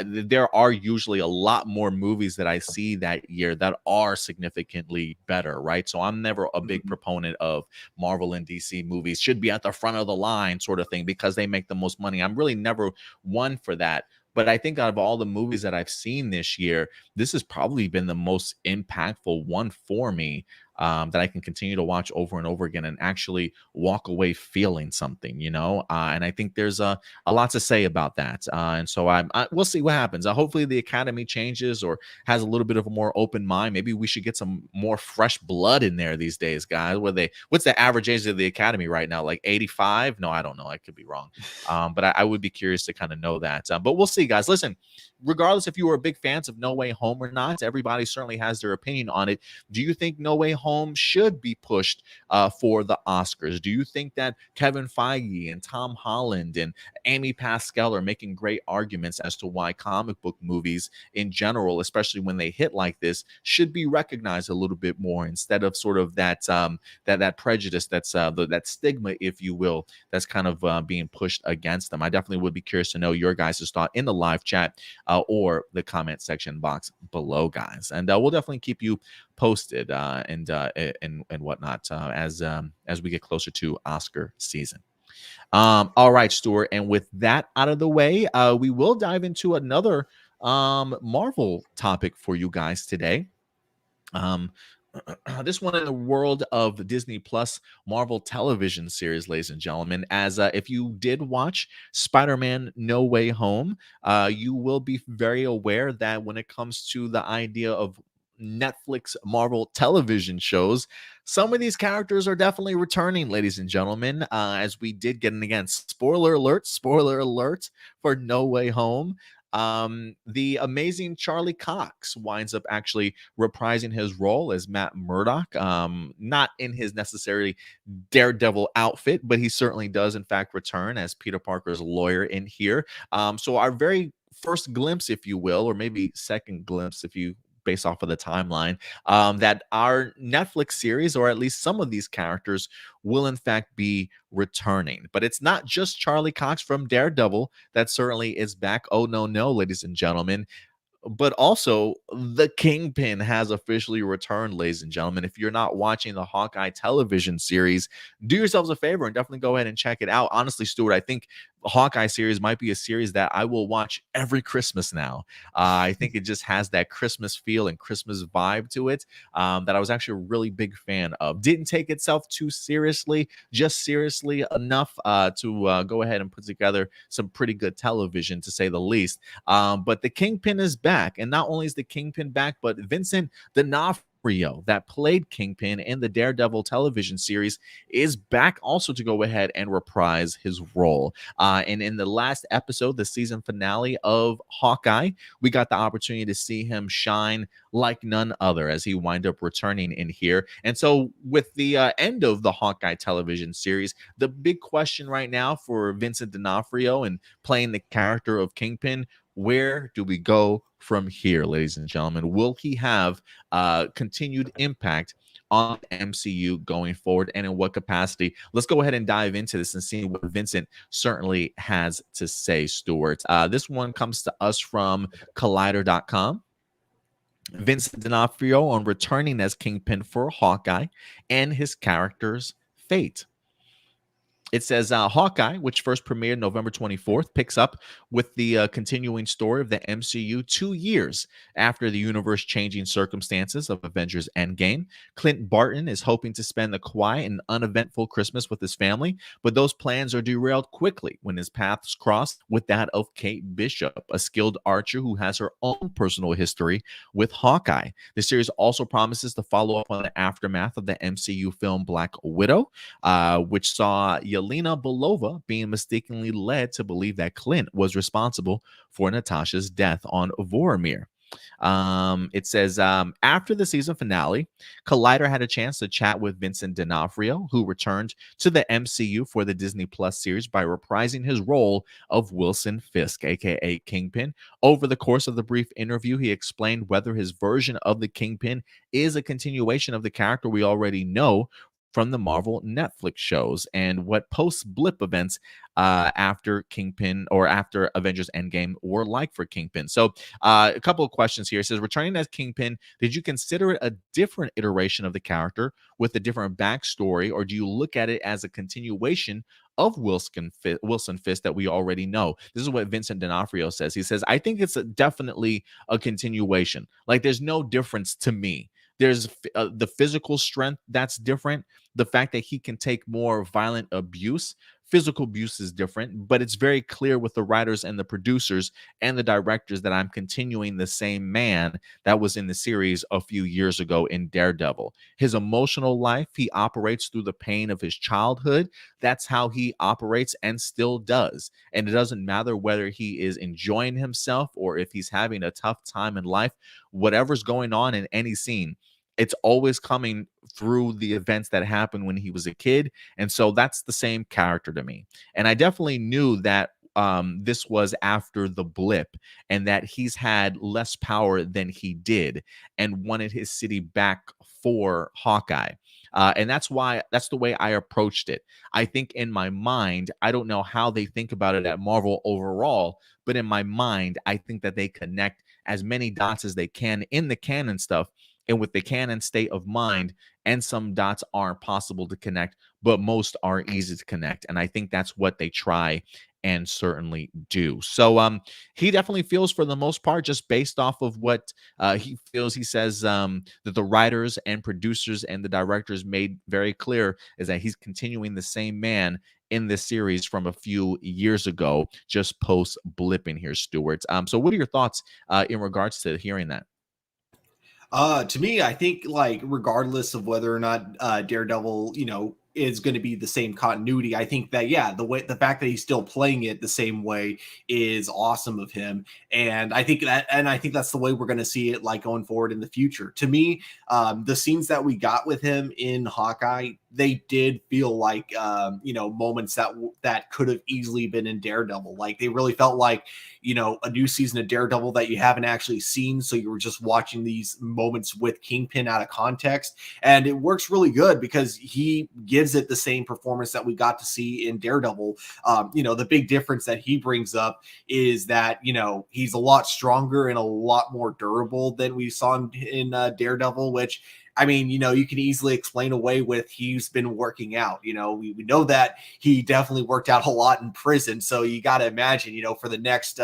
Speaker 1: there are usually a lot more movies that I see that year that are significantly better, right? So I'm never a big
Speaker 2: Mhm.
Speaker 1: proponent of Marvel and DC movies should be at the front of the line sort of thing because they make the most money. I'm really never one for that. But I think out of all the movies that I've seen this year, this has probably been the most impactful one for me, that I can continue to watch over and over again and actually walk away feeling something. And I think there's a lot to say about that. And so we'll see what happens. Hopefully the Academy changes or has a little bit of a more open mind. Maybe we should get some more fresh blood in there these days, guys. What's the average age of the Academy right now? Like 85? No, I don't know. I could be wrong. But I would be curious to kind of know that. But we'll see, guys. Listen, regardless if you were big fans of No Way Home or not, everybody certainly has their opinion on it. Do you think No Way Home should be pushed for the Oscars? Do you think that Kevin Feige and Tom Holland and Amy Pascal are making great arguments as to why comic book movies in general, especially when they hit like this, should be recognized a little bit more instead of sort of that prejudice, that stigma, if you will, that's kind of being pushed against them? I definitely would be curious to know your guys' thought in the live chat, or the comment section box below, guys. And we'll definitely keep you posted, and whatnot, as we get closer to Oscar season. All right, Stuart. And with that out of the way, we will dive into another Marvel topic for you guys today. Um, this one in the world of the Disney Plus Marvel television series, ladies and gentlemen. As if you did watch Spider-Man No Way Home, you will be very aware that when it comes to the idea of Netflix Marvel television shows, some of these characters are definitely returning, ladies and gentlemen. As we did get, and again, spoiler alert for No Way Home. The amazing Charlie Cox winds up actually reprising his role as Matt Murdock. Not in his necessarily Daredevil outfit, but he certainly does, in fact, return as Peter Parker's lawyer in here. So our very first glimpse, if you will, or maybe second glimpse, if you based off of the timeline, that our Netflix series, or at least some of these characters, will in fact be returning. But it's not just Charlie Cox from Daredevil that certainly is back. Oh, no, ladies and gentlemen. But also, the Kingpin has officially returned, ladies and gentlemen. If you're not watching the Hawkeye television series, do yourselves a favor and definitely go ahead and check it out. Honestly, Stuart, I think the Hawkeye series might be a series that I will watch every Christmas now. I think it just has that Christmas feel and Christmas vibe to it, that I was actually a really big fan of. Didn't take itself too seriously, just seriously enough to go ahead and put together some pretty good television, to say the least. But the Kingpin is back. And not only is the Kingpin back, but Vincent D'Onofrio, that played Kingpin in the Daredevil television series, is back also to go ahead and reprise his role. And in the last episode, the season finale of Hawkeye, we got the opportunity to see him shine like none other as he wind up returning in here. And so with the end of the Hawkeye television series, the big question right now for Vincent D'Onofrio and playing the character of Kingpin, where do we go from here, ladies and gentlemen? Will he have continued impact on MCU going forward, and in what capacity? Let's go ahead and dive into this and see what Vincent certainly has to say, Stuart. This one comes to us from Collider.com. Vincent D'Onofrio on returning as Kingpin for Hawkeye and his character's fate. It says Hawkeye, which first premiered November 24th, picks up with the continuing story of the MCU 2 years after the universe changing circumstances of Avengers Endgame. Clint Barton is hoping to spend a quiet and uneventful Christmas with his family, but those plans are derailed quickly when his paths cross with that of Kate Bishop, a skilled archer who has her own personal history with Hawkeye. The series also promises to follow up on the aftermath of the MCU film Black Widow, which saw Yelena Belova being mistakenly led to believe that Clint was responsible for Natasha's death on Vormir. It says after the season finale, Collider had a chance to chat with Vincent D'Onofrio, who returned to the MCU for the Disney Plus series by reprising his role of Wilson Fisk, aka Kingpin. Over the course of the brief interview, he explained whether his version of the Kingpin is a continuation of the character we already know from the Marvel Netflix shows and what post-blip events after Kingpin or after Avengers Endgame were like for Kingpin. So a couple of questions here. It says, returning as Kingpin, did you consider it a different iteration of the character with a different backstory, or do you look at it as a continuation of Wilson Fisk that we already know? This is what Vincent D'Onofrio says. He says, I think it's definitely a continuation. Like, there's no difference to me. There's the physical strength that's different. The fact that he can take more violent abuse, physical abuse is different, but it's very clear with the writers and the producers and the directors that I'm continuing the same man that was in the series a few years ago in Daredevil. His emotional life, he operates through the pain of his childhood. That's how he operates and still does. And it doesn't matter whether he is enjoying himself or if he's having a tough time in life, whatever's going on in any scene, it's always coming through the events that happened when he was a kid. And so that's the same character to me. And I definitely knew that this was after the blip and that he's had less power than he did and wanted his city back for Hawkeye. And that's the way I approached it. I think in my mind, I don't know how they think about it at Marvel overall, but in my mind, I think that they connect as many dots as they can in the canon stuff. And with the canon state of mind, and some dots aren't possible to connect, but most are easy to connect. And I think that's what they try and certainly do. So he definitely feels, for the most part, just based off of what he feels. He says that the writers and producers and the directors made very clear is that he's continuing the same man in this series from a few years ago, just post blipping here, Stuart. So what are your thoughts in regards to hearing that?
Speaker 2: To me, I think, like, regardless of whether or not Daredevil, is going to be the same continuity, I think that, yeah, the fact that he's still playing it the same way is awesome of him. And I think that's the way we're going to see it, like, going forward in the future. To me, the scenes that we got with him in Hawkeye, they did feel like moments that could have easily been in Daredevil. Like, they really felt like a new season of Daredevil that you haven't actually seen, so you were just watching these moments with Kingpin out of context. And it works really good because he gives it the same performance that we got to see in Daredevil. The big difference that he brings up is that he's a lot stronger and a lot more durable than we saw in Daredevil, which, I mean, you can easily explain away with he's been working out. We know that he definitely worked out a lot in prison. So you got to imagine, for the next,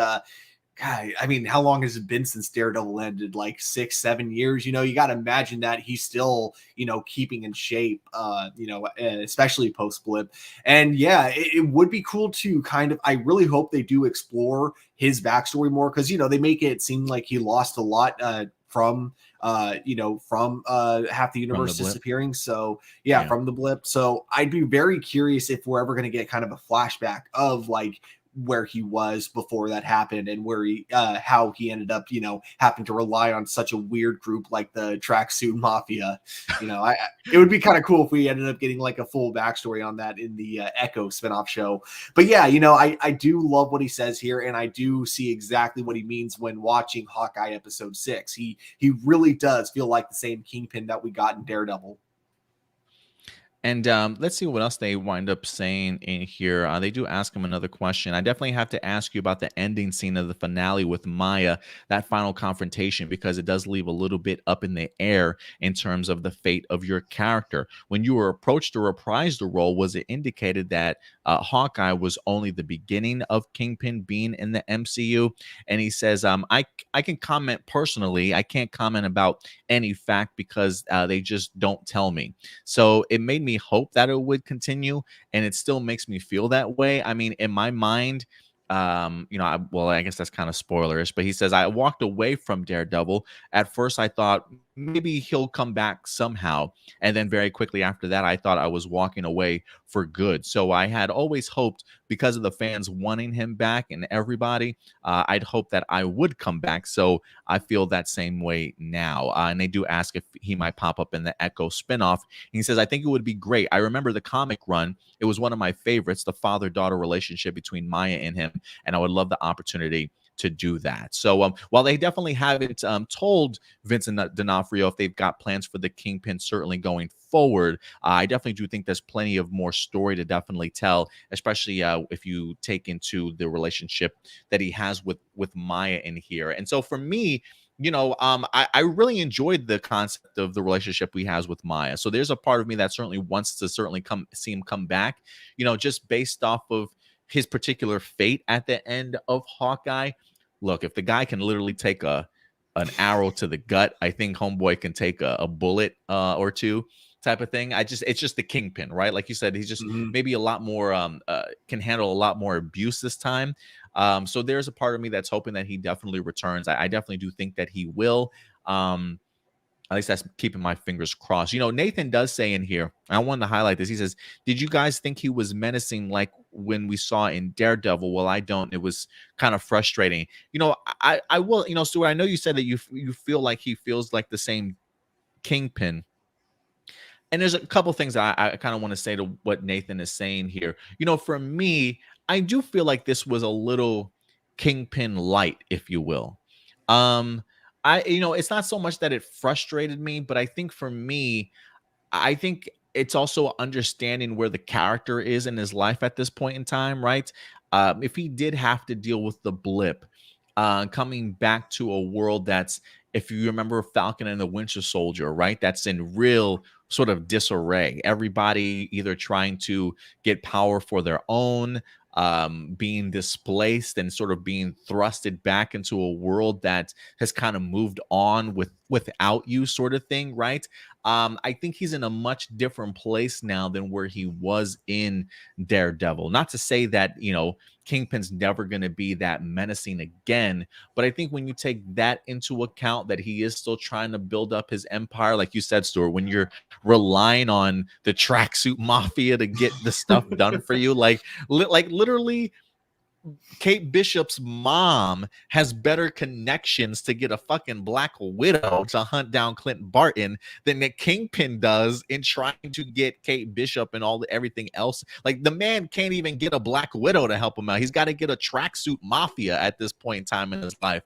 Speaker 2: God, I mean, how long has it been since Daredevil ended? Like 6-7 years? You got to imagine that he's still, keeping in shape, especially post blip. And yeah, it would be cool to I really hope they do explore his backstory more, because, they make it seem like he lost a lot from half the universe disappearing. So yeah, from the blip. So I'd be very curious if we're ever going to get kind of a flashback of, like, where he was before that happened and where he how he ended up having to rely on such a weird group like the Tracksuit Mafia. It would be kind of cool if we ended up getting, like, a full backstory on that in the Echo spinoff show. But yeah, I do love what he says here, and I do see exactly what he means when watching Hawkeye episode 6. He really does feel like the same Kingpin that we got in Daredevil.
Speaker 1: And let's see what else they wind up saying in here. They do ask him another question. I definitely have to ask you about the ending scene of the finale with Maya, that final confrontation, because it does leave a little bit up in the air in terms of the fate of your character. When you were approached to reprise the role, was it indicated that Hawkeye was only the beginning of Kingpin being in the MCU? And he says, I can comment personally. I can't comment about any fact because they just don't tell me. So it made me hope that it would continue, and it still makes me feel that way. I mean, in my mind, well, I guess that's kind of spoilerish, but he says, I walked away from Daredevil. At first, I thought maybe he'll come back somehow. And then very quickly after that, I thought I was walking away for good. So I had always hoped, because of the fans wanting him back and everybody, I'd hope that I would come back. So I feel that same way now. And they do ask if he might pop up in the Echo spinoff. He says, I think it would be great. I remember the comic run. It was one of my favorites, the father-daughter relationship between Maya and him. And I would love the opportunity to do that. So while they definitely haven't told Vincent D'Onofrio if they've got plans for the Kingpin certainly going forward, I definitely do think there's plenty of more story to definitely tell, especially if you take into the relationship that he has with Maya in here. And so for me, I really enjoyed the concept of the relationship he has with Maya. So there's a part of me that certainly wants to certainly come see him come back, just based off of his particular fate at the end of Hawkeye. Look, if the guy can literally take an arrow to the gut, I think Homeboy can take a bullet or two type of thing. It's just the Kingpin, right? Like you said, he's just maybe a lot more can handle a lot more abuse this time. So there's a part of me that's hoping that he definitely returns. I definitely do think that he will. At least that's keeping my fingers crossed. Nathan does say in here, I wanted to highlight this. He says, did you guys think he was menacing like when we saw in Daredevil? Well, I don't. It was kind of frustrating. I will, Stuart, I know you said that you feel like he feels like the same Kingpin. And there's a couple things that I kind of want to say to what Nathan is saying here. For me, I do feel like this was a little Kingpin light, if you will. It's not so much that it frustrated me, but I think for me, I think it's also understanding where the character is in his life at this point in time, right? If he did have to deal with the blip, coming back to a world that's, if you remember Falcon and the Winter Soldier, right? That's in real sort of disarray. Everybody either trying to get power for their own, being displaced and sort of being thrusted back into a world that has kind of moved on without you, sort of thing, right? I think he's in a much different place now than where he was in Daredevil. Not to say that, Kingpin's never going to be that menacing again, but I think when you take that into account, that he is still trying to build up his empire, like you said, Stuart, when you're relying on the tracksuit mafia to get the stuff done for you, like literally Kate Bishop's mom has better connections to get a fucking Black Widow to hunt down Clint Barton than the Kingpin does in trying to get Kate Bishop and everything else. Like, the man can't even get a Black Widow to help him out. He's got to get a tracksuit mafia at this point in time in his life.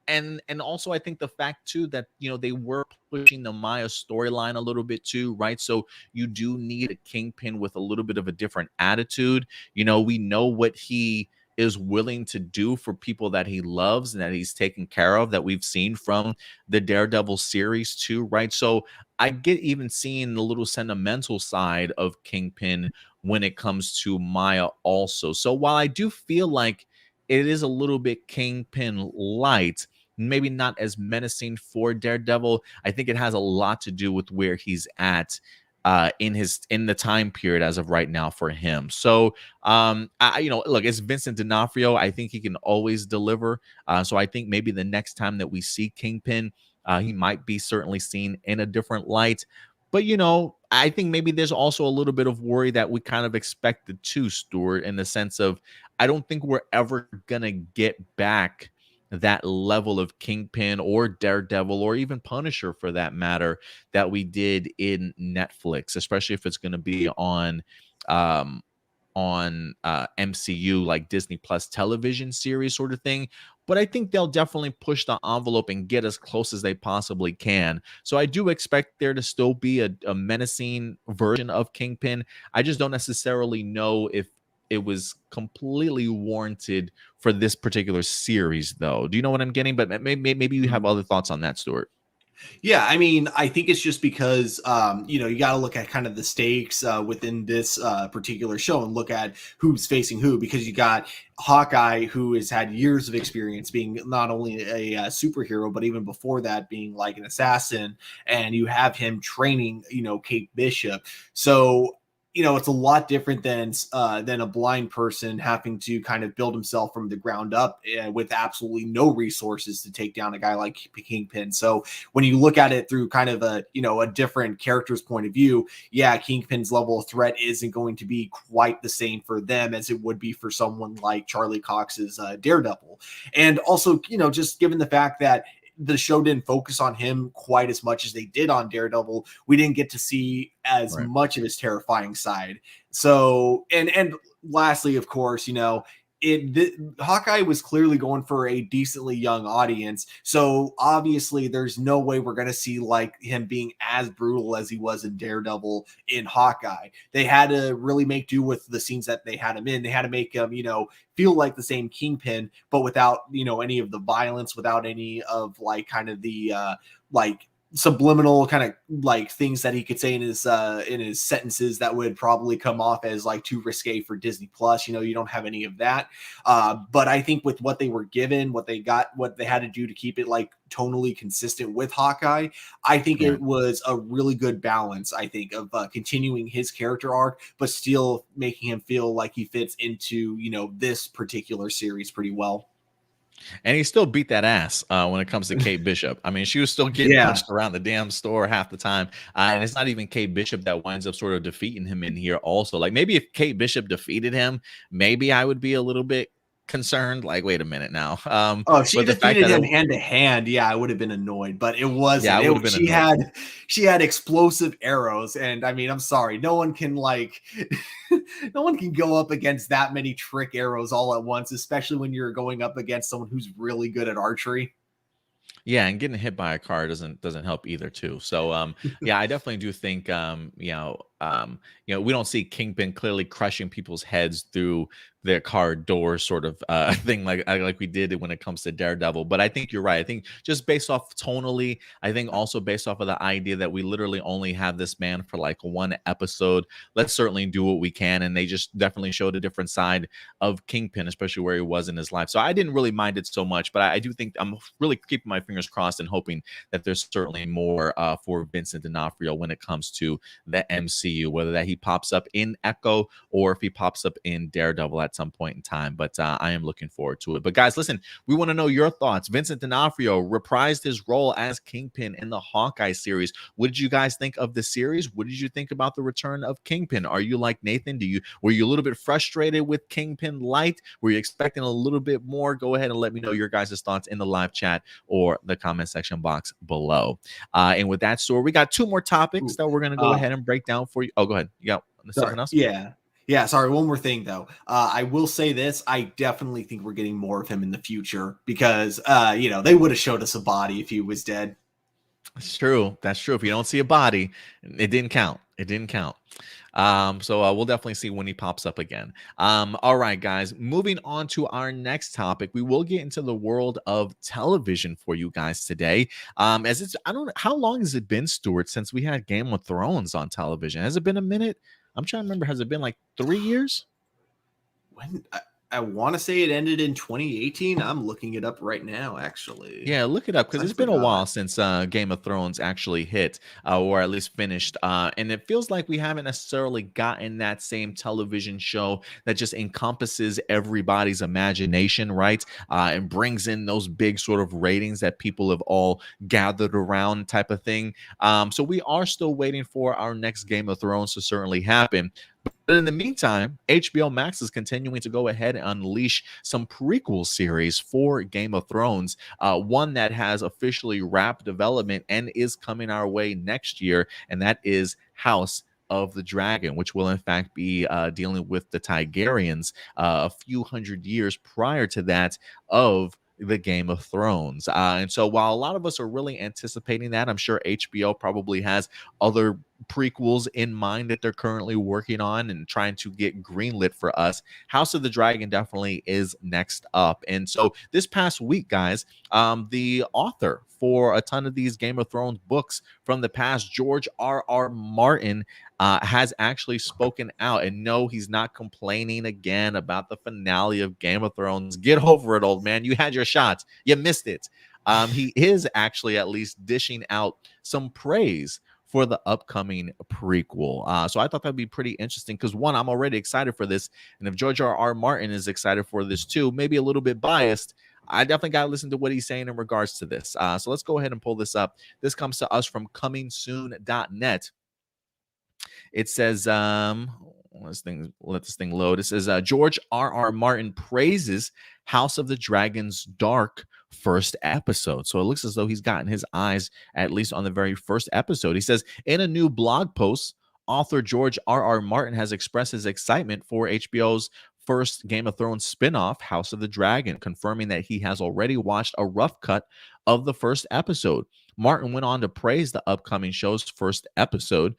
Speaker 1: And also, I think the fact too that they were pushing the Maya storyline a little bit too, right? So you do need a Kingpin with a little bit of a different attitude. We know what he is willing to do for people that he loves and that he's taken care of, that we've seen from the Daredevil series too, right? So I get even seeing the little sentimental side of Kingpin when it comes to Maya also. So while I do feel like it is a little bit Kingpin light, maybe not as menacing for Daredevil, I think it has a lot to do with where he's at in the time period as of right now for him. So look, it's Vincent D'Onofrio. I think he can always deliver. So I think maybe the next time that we see Kingpin, he might be certainly seen in a different light. But I think maybe there's also a little bit of worry that we kind of expected too, Stuart, in the sense of, I don't think we're ever gonna get back that level of Kingpin or Daredevil or even Punisher, for that matter, that we did in Netflix, especially if it's going to be on MCU, like Disney Plus television series sort of thing. but I think they'll definitely push the envelope and get as close as they possibly can. So I do expect there to still be a menacing version of Kingpin. I just don't necessarily know if it was completely warranted for this particular series, though. Do you know what I'm getting? But maybe you have other thoughts on that, Stuart.
Speaker 2: Yeah, I mean, I think it's just because you got to look at kind of the stakes within this particular show and look at who's facing who, because you got Hawkeye, who has had years of experience being not only a superhero, but even before that being like an assassin, and you have him training, Kate Bishop. So it's a lot different than a blind person having to kind of build himself from the ground up with absolutely no resources to take down a guy like Kingpin. So when you look at it through kind of a different character's point of view, yeah, Kingpin's level of threat isn't going to be quite the same for them as it would be for someone like Charlie Cox's Daredevil. And also, just given the fact that the show didn't focus on him quite as much as they did on Daredevil, we didn't get to see as much of his terrifying side. So, and lastly, of course, Hawkeye was clearly going for a decently young audience. So obviously there's no way we're going to see like him being as brutal as he was in Daredevil in Hawkeye. They had to really make do with the scenes that they had him in. They had to make him, feel like the same Kingpin, but without, any of the violence, without any of like kind of the subliminal kind of like things that he could say in his sentences that would probably come off as like too risque for Disney Plus. You don't have any of that. But I think with what they were given, what they got, what they had to do to keep it like tonally consistent with Hawkeye, I think it was a really good balance, I think, of continuing his character arc, but still making him feel like he fits into, this particular series pretty well.
Speaker 1: And he still beat that ass when it comes to Kate Bishop. I mean, she was still getting pushed around the damn store half the time. And it's not even Kate Bishop that winds up sort of defeating him in here also. Like maybe if Kate Bishop defeated him, maybe I would be a little bit concerned. Like, wait a minute now.
Speaker 2: If she defeated him hand to hand, I would have been annoyed, but it wasn't. Yeah, it would have been she had explosive arrows, and I mean, I'm sorry, no one can no one can go up against that many trick arrows all at once, especially when you're going up against someone who's really good at archery.
Speaker 1: Yeah, and getting hit by a car doesn't help either too. So yeah, I definitely do think we don't see Kingpin clearly crushing people's heads through their car door sort of thing like we did when it comes to Daredevil. But I think you're right. I think just based off tonally, I think also based off of the idea that we literally only have this man for like one episode, let's certainly do what we can. And they just definitely showed a different side of Kingpin, especially where he was in his life. So I didn't really mind it so much, but I do think I'm really keeping my fingers crossed and hoping that there's certainly more for Vincent D'Onofrio when it comes to the MCU, whether that he pops up in Echo or if he pops up in Daredevil at some point in time. But I am looking forward to it. But guys, listen, we want to know your thoughts. Vincent D'Onofrio reprised his role as Kingpin in the Hawkeye series. What did you guys think of the series? What did you think about the return of Kingpin? Are you like Nathan? Were you a little bit frustrated with Kingpin Light? Were you expecting a little bit more? Go ahead and let me know your guys' thoughts in the live chat or the comment section box below. And with that, Stuart, we got two more topics that we're going to go ahead and break down for you. Oh, go ahead. You got something else?
Speaker 2: Yeah. Sorry. One more thing, though. I will say this. I definitely think we're getting more of him in the future because, they would have showed us a body if he was dead.
Speaker 1: That's true. That's true. If you don't see a body, it didn't count. It didn't count. So we'll definitely see when he pops up again. All right, guys, moving on to our next topic, we will get into the world of television for you guys today. I don't know, how long has it been, Stuart, since we had Game of Thrones on television? Has it been a minute? I'm trying to remember. Has it been like 3 years?
Speaker 2: When I want to say it ended in 2018. I'm looking it up right now, actually.
Speaker 1: Yeah, look it up because it's been a while since Game of Thrones actually hit or at least finished. And it feels like we haven't necessarily gotten that same television show that just encompasses everybody's imagination, right? And brings in those big sort of ratings that people have all gathered around type of thing. So we are still waiting for our next Game of Thrones to certainly happen. But in the meantime, HBO Max is continuing to go ahead and unleash some prequel series for Game of Thrones, one that has officially wrapped development and is coming our way next year, and that is House of the Dragon, which will in fact be dealing with the Targaryens a few hundred years prior to that of the Game of Thrones. And so while a lot of us are really anticipating that, I'm sure HBO probably has other prequels in mind that they're currently working on and trying to get greenlit for us. House of the Dragon definitely is next up. And so this past week, guys, the author for a ton of these Game of Thrones books from the past, George R. Martin, has actually spoken out. And no, he's not complaining again about the finale of Game of Thrones. Get over it, old man. You had your shots. You missed it. He is actually at least dishing out some praise for the upcoming prequel. So I thought that'd be pretty interesting because, one, I'm already excited for this. And if George R. Martin is excited for this too, maybe a little bit biased, I definitely got to listen to what he's saying in regards to this. So let's go ahead and pull this up. This comes to us from comingsoon.net. It says, let this thing load. It says, George R. Martin praises House of the Dragon's dark first episode. So it looks as though he's gotten his eyes at least on the very first episode. He says, in a new blog post, author George R. Martin has expressed his excitement for HBO's first Game of Thrones spinoff, House of the Dragon, confirming that he has already watched a rough cut of the first episode. Martin went on to praise the upcoming show's first episode.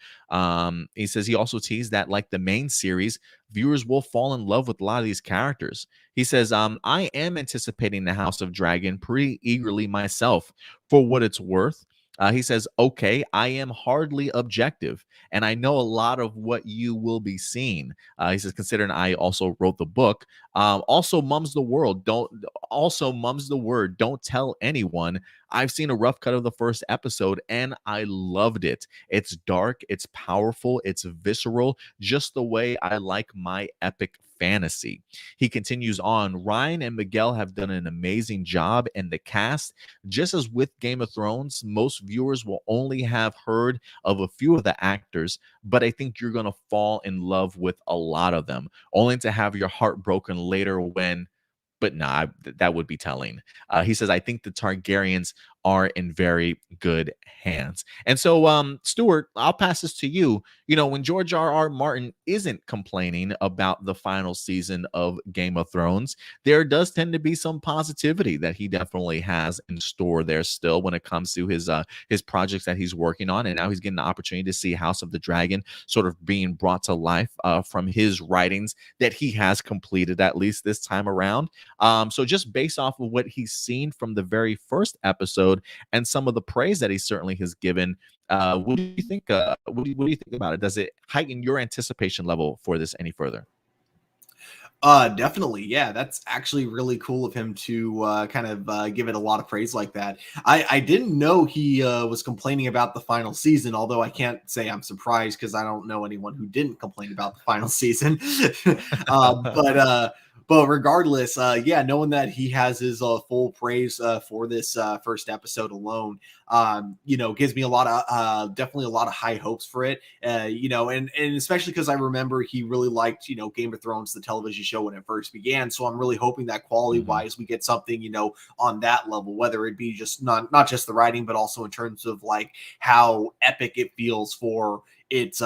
Speaker 1: He says he also teased that, like the main series, viewers will fall in love with a lot of these characters. He says, I am anticipating the House of Dragon pretty eagerly myself. For what it's worth, he says, okay, I am hardly objective, and I know a lot of what you will be seeing. He says, considering I also wrote the book, also mums the word, don't tell anyone. I've seen a rough cut of the first episode, and I loved it. It's dark, it's powerful, it's visceral, just the way I like my epic fantasy. He continues on, Ryan and Miguel have done an amazing job, and the cast, just as with Game of Thrones, most viewers will only have heard of a few of the actors, but I think you're going to fall in love with a lot of them, only to have your heart broken later when, but nah, that would be telling. He says, I think the Targaryens are in very good hands. And so, Stuart, I'll pass this to you. You know, when George R. Martin isn't complaining about the final season of Game of Thrones, there does tend to be some positivity that he definitely has in store there still when it comes to his projects that he's working on. And now he's getting the opportunity to see House of the Dragon sort of being brought to life from his writings that he has completed, at least this time around. So just based off of what he's seen from the very first episode and some of the praise that he certainly has given, what do you think? What do you think about it? Does it heighten your anticipation level for this any further?
Speaker 2: Definitely. Yeah, that's actually really cool of him to kind of give it a lot of praise like that. I didn't know he was complaining about the final season, although I can't say I'm surprised because I don't know anyone who didn't complain about the final season. But regardless, yeah, knowing that he has his full praise for this first episode alone, gives me a lot of definitely a lot of high hopes for it. And especially because I remember he really liked, Game of Thrones, the television show, when it first began. So I'm really hoping that quality wise, we get something, on that level, whether it be just not just the writing, but also in terms of like how epic it feels for its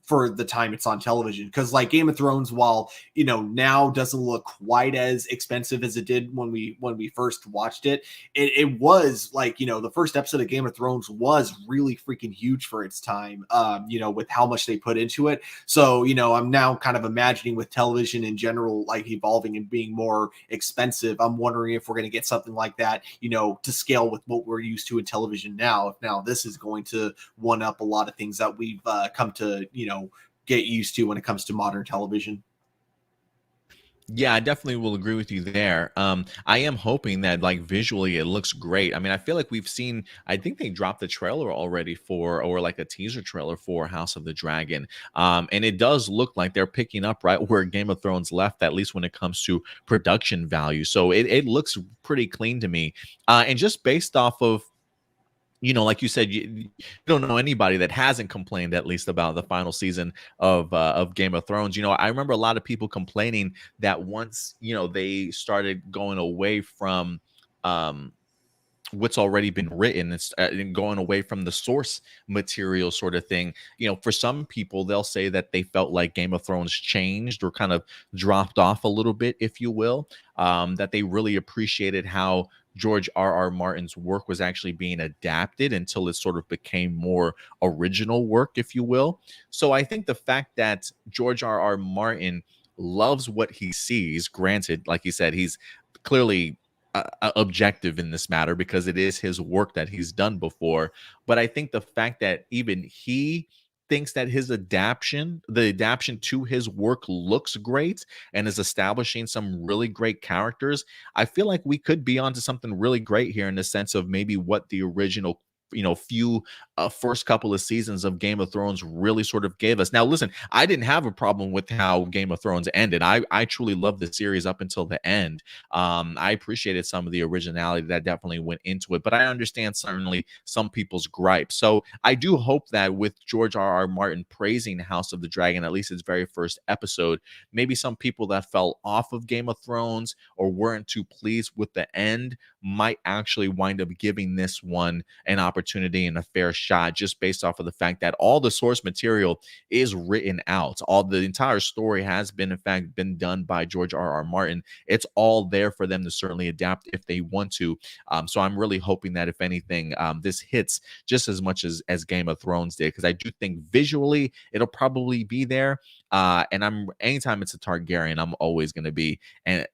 Speaker 2: for the time it's on television. Because like Game of Thrones, while now doesn't look quite as expensive as it did when we first watched it, it was like, the first episode of Game of Thrones was really freaking huge for its time, with how much they put into it. So I'm now kind of imagining with television in general like evolving and being more expensive, I'm wondering if we're going to get something like that, to scale with what we're used to in television now. If now this is going to one up a lot of things that we've come to get used to when it comes to modern television.
Speaker 1: Yeah, I definitely will agree with you there. I am hoping that like visually it looks great. I mean, I feel like we've seen, I think they dropped the trailer already or like a teaser trailer for House of the Dragon. And it does look like they're picking up right where Game of Thrones left, at least when it comes to production value. So it looks pretty clean to me. And just based off of, like you said, you don't know anybody that hasn't complained at least about the final season of Game of Thrones. I remember a lot of people complaining that once they started going away from what's already been written, it's going away from the source material sort of thing. For some people, they'll say that they felt like Game of Thrones changed or kind of dropped off a little bit, if you will. That they really appreciated how George R.R. Martin's work was actually being adapted until it sort of became more original work, if you will. So I think the fact that George R.R. Martin loves what he sees, granted, like he said, he's clearly objective in this matter because it is his work that he's done before. But I think the fact that even he thinks that the adaptation to his work looks great and is establishing some really great characters, I feel like we could be onto something really great here in the sense of maybe what the original few first couple of seasons of Game of Thrones really sort of gave us. Now listen, I didn't have a problem with how Game of Thrones ended. I truly loved the series up until the end. I appreciated some of the originality that definitely went into it, but I understand certainly some people's gripes. So I do hope that with George R.R. Martin praising House of the Dragon, at least its very first episode, maybe some people that fell off of Game of Thrones or weren't too pleased with the end might actually wind up giving this one an opportunity and a fair shot, just based off of the fact that all the source material is written out. All the entire story has been, in fact, been done by George R.R. Martin. It's all there for them to certainly adapt if they want to. So I'm really hoping that if anything, this hits just as much as Game of Thrones did, because I do think visually it'll probably be there. And anytime it's a Targaryen, I'm always going to be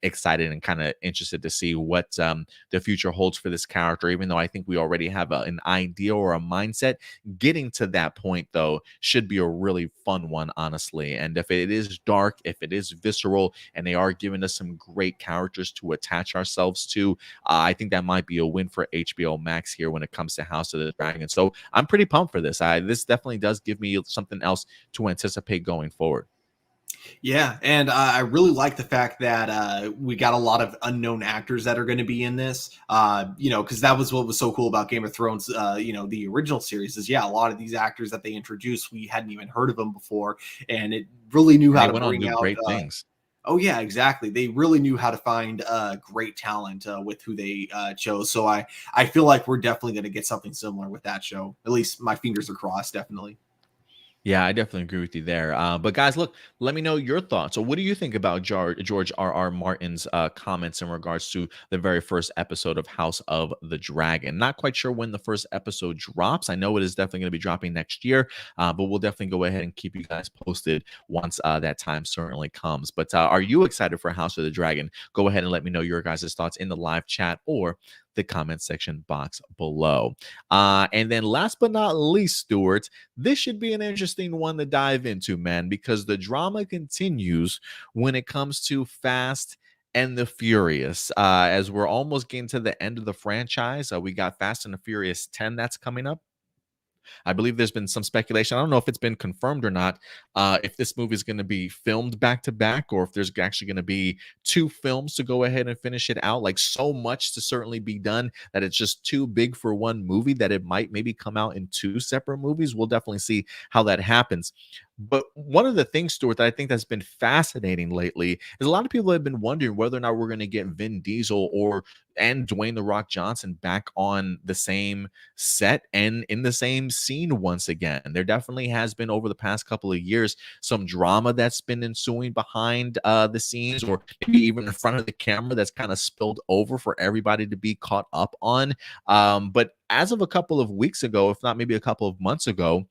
Speaker 1: excited and kind of interested to see what the future holds for this character, even though I think we already have an idea or a mindset. Getting to that point, though, should be a really fun one, honestly. And if it is dark, if it is visceral, and they are giving us some great characters to attach ourselves to, I think that might be a win for HBO Max here when it comes to House of the Dragon. So I'm pretty pumped for this. This definitely does give me something else to anticipate going forward.
Speaker 2: Yeah, and I really like the fact that we got a lot of unknown actors that are going to be in this. Because that was what was so cool about Game of Thrones. The original series is, a lot of these actors that they introduced, we hadn't even heard of them before, and it really knew how to
Speaker 1: went on to
Speaker 2: bring
Speaker 1: do
Speaker 2: out
Speaker 1: great things.
Speaker 2: Oh yeah, exactly. They really knew how to find great talent with who they chose. So I feel like we're definitely going to get something similar with that show. At least my fingers are crossed. Definitely.
Speaker 1: Yeah, I definitely agree with you there. But guys, look, let me know your thoughts. So, what do you think about George R.R. Martin's comments in regards to the very first episode of House of the Dragon? Not quite sure when the first episode drops. I know it is definitely going to be dropping next year, but we'll definitely go ahead and keep you guys posted once that time certainly comes. But are you excited for House of the Dragon? Go ahead and let me know your guys' thoughts in the live chat or the comment section box below. And then last but not least, Stuart, this should be an interesting one to dive into, man, because the drama continues when it comes to Fast and the Furious. As we're almost getting to the end of the franchise, we got Fast and the Furious 10 that's coming up. I believe there's been some speculation. I don't know if it's been confirmed or not, if this movie is going to be filmed back to back or if there's actually going to be two films to go ahead and finish it out. Like, so much to certainly be done that it's just too big for one movie that it might maybe come out in two separate movies. We'll definitely see how that happens. But one of the things, Stuart, that I think that's been fascinating lately is a lot of people have been wondering whether or not we're going to get Vin Diesel and Dwayne "The Rock" Johnson back on the same set and in the same scene once again. There definitely has been, over the past couple of years, some drama that's been ensuing behind the scenes, or maybe even in front of the camera, that's kind of spilled over for everybody to be caught up on. But as of a couple of weeks ago, if not maybe a couple of months ago,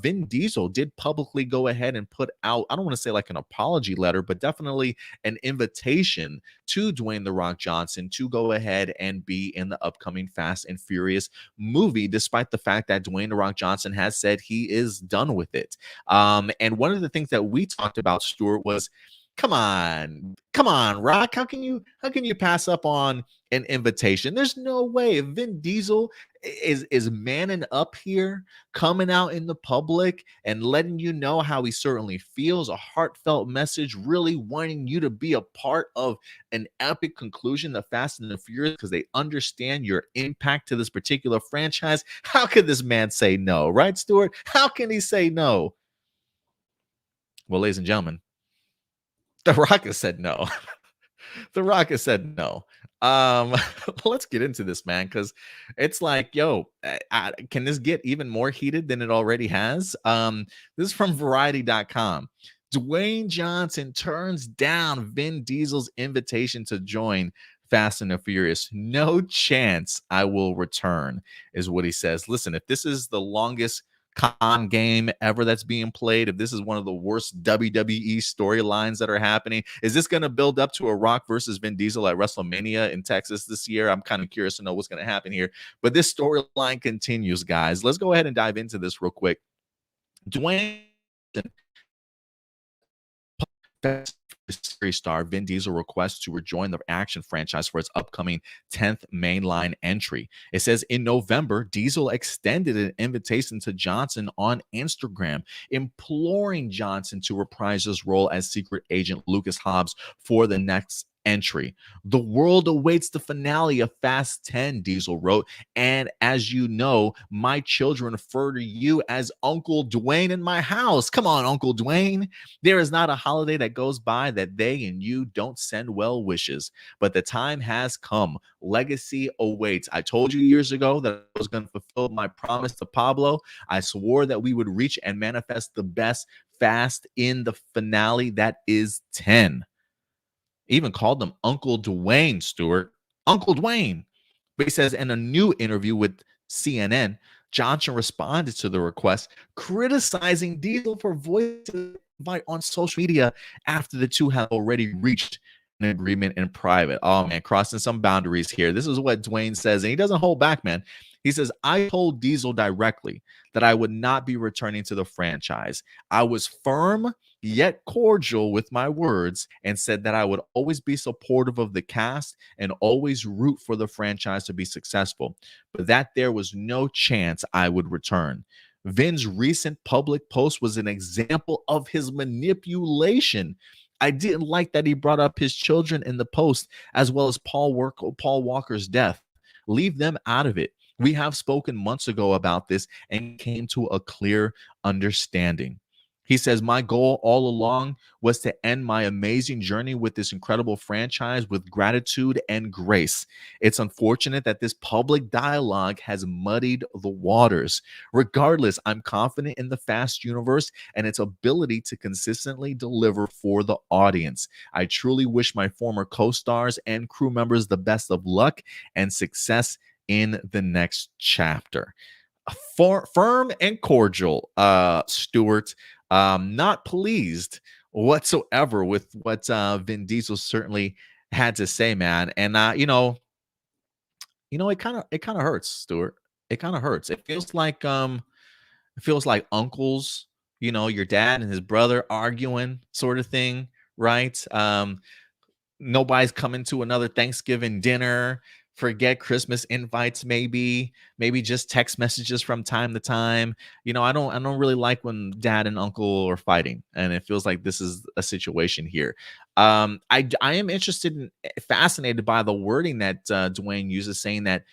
Speaker 1: Vin Diesel did publicly go ahead and put out, I don't want to say like an apology letter, but definitely an invitation to Dwayne "The Rock" Johnson to go ahead and be in the upcoming Fast and Furious movie, despite the fact that Dwayne "The Rock" Johnson has said he is done with it. And one of the things that we talked about, Stuart, was, come on, Rock. How can you pass up on an invitation? There's no way. If Vin Diesel is manning up here, coming out in the public and letting you know how he certainly feels, a heartfelt message, really wanting you to be a part of an epic conclusion of Fast and the Furious because they understand your impact to this particular franchise. How could this man say no, right, Stuart? How can he say no? Well, ladies and gentlemen, The Rock has said no. The Rock has said no. Let's get into this, man, because it's like, yo, can this get even more heated than it already has? This is from Variety.com. Dwayne Johnson turns down Vin Diesel's invitation to join Fast and the Furious. No chance I will return, is what he says. Listen, if this is the longest con game ever that's being played, if this is one of the worst WWE storylines that are happening, is this going to build up to a Rock versus Vin Diesel at WrestleMania in Texas this year? I'm kind of curious to know what's going to happen here. But this storyline continues, guys. Let's go ahead and dive into this real quick. Dwayne series star Vin Diesel requests to rejoin the action franchise for its upcoming 10th mainline entry. It says in November, Diesel extended an invitation to Johnson on Instagram, imploring Johnson to reprise his role as secret agent Lucas Hobbs for the next entry. The world awaits the finale of Fast 10, Diesel wrote, and as you know, my children refer to you as Uncle Dwayne in my house. Come on, Uncle Dwayne. There is not a holiday that goes by that they and you don't send well wishes, but the time has come. Legacy awaits. I told you years ago that I was going to fulfill my promise to Pablo. I swore that we would reach and manifest the best Fast in the finale that is 10. Even called him Uncle Dwayne, Stewart. Uncle Dwayne. But he says in a new interview with CNN, Johnson responded to the request, criticizing Diesel for voicing invite on social media after the two have already reached an agreement in private. Oh, man, crossing some boundaries here. This is what Dwayne says, and he doesn't hold back, man. He says, I told Diesel directly that I would not be returning to the franchise. I was firm yet cordial with my words and said that I would always be supportive of the cast and always root for the franchise to be successful, but that there was no chance I would return. Vin's recent public post was an example of his manipulation. I didn't like that he brought up his children in the post, as well as Paul Walker's death. Leave them out of it. We have spoken months ago about this and came to a clear understanding. He says, my goal all along was to end my amazing journey with this incredible franchise with gratitude and grace. It's unfortunate that this public dialogue has muddied the waters. Regardless, I'm confident in the Fast universe and its ability to consistently deliver for the audience. I truly wish my former co-stars and crew members the best of luck and success in the next chapter. Firm and cordial, Stewart. Not pleased whatsoever with what Vin Diesel certainly had to say, man. And it kind of hurts, Stewart. It kind of hurts. It feels like uncles, your dad and his brother arguing, sort of thing, right? Nobody's coming to another Thanksgiving dinner. Forget Christmas invites, maybe just text messages from time to time. I don't really like when dad and uncle are fighting, and it feels like this is a situation here. I am fascinated by the wording that Dwayne uses, saying that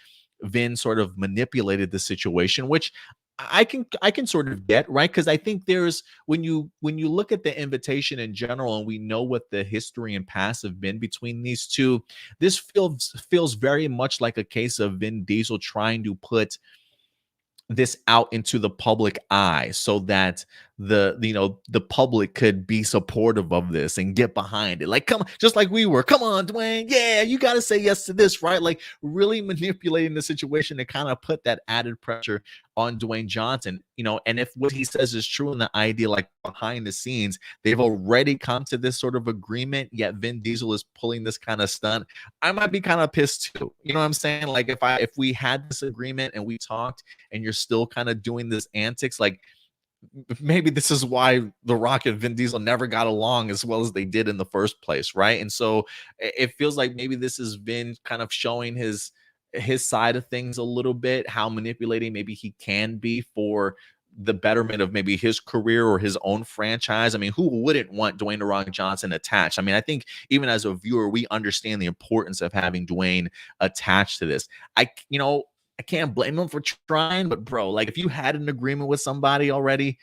Speaker 1: Vin sort of manipulated the situation, which I can sort of get, right? Because I think there's when you look at the invitation in general, and we know what the history and past have been between these two, this feels very much like a case of Vin Diesel trying to put this out into the public eye so that the public could be supportive of this and get behind it. Like, come on, just like we were. Come on, Dwayne. Yeah, you got to say yes to this, right? Like, really manipulating the situation to kind of put that added pressure on Dwayne Johnson, and if what he says is true in the idea, like behind the scenes, they've already come to this sort of agreement, yet Vin Diesel is pulling this kind of stunt, I might be kind of pissed too. You know what I'm saying? Like, if we had this agreement and we talked and you're still kind of doing this antics, like, maybe this is why The Rock and Vin Diesel never got along as well as they did in the first place, right? And so it feels like maybe this is Vin kind of showing his side of things a little bit, how manipulating maybe he can be for the betterment of maybe his career or his own franchise. I mean, who wouldn't want Dwayne "The Rock" Johnson attached? I mean, I think even as a viewer, we understand the importance of having Dwayne attached to this. I can't blame him for trying, but bro, like, if you had an agreement with somebody already,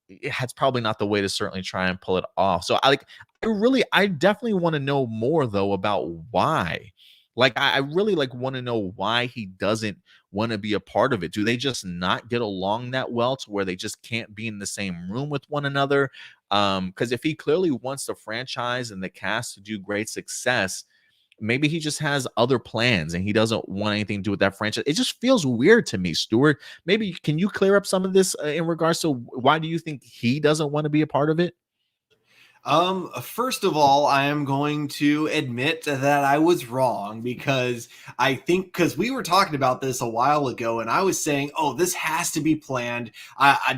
Speaker 1: it's probably not the way to certainly try and pull it off. So I definitely want to know more though about why. Like, I really want to know why he doesn't want to be a part of it. Do they just not get along that well to where they just can't be in the same room with one another? Because if he clearly wants the franchise and the cast to do great success, maybe he just has other plans and he doesn't want anything to do with that franchise. It just feels weird to me, Stuart. Maybe can you clear up some of this in regards to why do you think he doesn't want to be a part of it?
Speaker 2: First of all, I am going to admit that I was wrong because I think because we were talking about this a while ago, and I was saying, "Oh, this has to be planned."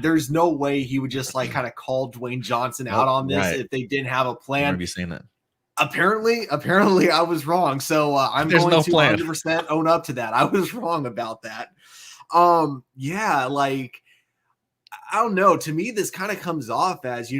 Speaker 2: There's no way he would just like kind of call Dwayne Johnson out
Speaker 1: Oh,
Speaker 2: on this
Speaker 1: right.
Speaker 2: if they didn't have a
Speaker 1: I
Speaker 2: plan.
Speaker 1: remember you saying that.
Speaker 2: Apparently, I was wrong. So I'm
Speaker 1: There's
Speaker 2: going
Speaker 1: no
Speaker 2: to
Speaker 1: plan.
Speaker 2: 100% own up to that. I was wrong about that. Yeah, like I don't know. To me, this kind of comes off as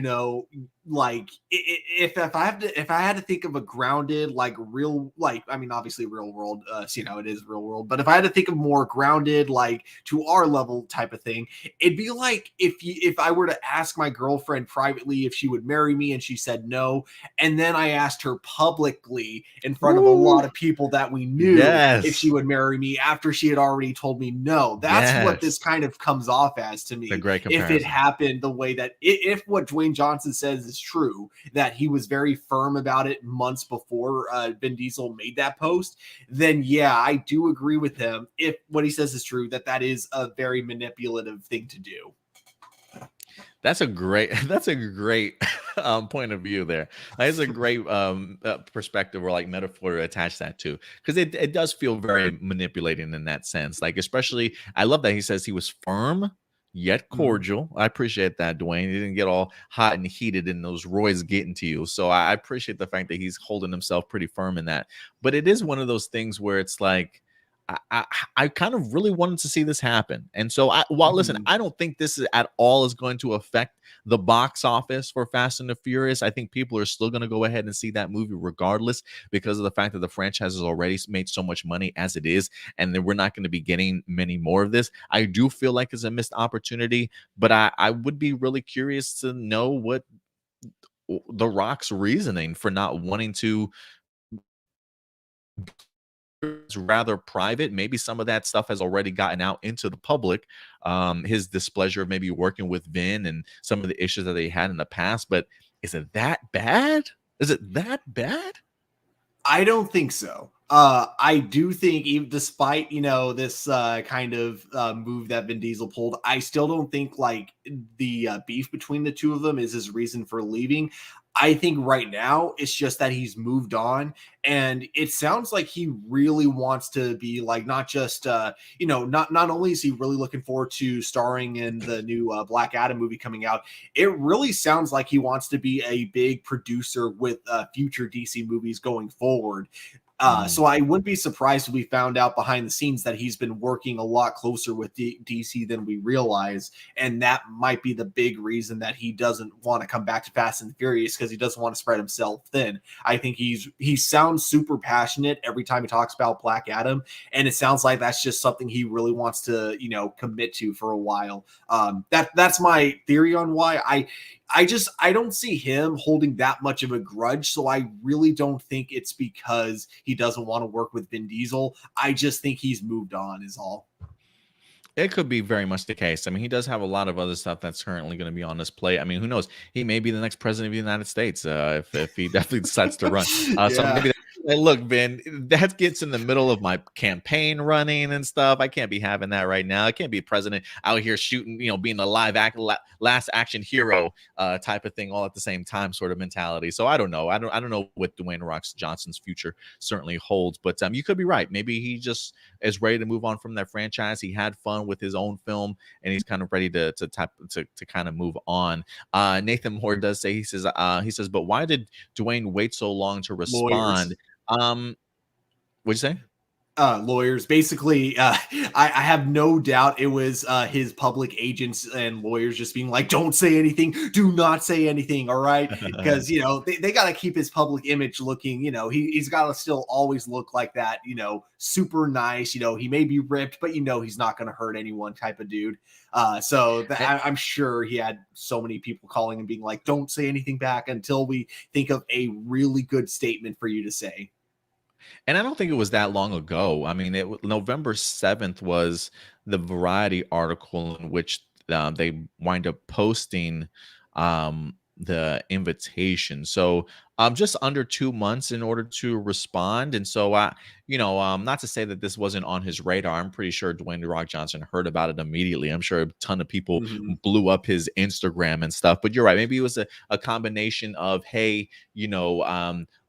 Speaker 2: like if I had to think of a grounded, like real, like I mean, obviously real world, it is real world. But if I had to think of more grounded, like to our level type of thing, it'd be like if I were to ask my girlfriend privately if she would marry me and she said no, and then I asked her publicly in front of a
Speaker 1: Woo!
Speaker 2: lot of people that we knew if she
Speaker 1: Yes.
Speaker 2: would marry me after she had already told me no. That's what this
Speaker 1: Yes.
Speaker 2: kind of comes off as to
Speaker 1: It's a
Speaker 2: me
Speaker 1: great
Speaker 2: if it
Speaker 1: comparison.
Speaker 2: happened the way that if what Dwayne Johnson says is true, that he was very firm about it months before Vin Diesel made that post, then yeah, I do agree with him. If what he says is true, that is a very manipulative thing to do.
Speaker 1: That's a great that's a great point of view there. That's a great perspective or like metaphor to attach that to because it does feel very manipulating in that sense. Like especially, I love that he says he was firm yet
Speaker 2: Mhm.
Speaker 1: cordial. I appreciate that, Dwayne. He didn't get all hot and heated and those roids getting to you. So I appreciate the fact that he's holding himself pretty firm in that. But it is one of those things where it's like I kind of really wanted to see this happen. And so while listen,
Speaker 2: Mhm.
Speaker 1: I don't think this is at all is going to affect the box office for Fast and the Furious. I think people are still going to go ahead and see that movie regardless because of the fact that the franchise has already made so much money as it is, and then we're not going to be getting many more of this. I do feel like it's a missed opportunity, but I would be really curious to know what The Rock's reasoning for not wanting to is rather private. Maybe some of that stuff has already gotten out into the public. His displeasure of maybe working with Vin and some of the issues that they had in the past. But is it that bad? Is it that bad?
Speaker 2: I don't think so. I do think, even despite this kind of move that Vin Diesel pulled, I still don't think like the beef between the two of them is his reason for leaving. I think right now it's just that he's moved on, and it sounds like he really wants to be like not just not only is he really looking forward to starring in the new Black Adam movie coming out, it really sounds like he wants to be a big producer with future DC movies going forward.
Speaker 1: Mm.
Speaker 2: So I wouldn't be surprised if we found out behind the scenes that he's been working a lot closer with DC than we realize, and that might be the big reason that he doesn't want to come back to Fast and Furious because he doesn't want to spread himself thin. I think he sounds super passionate every time he talks about Black Adam, and it sounds like that's just something he really wants to commit to for a while. That's my theory on why I don't see him holding that much of a grudge. So I really don't think it's because he doesn't want to work with Vin Diesel. I just think he's moved on, is all.
Speaker 1: It could be very much the case. I mean, he does have a lot of other stuff that's currently going to be on this plate. I mean, who knows? He may be the next president of the United States if he definitely decides to run. So
Speaker 2: Yeah.
Speaker 1: maybe hey, look, Ben, that gets in the middle of my campaign running and stuff. I can't be having that right now. I can't be president out here shooting, being a last action hero type of thing all at the same time, sort of mentality. So I don't know. I don't know what Dwayne Rocks Johnson's future certainly holds, but you could be right. Maybe he just is ready to move on from that franchise. He had fun with his own film, and he's kind of ready to kind of move on. Nathan Moore does say he says, but why did Dwayne wait so long to respond?
Speaker 2: Lawyers.
Speaker 1: What'd you say?
Speaker 2: Lawyers. Basically, I have no doubt it was his public agents and lawyers just being like, don't say anything, do not say anything, all right? Because they got to keep his public image looking, he's got to still always look like that, super nice. He may be ripped, but he's not going to hurt anyone type of dude. I'm sure he had so many people calling and being like, don't say anything back until we think of a really good statement for you to say.
Speaker 1: And I don't think it was that long ago. I mean, November 7th was the Variety article in which they wind up posting the invitation. So just under 2 months in order to respond. And so not to say that this wasn't on his radar. I'm pretty sure Dwayne The Rock Johnson heard about it immediately. I'm sure a ton of people
Speaker 2: Mhm.
Speaker 1: blew up his Instagram and stuff. But you're right. Maybe it was a combination of, hey,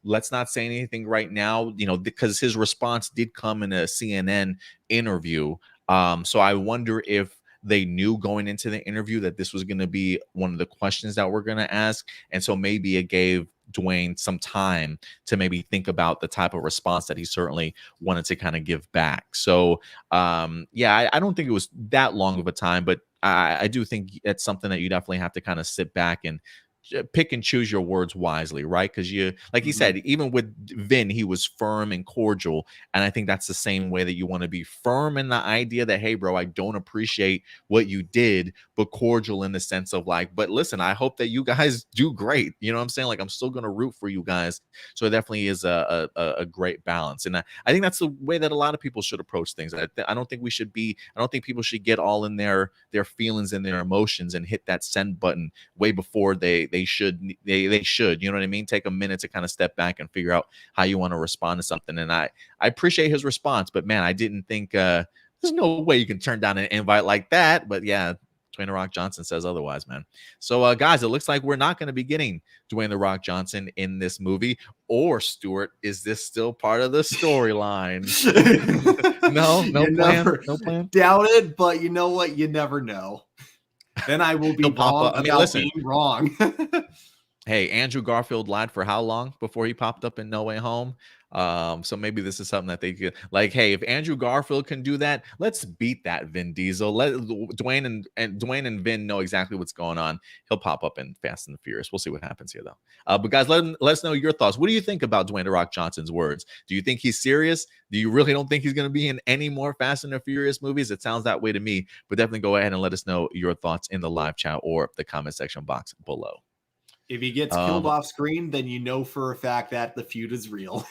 Speaker 1: let's not say anything right now, because his response did come in a CNN interview. So I wonder if they knew going into the interview that this was going to be one of the questions that we're going to ask. And so maybe it gave Dwayne some time to maybe think about the type of response that he certainly wanted to kind of give back. So, I don't think it was that long of a time, but I do think it's something that you definitely have to kind of sit back and pick and choose your words wisely, right? Because like you
Speaker 2: Mhm.
Speaker 1: said, even with Vin, he was firm and cordial. And I think that's the same way that you want to be firm in the idea that, hey, bro, I don't appreciate what you did, but cordial in the sense of like, but listen, I hope that you guys do great. You know what I'm saying? Like, I'm still going to root for you guys. So it definitely is a great balance. And I think that's the way that a lot of people should approach things. I don't think I don't think people should get all in their feelings and their emotions and hit that send button way before they should, you know what I mean? Take a minute to kind of step back and figure out how you want to respond to something. And I appreciate his response, but man, I didn't think there's no way you can turn down an invite like that. But yeah, Dwayne The Rock Johnson says otherwise, man. So guys, it looks like we're not going to be getting Dwayne The Rock Johnson in this movie. Or Stuart, is this still part of the storyline? No
Speaker 2: You
Speaker 1: plan,
Speaker 2: never
Speaker 1: no plan.
Speaker 2: doubt it, but you know what? You never know. Then I will be
Speaker 1: He'll pop
Speaker 2: wrong
Speaker 1: up. I mean,
Speaker 2: about
Speaker 1: listen,
Speaker 2: being wrong.
Speaker 1: hey, Andrew Garfield lied for how long before he popped up in No Way Home? So maybe this is something that they could, like, hey, if Andrew Garfield can do that, let's beat that Vin Diesel. Let Dwayne and Vin know exactly what's going on. He'll pop up in Fast and the Furious. We'll see what happens here, though. But guys, let us know your thoughts. What do you think about Dwayne The Rock Johnson's words? Do you think he's serious? Do you really don't think he's going to be in any more Fast and the Furious movies? It sounds that way to me. But definitely go ahead and let us know your thoughts in the live chat or the comment section box below.
Speaker 2: If he gets killed off screen, then you know for a fact that the feud is real.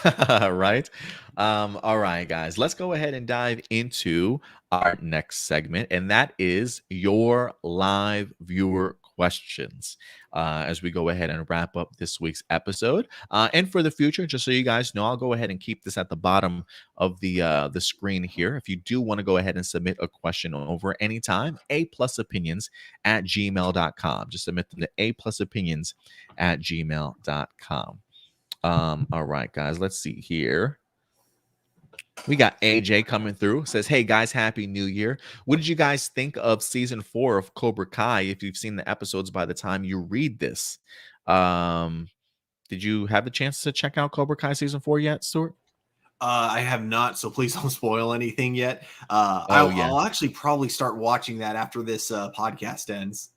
Speaker 1: Right. All right, guys, let's go ahead and dive into our next segment, and that is your live viewer questions. As we go ahead and wrap up this week's episode, and for the future, just so you guys know, I'll go ahead and keep this at the bottom of the screen here. If you do want to go ahead and submit a question over anytime, aplusopinions@gmail.com. Just submit them to aplusopinions@gmail.com. All right, guys, let's see here. We got AJ coming through. Says, hey guys, happy new year. What did you guys think of season 4 of Cobra Kai? If you've seen the episodes by the time you read this, did you have a chance to check out Cobra Kai season 4 yet, Stuart?
Speaker 2: I have not, so please don't spoil anything yet.
Speaker 1: Oh yeah.
Speaker 2: I'll actually probably start watching that after this podcast ends.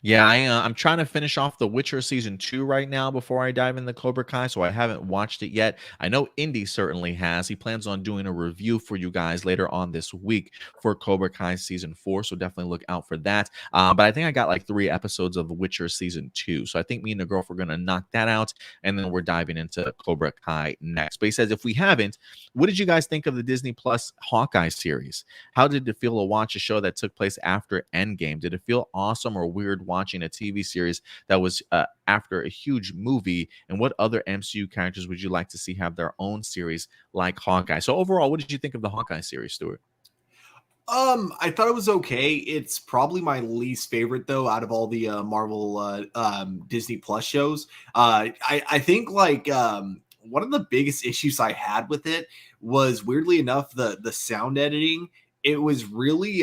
Speaker 1: Yeah, I'm trying to finish off The Witcher season 2 right now before I dive into Cobra Kai, so I haven't watched it yet. I know Indy certainly has. He plans on doing a review for you guys later on this week for Cobra Kai season 4, so definitely look out for that. But I think I got like 3 episodes of The Witcher season 2, so I think me and the girlfriend are going to knock that out, and then we're diving into Cobra Kai next. But he says, if we haven't, what did you guys think of the Disney Plus Hawkeye series? How did it feel to watch a show that took place after Endgame? Did it feel awesome or weird watching a TV series that was after a huge movie? And what other MCU characters would you like to see have their own series like Hawkeye? So overall, what did you think of the Hawkeye series, Stuart?
Speaker 2: I thought it was okay. It's probably my least favorite though out of all the Marvel Disney Plus shows. I think like one of the biggest issues I had with it was weirdly enough the sound editing. It was really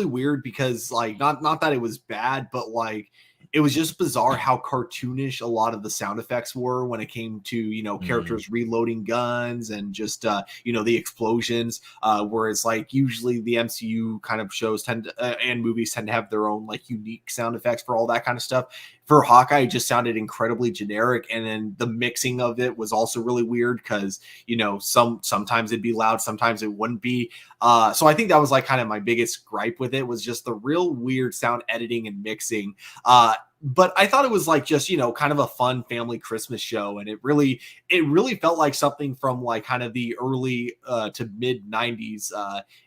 Speaker 2: weird because like not that it was bad, but like it was just bizarre how cartoonish a lot of the sound effects were when it came to characters reloading guns and just the explosions, whereas like usually the MCU kind of shows and movies tend to have their own like unique sound effects for all that kind of stuff. For Hawkeye, it just sounded incredibly generic, and then the mixing of it was also really weird because sometimes it'd be loud, sometimes it wouldn't be. So I think that was like kind of my biggest gripe with it, was just the real weird sound editing and mixing. But I thought it was like just kind of a fun family Christmas show, and it really felt like something from like kind of the early to mid 90s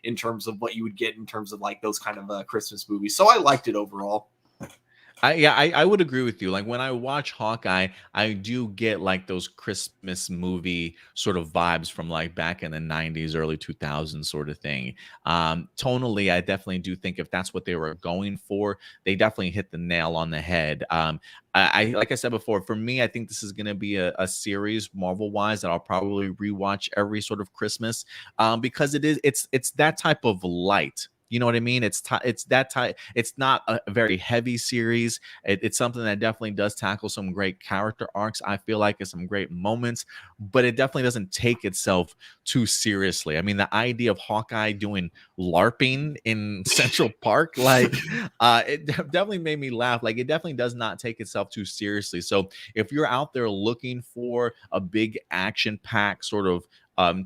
Speaker 2: in terms of what you would get in terms of like those kind of Christmas movies. So I liked it overall.
Speaker 1: I would agree with you. Like when I watch Hawkeye, I do get like those Christmas movie sort of vibes from like back in the 90s, early 2000s sort of thing. Tonally, I definitely do think if that's what they were going for, they definitely hit the nail on the head. I like I said before, for me, I think this is going to be a series Marvel wise that I'll probably rewatch every sort of Christmas, because it's that type of light. You know what I mean? It's that type. It's not a very heavy series. It's something that definitely does tackle some great character arcs. I feel like it's some great moments, but it definitely doesn't take itself too seriously. I mean, the idea of Hawkeye doing LARPing in Central Park, like, definitely made me laugh. Like, it definitely does not take itself too seriously. So, if you're out there looking for a big action pack sort of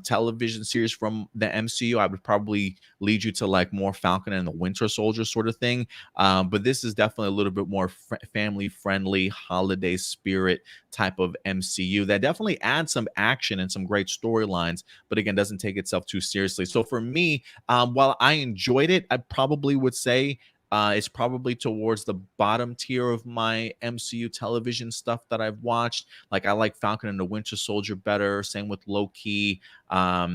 Speaker 1: television series from the MCU, I would probably lead you to like more Falcon and the Winter Soldier sort of thing. But this is definitely a little bit more family friendly, holiday spirit type of MCU that definitely adds some action and some great storylines, but again, doesn't take itself too seriously. So for me, while I enjoyed it, I probably would say it's probably towards the bottom tier of my MCU television stuff that I've watched. Like I like Falcon and the Winter Soldier better. Same with Loki. I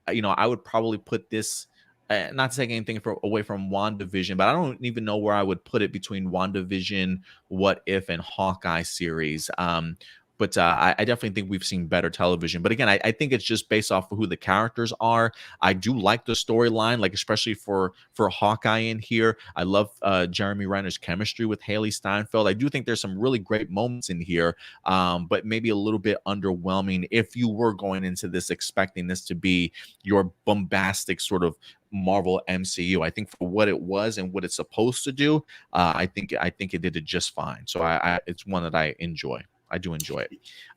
Speaker 1: would probably put this. Not to take anything away from WandaVision, but I don't even know where I would put it between WandaVision, What If, and Hawkeye series. But I definitely think we've seen better television. But again, I think it's just based off of who the characters are. I do like the storyline, like especially for Hawkeye in here. I love Jeremy Renner's chemistry with Haley Steinfeld. I do think there's some really great moments in here, but maybe a little bit underwhelming if you were going into this expecting this to be your bombastic sort of Marvel MCU. I think for what it was and what it's supposed to do, I think it did it just fine. So it's one that I enjoy. I do enjoy it.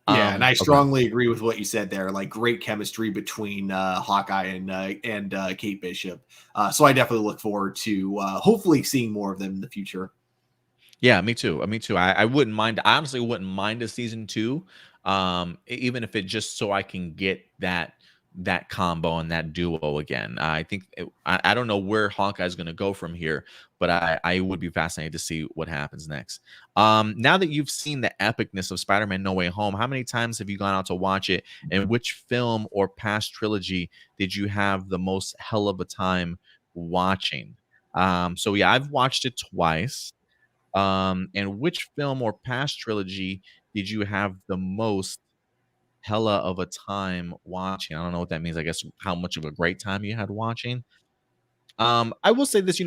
Speaker 2: Yeah, and I
Speaker 1: Okay.
Speaker 2: strongly agree with what you said there. Like great chemistry between Hawkeye and Kate Bishop. So I definitely look forward to hopefully seeing more of them in the future.
Speaker 1: Yeah, me too. Me too. I wouldn't mind. I honestly wouldn't mind a season two, even if it just so I can get that combo and that duo again. I think I don't know where Hawkeye's going to go from here, but I would be fascinated to see what happens next. Now that you've seen the epicness of Spider-Man: No Way Home, how many times have you gone out to watch it, and which film or past trilogy did you have the most hell of a time watching? So yeah, I've watched it twice. And which film or past trilogy did you have the most hella of a time watching? I don't know what that means. I guess how much of a great time you had watching. I will say this,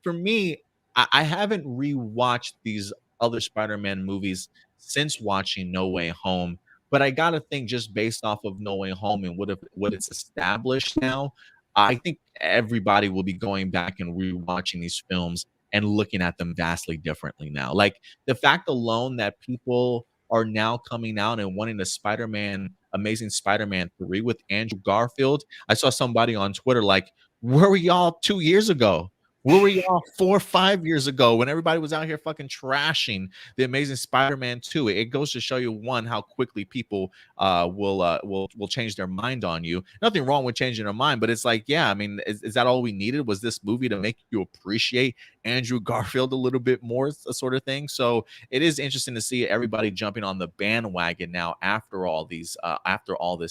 Speaker 1: for me, I haven't rewatched these other Spider-Man movies since watching No Way Home, but I gotta think just based off of No Way Home and what it's established now, I think everybody will be going back and rewatching these films and looking at them vastly differently now. Like the fact alone that people are now coming out and wanting a Amazing Spider-Man 3 with Andrew Garfield. I saw somebody on Twitter like, where were y'all 2 years ago? Where were y'all 4 or 5 years ago when everybody was out here fucking trashing The Amazing Spider-Man 2? It goes to show you, one, how quickly people will change their mind on you. Nothing wrong with changing their mind, but it's like, yeah, I mean, is that all we needed? Was this movie to make you appreciate Andrew Garfield a little bit more, sort of thing? So it is interesting to see everybody jumping on the bandwagon now after all this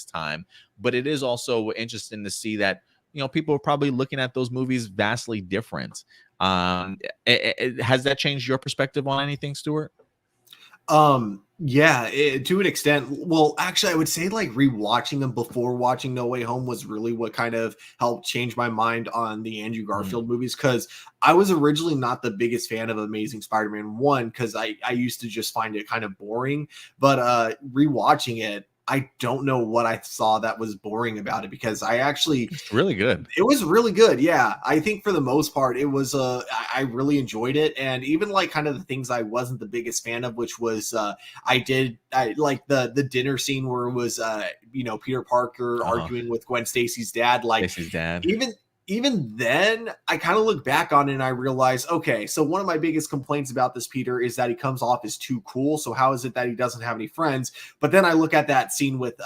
Speaker 1: time. But it is also interesting to see that people are probably looking at those movies vastly different. Has that changed your perspective on anything, Stuart?
Speaker 2: Yeah, to an extent. Well, actually, I would say like rewatching them before watching No Way Home was really what kind of helped change my mind on the Andrew Garfield movies, because I was originally not the biggest fan of Amazing Spider-Man 1 because I used to just find it kind of boring. But rewatching it, I don't know what I saw that was boring about it, because
Speaker 1: It's really good.
Speaker 2: it was really good. Yeah. I think for the most part, it was, I really enjoyed it. And even like kind of the things I wasn't the biggest fan of, which was, I like the dinner scene where it was, Peter Parker arguing with Gwen Stacy's dad. Like
Speaker 1: Stacy's dad.
Speaker 2: even, even then, I kind of look back on it and I realize, okay, so one of my biggest complaints about this Peter is that he comes off as too cool. So how is it that he doesn't have any friends? But then I look at that scene with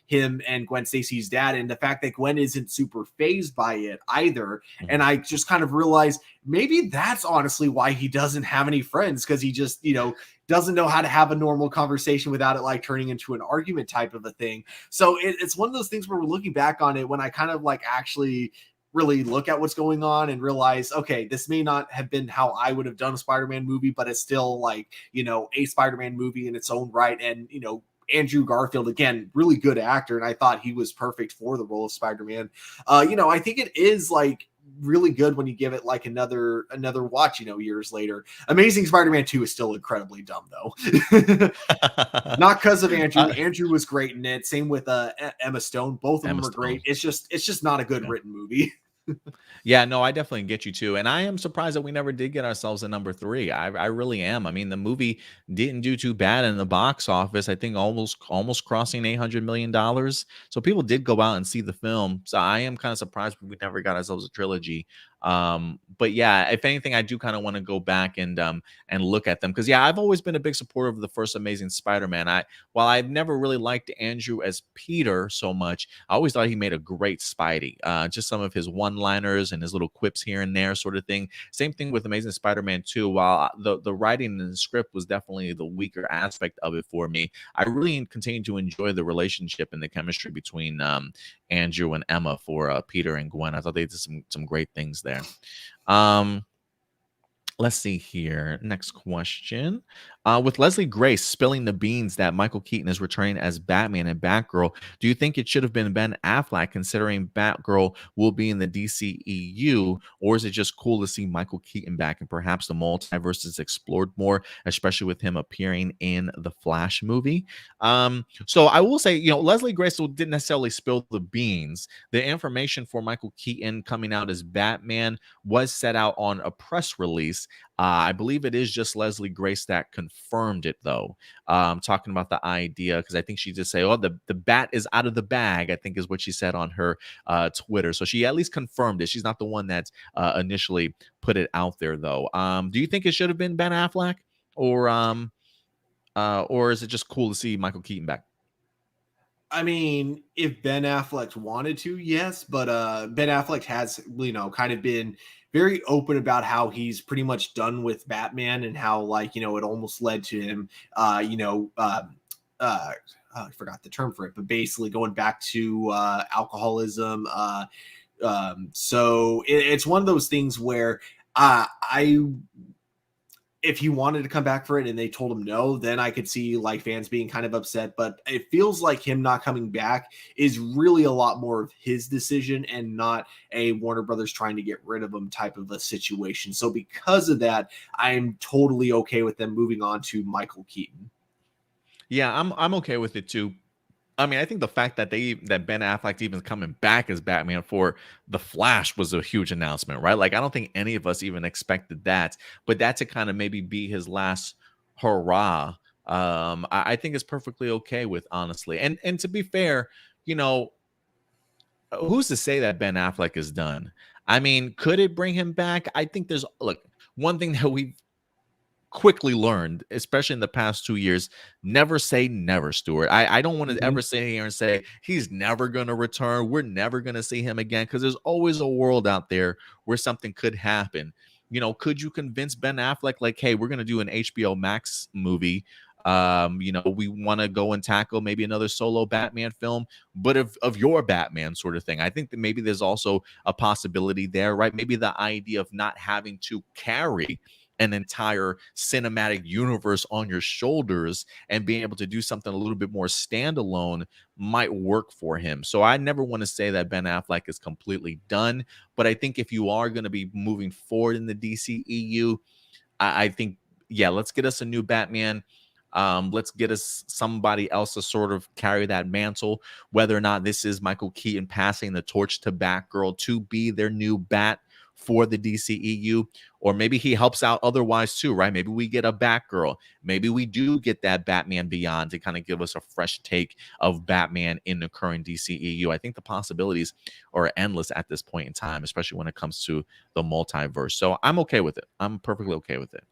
Speaker 2: him and Gwen Stacy's dad, and the fact that Gwen isn't super phased by it either. And I just kind of realize maybe that's honestly why he doesn't have any friends, because he just, doesn't know how to have a normal conversation without it like turning into an argument type of a thing. So it's one of those things where we're looking back on it when I kind of like actually really look at what's going on and realize, okay, this may not have been how I would have done a Spider-Man movie, but it's still like, a Spider-Man movie in its own right. And, Andrew Garfield, again, really good actor. And I thought he was perfect for the role of Spider-Man. I think it is like really good when you give it like another watch, years later. Amazing Spider-Man 2 is still incredibly dumb though. Not because of Andrew. Andrew was great in it. Same with Emma Stone. Both of them are great. It's just not a good written movie.
Speaker 1: Yeah, no, I definitely get you too. And I am surprised that we never did get ourselves a number 3. I really am. I mean, the movie didn't do too bad in the box office. I think almost crossing $800 million. So people did go out and see the film. So I am kind of surprised we never got ourselves a trilogy. But yeah, if anything, I do kind of want to go back and look at them, because yeah, I've always been a big supporter of the first Amazing Spider-Man. While I've never really liked Andrew as Peter so much, I always thought he made a great Spidey. Just some of his one-liners and his little quips here and there, sort of thing. Same thing with Amazing Spider-Man 2. While the writing and the script was definitely the weaker aspect of it for me, I really continue to enjoy the relationship and the chemistry between Andrew and Emma for Peter and Gwen. I thought they did some great things there. Let's see here. Next question. With Leslie Grace spilling the beans that Michael Keaton is returning as Batman and Batgirl, do you think it should have been Ben Affleck, considering Batgirl will be in the DCEU, or is it just cool to see Michael Keaton back and perhaps the multiverse is explored more, especially with him appearing in the Flash movie? So I will say, Leslie Grace didn't necessarily spill the beans. The information for Michael Keaton coming out as Batman was set out on a press release. I believe it is just Leslie Grace that confirmed it, though. Talking about the idea, because I think she just said, "Oh, the bat is out of the bag," I think is what she said on her Twitter. So she at least confirmed it. She's not the one that initially put it out there, though. Do you think it should have been Ben Affleck, or is it just cool to see Michael Keaton back?
Speaker 2: I mean, if Ben Affleck wanted to, yes, but Ben Affleck has, kind of been very open about how he's pretty much done with Batman, and how, like, it almost led to him, I forgot the term for it, but basically going back to alcoholism. So it's one of those things where if he wanted to come back for it and they told him no, then I could see like fans being kind of upset. But it feels like him not coming back is really a lot more of his decision and not a Warner Brothers trying to get rid of him type of a situation. So because of that, I'm totally okay with them moving on to Michael Keaton.
Speaker 1: Yeah, I'm okay with it too. I mean, I think the fact that Ben Affleck even coming back as Batman for The Flash was a huge announcement, right? Like, I don't think any of us even expected that, but that to kind of maybe be his last hurrah, I think is perfectly okay with, honestly. And to be fair, who's to say that Ben Affleck is done? I mean, could it bring him back? I think look, one thing that we've quickly learned, especially in the past 2 years, never say never, Stuart. I don't want to ever sit here and say he's never going to return. We're never going to see him again, because there's always a world out there where something could happen. Could you convince Ben Affleck, like, hey, we're going to do an HBO Max movie. We want to go and tackle maybe another solo Batman film, but of your Batman sort of thing. I think that maybe there's also a possibility there, right? Maybe the idea of not having to carry an entire cinematic universe on your shoulders and being able to do something a little bit more standalone might work for him. So I never want to say that Ben Affleck is completely done, but I think if you are going to be moving forward in the DCEU, I think, yeah, let's get us a new Batman. Let's get us somebody else to sort of carry that mantle, whether or not this is Michael Keaton passing the torch to Batgirl to be their new bat for the DCEU, or maybe he helps out otherwise too, right? Maybe we get a Batgirl. Maybe we do get that Batman Beyond to kind of give us a fresh take of Batman in the current DCEU. I think the possibilities are endless at this point in time, especially when it comes to the multiverse. So I'm okay with it. I'm perfectly okay with it.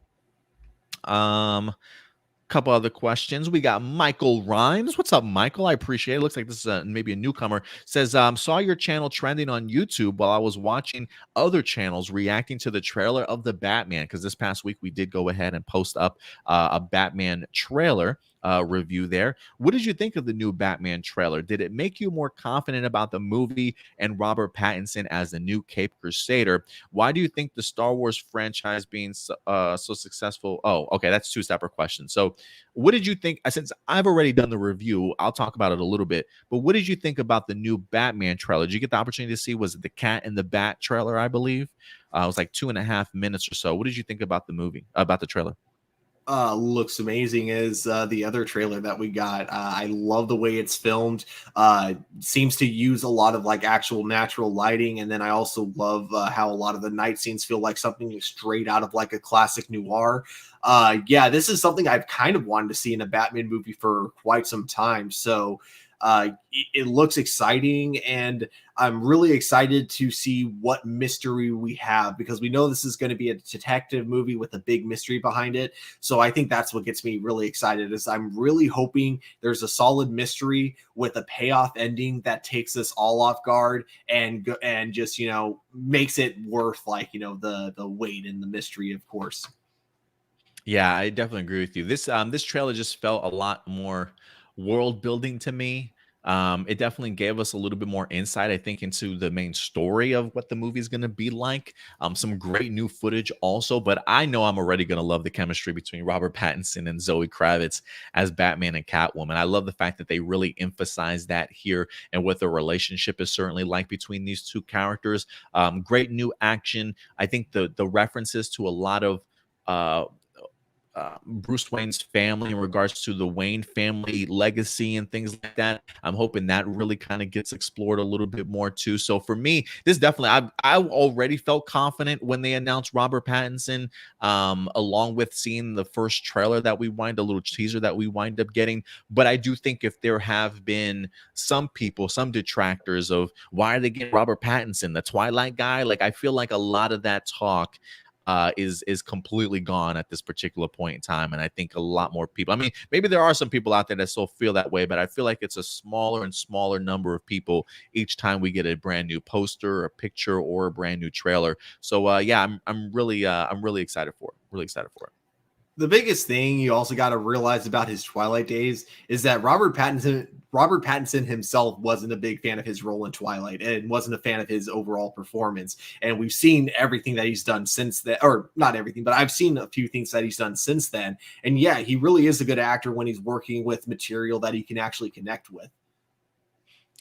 Speaker 1: Couple other questions. We got Michael Rhymes. What's up, Michael? I appreciate it. Looks like this is maybe a newcomer. Says, saw your channel trending on YouTube while I was watching other channels reacting to the trailer of the Batman, because this past week we did go ahead and post up a Batman trailer review there. What did you think of the new Batman trailer? Did it make you more confident about the movie and Robert Pattinson as the new Cape Crusader? Why do you think the Star Wars franchise being so successful? Oh, okay, that's two separate questions. So what did you think? Since I've already done the review, I'll talk about it a little bit, but what did you think about the new Batman trailer? Did you get the opportunity to see, was it the Cat and the Bat trailer, I believe? It was like 2.5 minutes or so. What did you think about the movie, about the trailer?
Speaker 2: Looks amazing as the other trailer that we got. I love the way it's filmed. Seems to use a lot of like actual natural lighting, and then I also love how a lot of the night scenes feel like something straight out of like a classic noir. Yeah, this is something I've kind of wanted to see in a Batman movie for quite some time. So it looks exciting, and I'm really excited to see what mystery we have, because we know this is going to be a detective movie with a big mystery behind it. So I think that's what gets me really excited, is I'm really hoping there's a solid mystery with a payoff ending that takes us all off guard and just, you know, makes it worth like, you know, the wait and the mystery, of course.
Speaker 1: Yeah, I definitely agree with you. This trailer just felt a lot more world building to me. It definitely gave us a little bit more insight, I think, into the main story of what the movie is going to be like. Some great new footage also, but I know I'm already going to love the chemistry between Robert Pattinson and Zoe Kravitz as Batman and Catwoman. I love the fact that they really emphasize that here and what the relationship is certainly like between these two characters. Great new action. I think the references to a lot of Bruce Wayne's family in regards to the Wayne family legacy and things like that. I'm hoping that really kind of gets explored a little bit more too. So for me, this definitely, I already felt confident when they announced Robert Pattinson, along with seeing the first trailer that we wind, a little teaser that we wind up getting. But I do think if there have been some people, some detractors of why are they getting Robert Pattinson, the Twilight guy, like I feel like a lot of that talk is completely gone at this particular point in time. And I think a lot more people, I mean, maybe there are some people out there that still feel that way, but I feel like it's a smaller and smaller number of people each time we get a brand new poster, a picture, or a brand new trailer. So yeah, I'm really excited for it. Really excited for it.
Speaker 2: The biggest thing you also got to realize about his Twilight days is that Robert Pattinson himself wasn't a big fan of his role in Twilight and wasn't a fan of his overall performance. And we've seen everything that he's done since then, or not everything, but I've seen a few things that he's done since then. And yeah, he really is a good actor when he's working with material that he can actually connect with.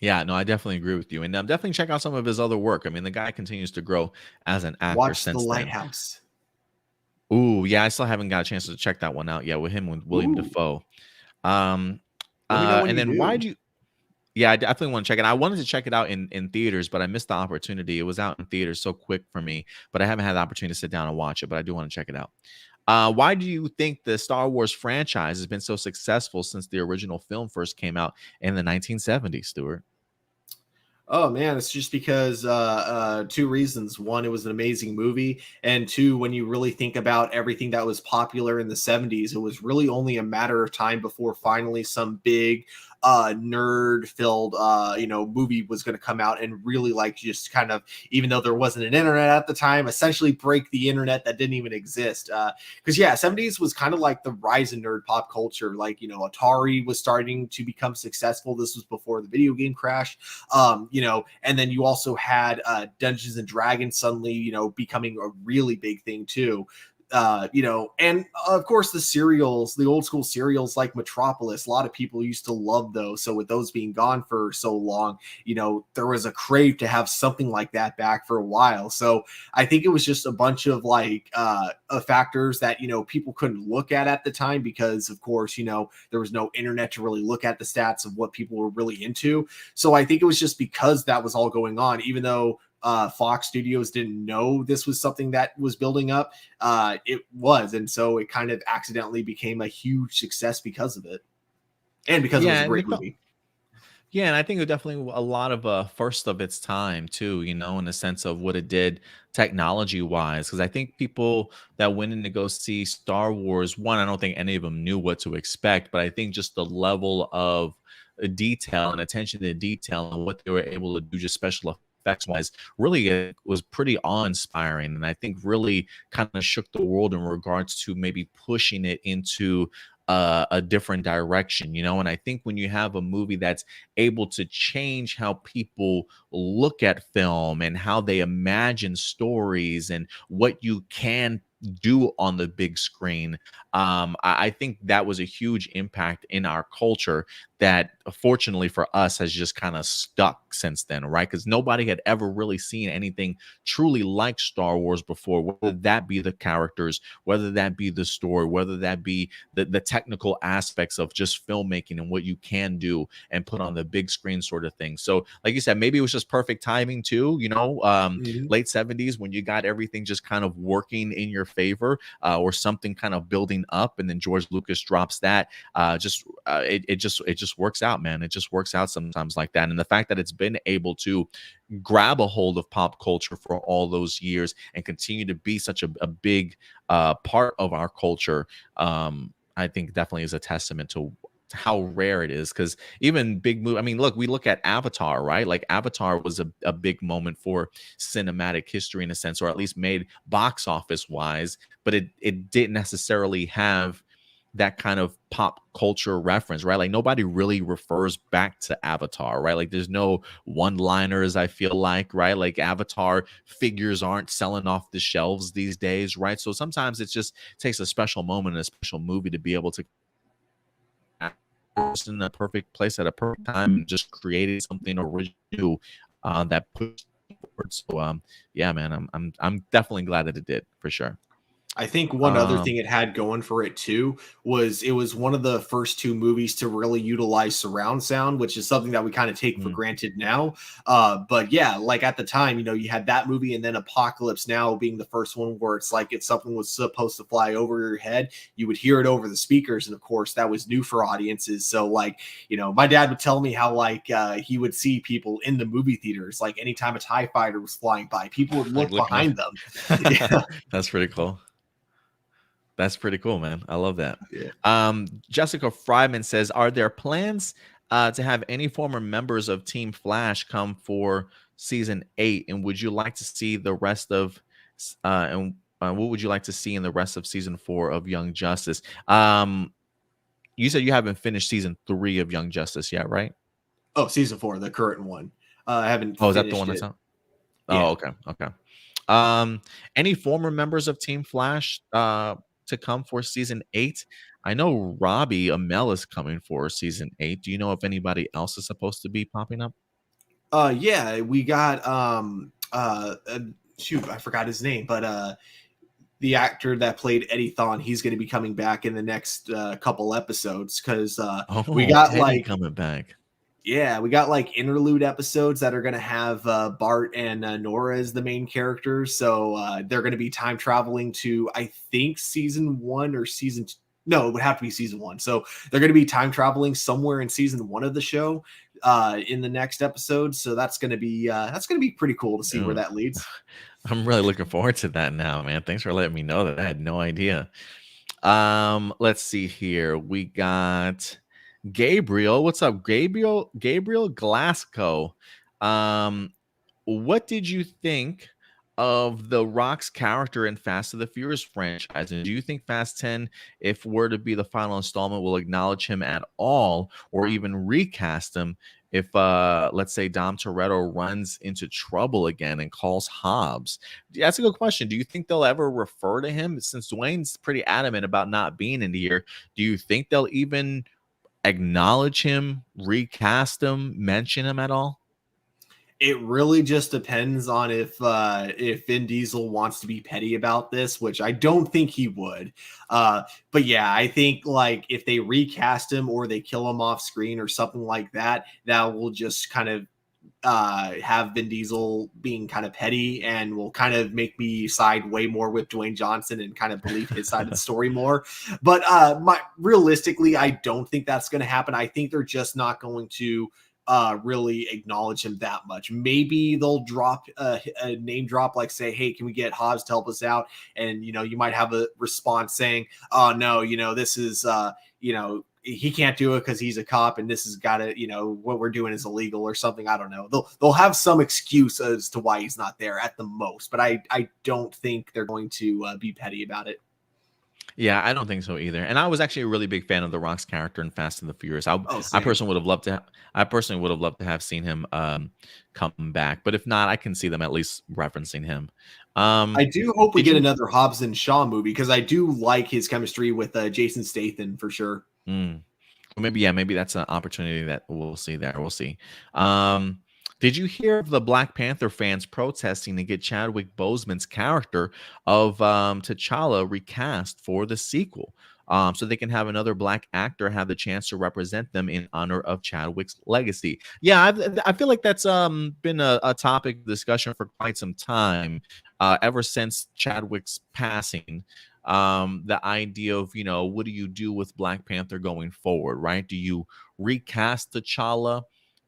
Speaker 1: Yeah, no, I definitely agree with you. And definitely check out some of his other work. I mean, the guy continues to grow as an actor
Speaker 2: Watch The
Speaker 1: since then.
Speaker 2: Lighthouse.
Speaker 1: Ooh, yeah, I still haven't got a chance to check that one out yet with him, with William
Speaker 2: Ooh.
Speaker 1: Dafoe. Um,
Speaker 2: Let me know when
Speaker 1: and
Speaker 2: you
Speaker 1: then why
Speaker 2: do.
Speaker 1: do you? Yeah, I definitely want to check it. I wanted to check it out in theaters, but I missed the opportunity. It was out in theaters so quick for me, but I haven't had the opportunity to sit down and watch it. But I do want to check it out. Why do you think the Star Wars franchise has been so successful since the original film first came out in the 1970s, Stuart?
Speaker 2: Oh man, it's just because two reasons. One, it was an amazing movie, and two, when you really think about everything that was popular in the 70s, it was really only a matter of time before finally some big nerd filled movie was going to come out and really like just kind of, even though there wasn't an internet at the time, essentially break the internet that didn't even exist. Because yeah, 70s was kind of like the rise in nerd pop culture. Like, you know, Atari was starting to become successful. This was before the video game crash. And then you also had Dungeons and Dragons suddenly, becoming a really big thing too. And of course the serials, the old school serials like Metropolis, a lot of people used to love those. So with those being gone for so long, there was a crave to have something like that back for a while. So I think it was just a bunch of factors that, people couldn't look at the time because of course, there was no internet to really look at the stats of what people were really into. So I think it was just because that was all going on, even though Fox Studios didn't know this was something that was building up. It was, and so it kind of accidentally became a huge success because of it, and because it was
Speaker 1: Yeah,
Speaker 2: a
Speaker 1: and
Speaker 2: great movie.
Speaker 1: yeah, and I think it definitely a lot of first of its time too, you know, in the sense of what it did technology wise. Because I think people that went in to go see Star Wars, one, I don't think any of them knew what to expect, but I think just the level of detail and attention to detail and what they were able to do, just special effects wise, really was pretty awe inspiring, and I think really kind of shook the world in regards to maybe pushing it into a different direction, you know. And I think when you have a movie that's able to change how people look at film and how they imagine stories and what you can do on the big screen, I think that was a huge impact in our culture that fortunately for us has just kind of stuck since then, right? Because nobody had ever really seen anything truly like Star Wars before, whether that be the characters, whether that be the story, whether that be the technical aspects of just filmmaking and what you can do and put on the big screen sort of thing. So like you said, maybe it was just perfect timing too, you know,
Speaker 2: Mhm.
Speaker 1: late 70s when you got everything just kind of working in your favor, or something kind of building up, and then George Lucas drops that. It just works out, man. It just works out sometimes like that. And the fact that it's been able to grab a hold of pop culture for all those years and continue to be such a big part of our culture, I think definitely is a testament to how rare it is. Because even big movie, I mean, look, we look at Avatar, right? Like Avatar was a big moment for cinematic history in a sense, or at least made box office wise, but it didn't necessarily have that kind of pop culture reference, right? Like nobody really refers back to Avatar, right? Like there's no one-liners, I feel like, right? Like Avatar figures aren't selling off the shelves these days, right? So sometimes it just takes a special moment and a special movie to be able to just in the perfect place at a perfect time and just created something original that pushed forward. So yeah, man, I'm definitely glad that it did for sure.
Speaker 2: I think one other
Speaker 1: Um
Speaker 2: thing it had going for it too was it was one of the first two movies to really utilize surround sound, which is something that we kind of take for
Speaker 1: mm,
Speaker 2: granted now. But yeah, like at the time, you know, you had that movie and then Apocalypse Now being the first one where it's like if something was supposed to fly over your head, you would hear it over the speakers. And of course, that was new for audiences. So, like, you know, my dad would tell me how, like, he would see people in the movie theaters, like, anytime a TIE fighter was flying by, people would
Speaker 1: like
Speaker 2: look
Speaker 1: looking up.
Speaker 2: behind them. Yeah.
Speaker 1: That's pretty cool. That's pretty cool, man. I love that.
Speaker 2: Yeah.
Speaker 1: Jessica Fryman says, "Are there plans to have any former members of Team Flash come for season 8? And would you like to see the rest of and what would you like to see in the rest of season 4 of Young Justice?" You said you haven't finished season 3 of Young Justice yet, right?
Speaker 2: Oh, season 4, the current one. I haven't
Speaker 1: Oh, is that the one
Speaker 2: finished
Speaker 1: that's
Speaker 2: it.
Speaker 1: out? Oh,
Speaker 2: Yeah.
Speaker 1: okay, okay. Um, any former members of Team Flash to come for season 8? I know Robbie Amell is coming for season 8. Do you know if anybody else is supposed to be popping up?
Speaker 2: Yeah, we got shoot, I forgot his name, but the actor that played Eddie Thawne, he's going to be coming back in the next couple episodes because we
Speaker 1: Oh,
Speaker 2: got
Speaker 1: Eddie
Speaker 2: like
Speaker 1: coming back.
Speaker 2: yeah, we got like interlude episodes that are going to have Bart and Nora as the main characters. So they're going to be time traveling to, I think, season 1 or season two. No, it would have to be season 1. So they're going to be time traveling somewhere in season 1 of the show in the next episode. So that's going to be pretty cool to see where
Speaker 1: Oh,
Speaker 2: that leads.
Speaker 1: I'm really looking forward to that now, man. Thanks for letting me know that. I had no idea. Let's see here. We got Gabriel. What's up, Gabriel? Gabriel Glasgow. Um, what did you think of The Rock's character in Fast and the Furious franchise? And do you think Fast 10, if were to be the final installment, will acknowledge him at all or even recast him if let's say Dom Toretto runs into trouble again and calls Hobbs? That's a good question. Do you think they'll ever refer to him? Since Dwayne's pretty adamant about not being in here, do you think they'll even acknowledge him, recast him, mention him at all?
Speaker 2: It really just depends on if Vin Diesel wants to be petty about this, which I don't think he would. But yeah, I think like if they recast him or they kill him off screen or something like that, that will just kind of have Vin Diesel being kind of petty and will kind of make me side way more with Dwayne Johnson and kind of believe his side of the story more. But realistically, I don't think that's going to happen. I think they're just not going to really acknowledge him that much. Maybe they'll drop a name drop, like say, hey, can we get Hobbs to help us out? And, you might have a response saying, oh, no, this is, he can't do it because he's a cop and this has got to, what we're doing is illegal or something. I don't know. They'll have some excuse as to why he's not there at the most, but I don't think they're going to be petty about it.
Speaker 3: Yeah, I don't think so either. And I was actually a really big fan of The Rock's character in Fast and the Furious. I personally would have loved to. I personally would have loved to have seen him come back. But if not, I can see them at least referencing him.
Speaker 2: I do hope we get another Hobbs and Shaw movie because I do like his chemistry with Jason Statham for sure.
Speaker 3: Maybe that's an opportunity that we'll see there. We'll see. Did you hear of the Black Panther fans protesting to get Chadwick Boseman's character of T'Challa recast for the sequel, so they can have another Black actor have the chance to represent them in honor of Chadwick's legacy? Yeah, I feel like that's been a topic of discussion for quite some time, ever since Chadwick's passing. The idea of, what do you do with Black Panther going forward, right? Do you recast T'Challa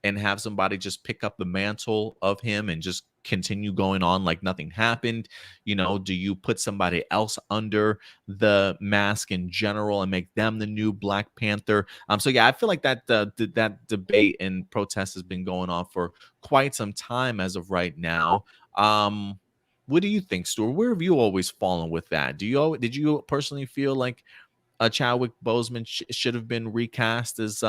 Speaker 3: and have somebody just pick up the mantle of him and just continue going on like nothing happened? Do you put somebody else under the mask in general and make them the new Black Panther? So yeah, I feel like that debate and protest has been going on for quite some time as of right now. What do you think, Stuart? Where have you always fallen with that? Did you personally feel like Chadwick Boseman should have been recast as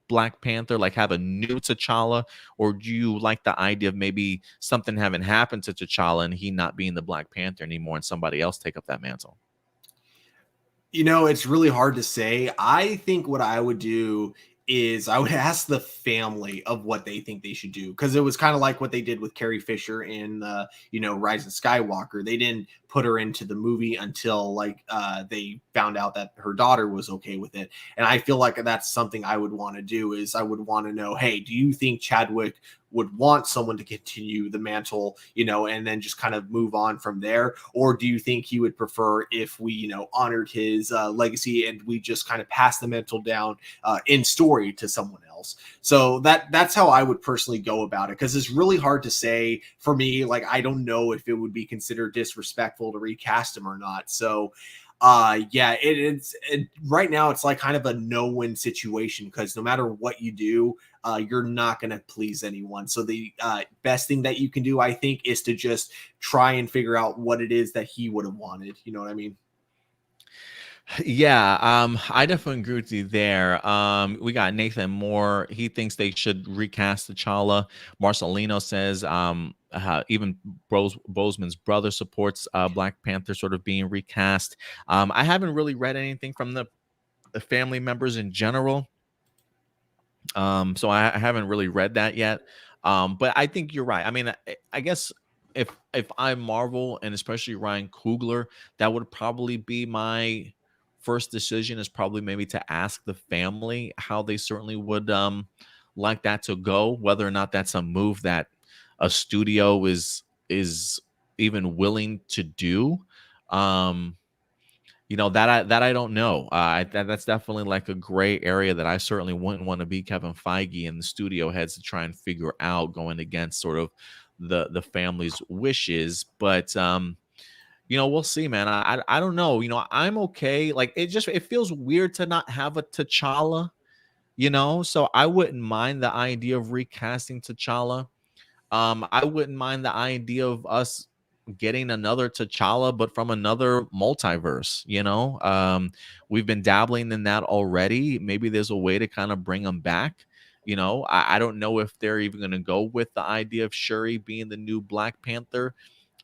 Speaker 3: Black Panther, like have a new T'Challa, or do you like the idea of maybe something having happened to T'Challa and he not being the Black Panther anymore and somebody else take up that mantle?
Speaker 2: It's really hard to say. I think what I would do is I would ask the family of what they think they should do, because it was kind of like what they did with Carrie Fisher in Rise of Skywalker. They didn't put her into the movie until they found out that her daughter was okay with it. And I feel like that's something I would want to do. Is I would want to know, hey, do you think Chadwick would want someone to continue the mantle, and then just kind of move on from there? Or do you think he would prefer if we, honored his legacy and we just kind of pass the mantle down in story to someone else? So that's how I would personally go about it, because it's really hard to say for me. Like, I don't know if it would be considered disrespectful to recast him or not. So yeah, it's right now it's like kind of a no-win situation, because no matter what you do, you're not going to please anyone. So the best thing that you can do, I think, is to just try and figure out what it is that he would have wanted. You know what I mean?
Speaker 3: Yeah, I definitely agree with you there. We got Nathan Moore. He thinks they should recast T'Challa. Marcelino says even Boseman's brother supports Black Panther sort of being recast. I haven't really read anything from the family members in general, so I haven't really read that yet. But I think you're right. I mean, I guess if I'm Marvel, and especially Ryan Coogler, that would probably be my first decision, is probably maybe to ask the family how they certainly would like that to go, whether or not that's a move that a studio is even willing to do. That I don't know. That's definitely like a gray area that I certainly wouldn't want to be Kevin Feige and the studio heads to try and figure out, going against sort of the family's wishes. But we'll see, man. I don't know. I'm okay. Like, it feels weird to not have a T'Challa, so I wouldn't mind the idea of recasting T'Challa. I wouldn't mind the idea of us getting another T'Challa, but from another multiverse. We've been dabbling in that already. Maybe there's a way to kind of bring them back. I don't know if they're even going to go with the idea of Shuri being the new Black Panther,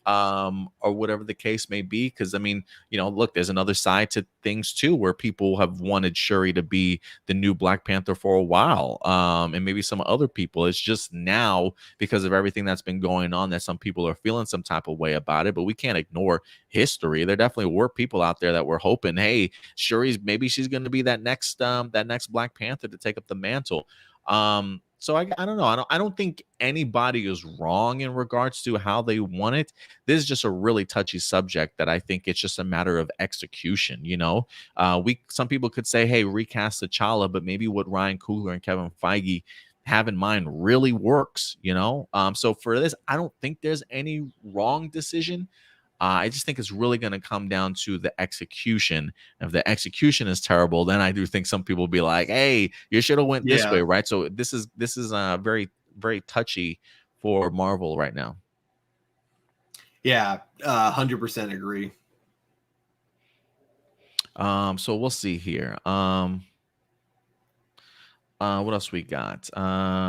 Speaker 3: or whatever the case may be. Because I mean, look, there's another side to things too, where people have wanted Shuri to be the new Black Panther for a while, and maybe some other people. It's just now, because of everything that's been going on, that some people are feeling some type of way about it. But we can't ignore history. There definitely were people out there that were hoping, hey, maybe she's going to be that next Black Panther to take up the mantle. So I don't know. I don't think anybody is wrong in regards to how they want it. This is just a really touchy subject that I think it's just a matter of execution. You know, some people could say, hey, recast T'Challa, but maybe what Ryan Coogler and Kevin Feige have in mind really works. You know, so for this, I don't think there's any wrong decision. I just think it's really going to come down to the execution. If the execution is terrible, then I do think some people will be like, "Hey, you should have went this way, right?" So this is very very touchy for Marvel right now.
Speaker 2: Yeah, 100% agree.
Speaker 3: So we'll see here. What else we got?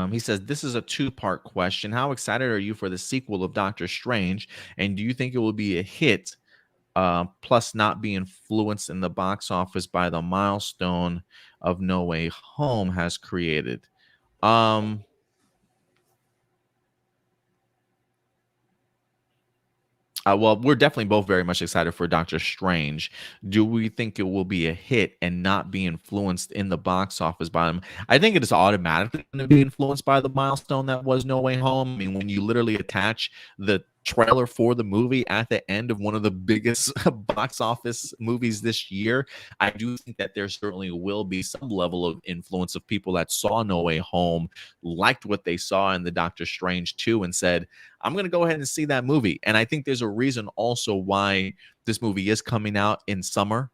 Speaker 3: He says this is a two-part question. How excited are you for the sequel of Doctor Strange, and do you think it will be a hit? Plus, not be influenced in the box office by the milestone of No Way Home has created. Well, we're definitely both very much excited for Doctor Strange. Do we think it will be a hit and not be influenced in the box office by them? I think it is automatically going to be influenced by the milestone that was No Way Home. I mean, when you literally attach the trailer for the movie at the end of one of the biggest box office movies this year, I do think that there certainly will be some level of influence of people that saw No Way Home, liked what they saw in the Doctor Strange 2, and said, I'm going to go ahead and see that movie. And I think there's a reason also why this movie is coming out in summer,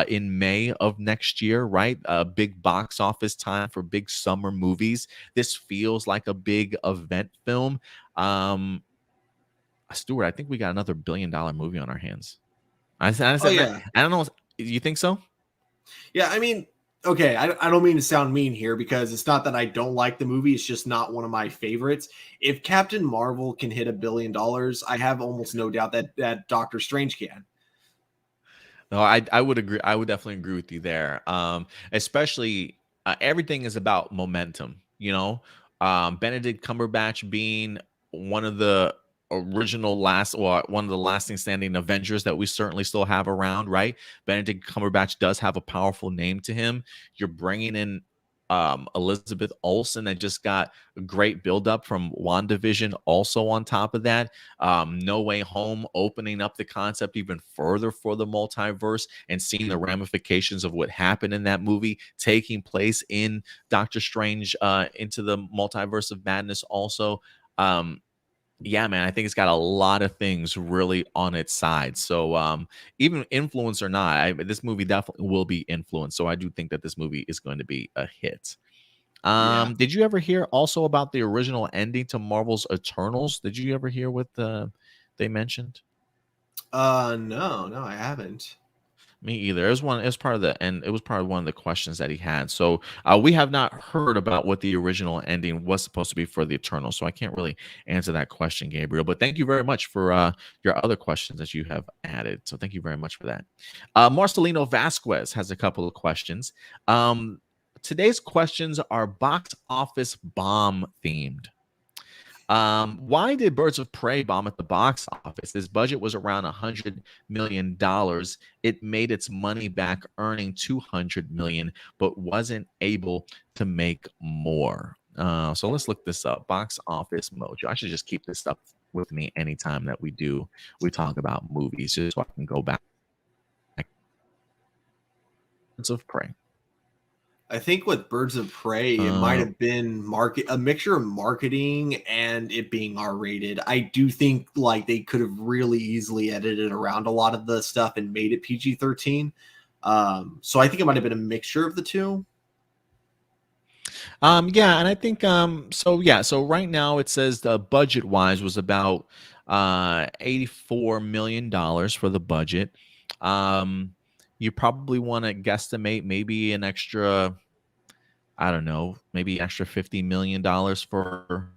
Speaker 3: in May of next year, right? A big box office time for big summer movies. This feels like a big event film. Stuart, I think we got another $1 billion movie on our hands. I said,
Speaker 2: Yeah.
Speaker 3: I don't know. You think so?
Speaker 2: Yeah, I mean, okay, I don't mean to sound mean here because it's not that I don't like the movie. It's just not one of my favorites. If Captain Marvel can hit $1 billion, I have almost no doubt that Doctor Strange can.
Speaker 3: No, I would agree. I would definitely agree with you there. Especially everything is about momentum. You know, Benedict Cumberbatch being one of the one of the lasting standing Avengers that we certainly still have around, right? Benedict Cumberbatch does have a powerful name to him. You're bringing in Elizabeth Olsen that just got a great buildup from WandaVision also on top of that. No Way Home opening up the concept even further for the multiverse and seeing the ramifications of what happened in that movie taking place in Doctor Strange into the multiverse of madness also. Yeah, man, I think it's got a lot of things really on its side. So even influence or not, this movie definitely will be influenced. So I do think that this movie is going to be a hit.
Speaker 2: Yeah.
Speaker 3: Did you ever hear also about the original ending to Marvel's Eternals? Did you ever hear what they mentioned?
Speaker 2: No, I haven't.
Speaker 3: Me either. It was one. It was part of the and it was part of one of the questions that he had. So we have not heard about what the original ending was supposed to be for the Eternal. So I can't really answer that question, Gabriel. But thank you very much for your other questions that you have added. So thank you very much for that. Marcelino Vasquez has a couple of questions. Today's questions are box office bomb themed. Why did Birds of Prey bomb at the box office? Its budget was around $100 million. It made its money back, earning $200 million, but wasn't able to make more. So let's look this up. Box office mojo. I should just keep this up with me anytime that we talk about movies, just so I can go back. Birds of Prey.
Speaker 2: I think with Birds of Prey, it might have been a mixture of marketing and it being R-rated. I do think like they could have really easily edited around a lot of the stuff and made it PG-13. So I think it might have been a mixture of the two.
Speaker 3: Yeah, and I think so right now it says the budget wise was about $84 million for the budget. You probably want to guesstimate maybe an extra, I don't know, maybe extra $50 million for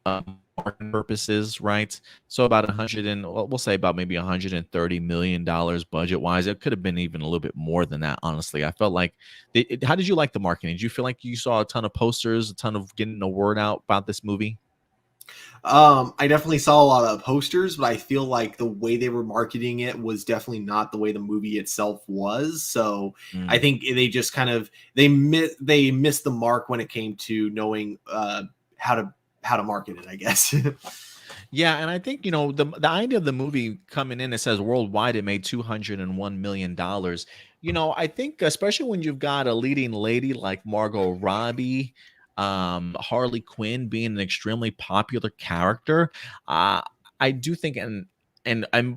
Speaker 3: marketing purposes, right? So about we'll say about maybe $130 million budget wise. It could have been even a little bit more than that, honestly. I felt like, how did you like the marketing? Did you feel like you saw a ton of posters, a ton of getting the word out about this movie?
Speaker 2: I definitely saw a lot of posters, but I feel like the way they were marketing it was definitely not the way the movie itself was. So I
Speaker 3: Mm.
Speaker 2: think they just kind of they missed the mark when it came to knowing how to market it, I guess.
Speaker 3: Yeah, and I think the idea of the movie coming in, it says worldwide it made $201 million. I think especially when you've got a leading lady like Margot Robbie, Harley Quinn being an extremely popular character, uh, I do think, and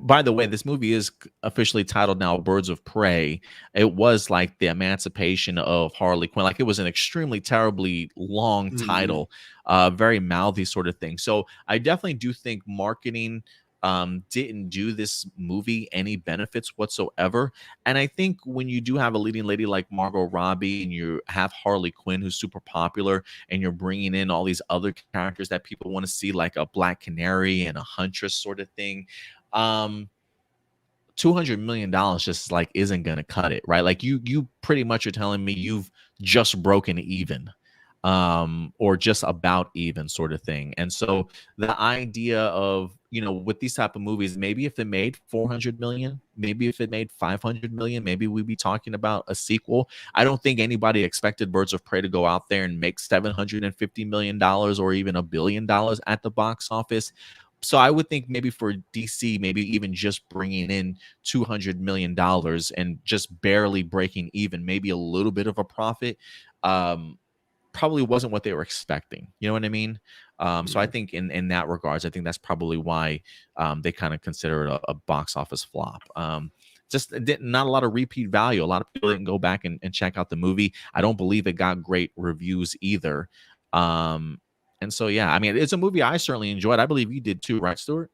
Speaker 3: by the way, this movie is officially titled now Birds of Prey. It was like the emancipation of Harley Quinn. Like, it was an extremely terribly long
Speaker 2: Mhm.
Speaker 3: title, very mouthy sort of thing. So I definitely do think marketing didn't do this movie any benefits whatsoever. And I think when you do have a leading lady like Margot Robbie and you have Harley Quinn, who's super popular, and you're bringing in all these other characters that people want to see, like a Black Canary and a Huntress sort of thing, um, $200 million just like isn't gonna cut it, right? Like, you pretty much are telling me you've just broken even, or just about even sort of thing. And so the idea of, with these type of movies, maybe if it made 400 million, maybe if it made 500 million, maybe we'd be talking about a sequel. I don't think anybody expected Birds of Prey to go out there and make $750 million or even $1 billion at the box office. So I would think maybe for DC, maybe even just bringing in $200 million and just barely breaking even, maybe a little bit of a profit, um, probably wasn't what they were expecting. You know what I mean? So I
Speaker 2: Mhm.
Speaker 3: think in that regards, I think that's probably why they kind of consider it a box office flop. Just not a lot of repeat value. A lot of people didn't go back and check out the movie. I don't believe it got great reviews either. Um, and so, yeah, I mean, it's a movie I certainly enjoyed. I believe you did too, right, Stuart?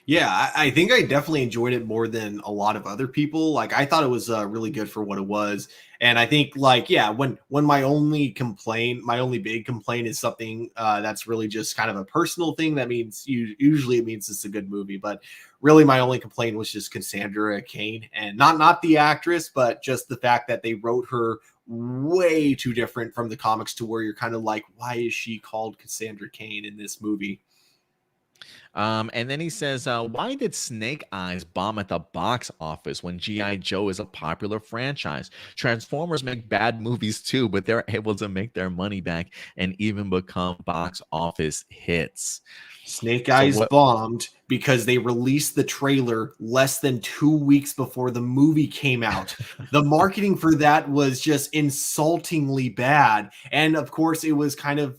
Speaker 2: Yeah, I think I definitely enjoyed it more than a lot of other people. Like, I thought it was really good for what it was, and I think, like, yeah, when my only big complaint is something that's really just kind of a personal thing. That means usually it means it's a good movie, but really my only complaint was just Cassandra Cain, and not the actress, but just the fact that they wrote her way too different from the comics to where you're kind of like, why is she called Cassandra Cain in this movie?
Speaker 3: And then he says, why did Snake Eyes bomb at the box office when G.I. Joe is a popular franchise? Transformers make bad movies too, but they're able to make their money back and even become box office hits.
Speaker 2: Snake
Speaker 3: So
Speaker 2: Eyes
Speaker 3: what?
Speaker 2: bombed because they released the trailer less than 2 weeks before the movie came out. The marketing for that was just insultingly bad. And of course, it was kind of,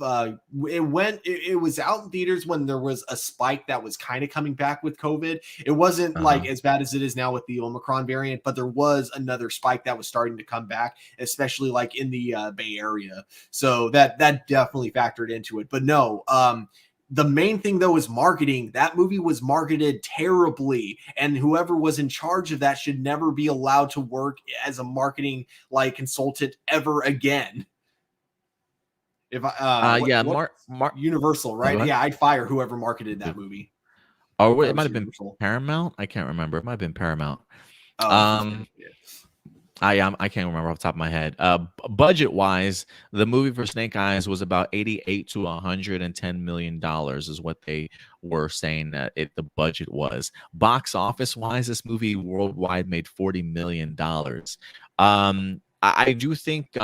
Speaker 2: it was out in theaters when there was a spike that was kind of coming back with COVID. It wasn't
Speaker 3: Uh-huh.
Speaker 2: like as bad as it is now with the Omicron variant, but there was another spike that was starting to come back, especially like in the Bay Area. So that definitely factored into it. But no, the main thing though is marketing. That movie was marketed terribly, and whoever was in charge of that should never be allowed to work as a marketing like consultant ever again. If I
Speaker 3: Yeah,
Speaker 2: what
Speaker 3: Mark.
Speaker 2: Universal,
Speaker 3: Go
Speaker 2: right?
Speaker 3: ahead.
Speaker 2: Yeah, I'd fire whoever marketed that movie.
Speaker 3: Or
Speaker 2: That
Speaker 3: it might
Speaker 2: was
Speaker 3: have been
Speaker 2: Universal.
Speaker 3: Paramount. I can't remember. It might have been Paramount.
Speaker 2: Oh,
Speaker 3: Um,
Speaker 2: potentially.
Speaker 3: I can't remember off the top of my head. Budget wise, the movie for Snake Eyes was about 88 to 110 million dollars, is what they were saying that the budget was. Box office wise, this movie worldwide made $40 million. I do think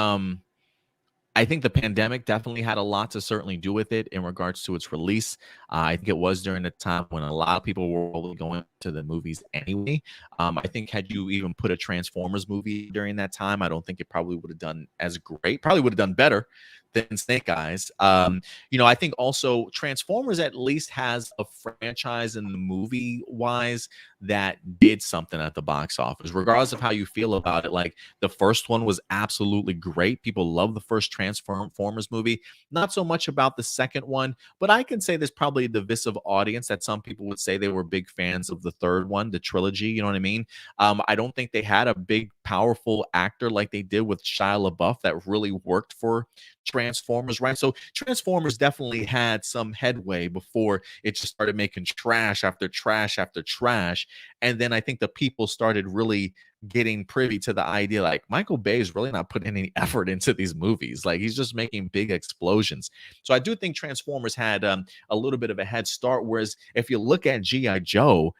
Speaker 3: I think the pandemic definitely had a lot to certainly do with it in regards to its release. I think it was during a time when a lot of people were only going to the movies anyway. I think had you even put a Transformers movie during that time, I don't think it probably would have done as great. Probably would have done better than Snake Eyes. I think also Transformers at least has a franchise in the movie wise that did something at the box office, regardless of how you feel about it. Like, the first one was absolutely great. People love the first Transformers movie. Not so much about the second one, but I can say there's probably a divisive audience that some people would say they were big fans of the third one, the trilogy. You know what I mean? I don't think they had a big powerful actor like they did with Shia LaBeouf that really worked for Transformers, right? So Transformers definitely had some headway before it just started making trash after trash after trash. And then I think the people started really getting privy to the idea like Michael Bay is really not putting any effort into these movies. Like he's just making big explosions. So I do think Transformers had a little bit of a head start. Whereas if you look at G.I. Joe,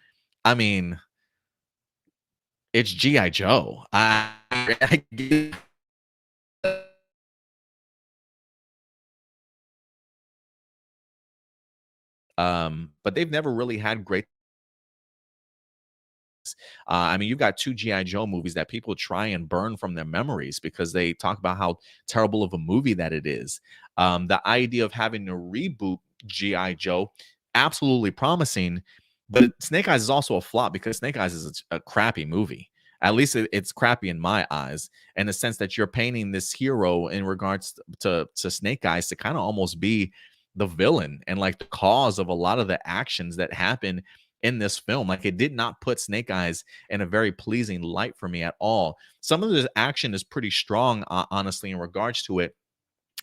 Speaker 3: I mean, it's G.I. Joe. But they've never really had great. I mean, you've got two G.I. Joe movies that people try and burn from their memories because they talk about how terrible of a movie that it is. The idea of having to reboot G.I. Joe, absolutely promising, but Snake Eyes is also a flop because Snake Eyes is a crappy movie. At least it's crappy in my eyes, in the sense that you're painting this hero in regards to Snake Eyes to kind of almost be the villain and like the cause of a lot of the actions that happen in this film. Like it did not put Snake Eyes in a very pleasing light for me at all. Some of the action is pretty strong, honestly, in regards to it.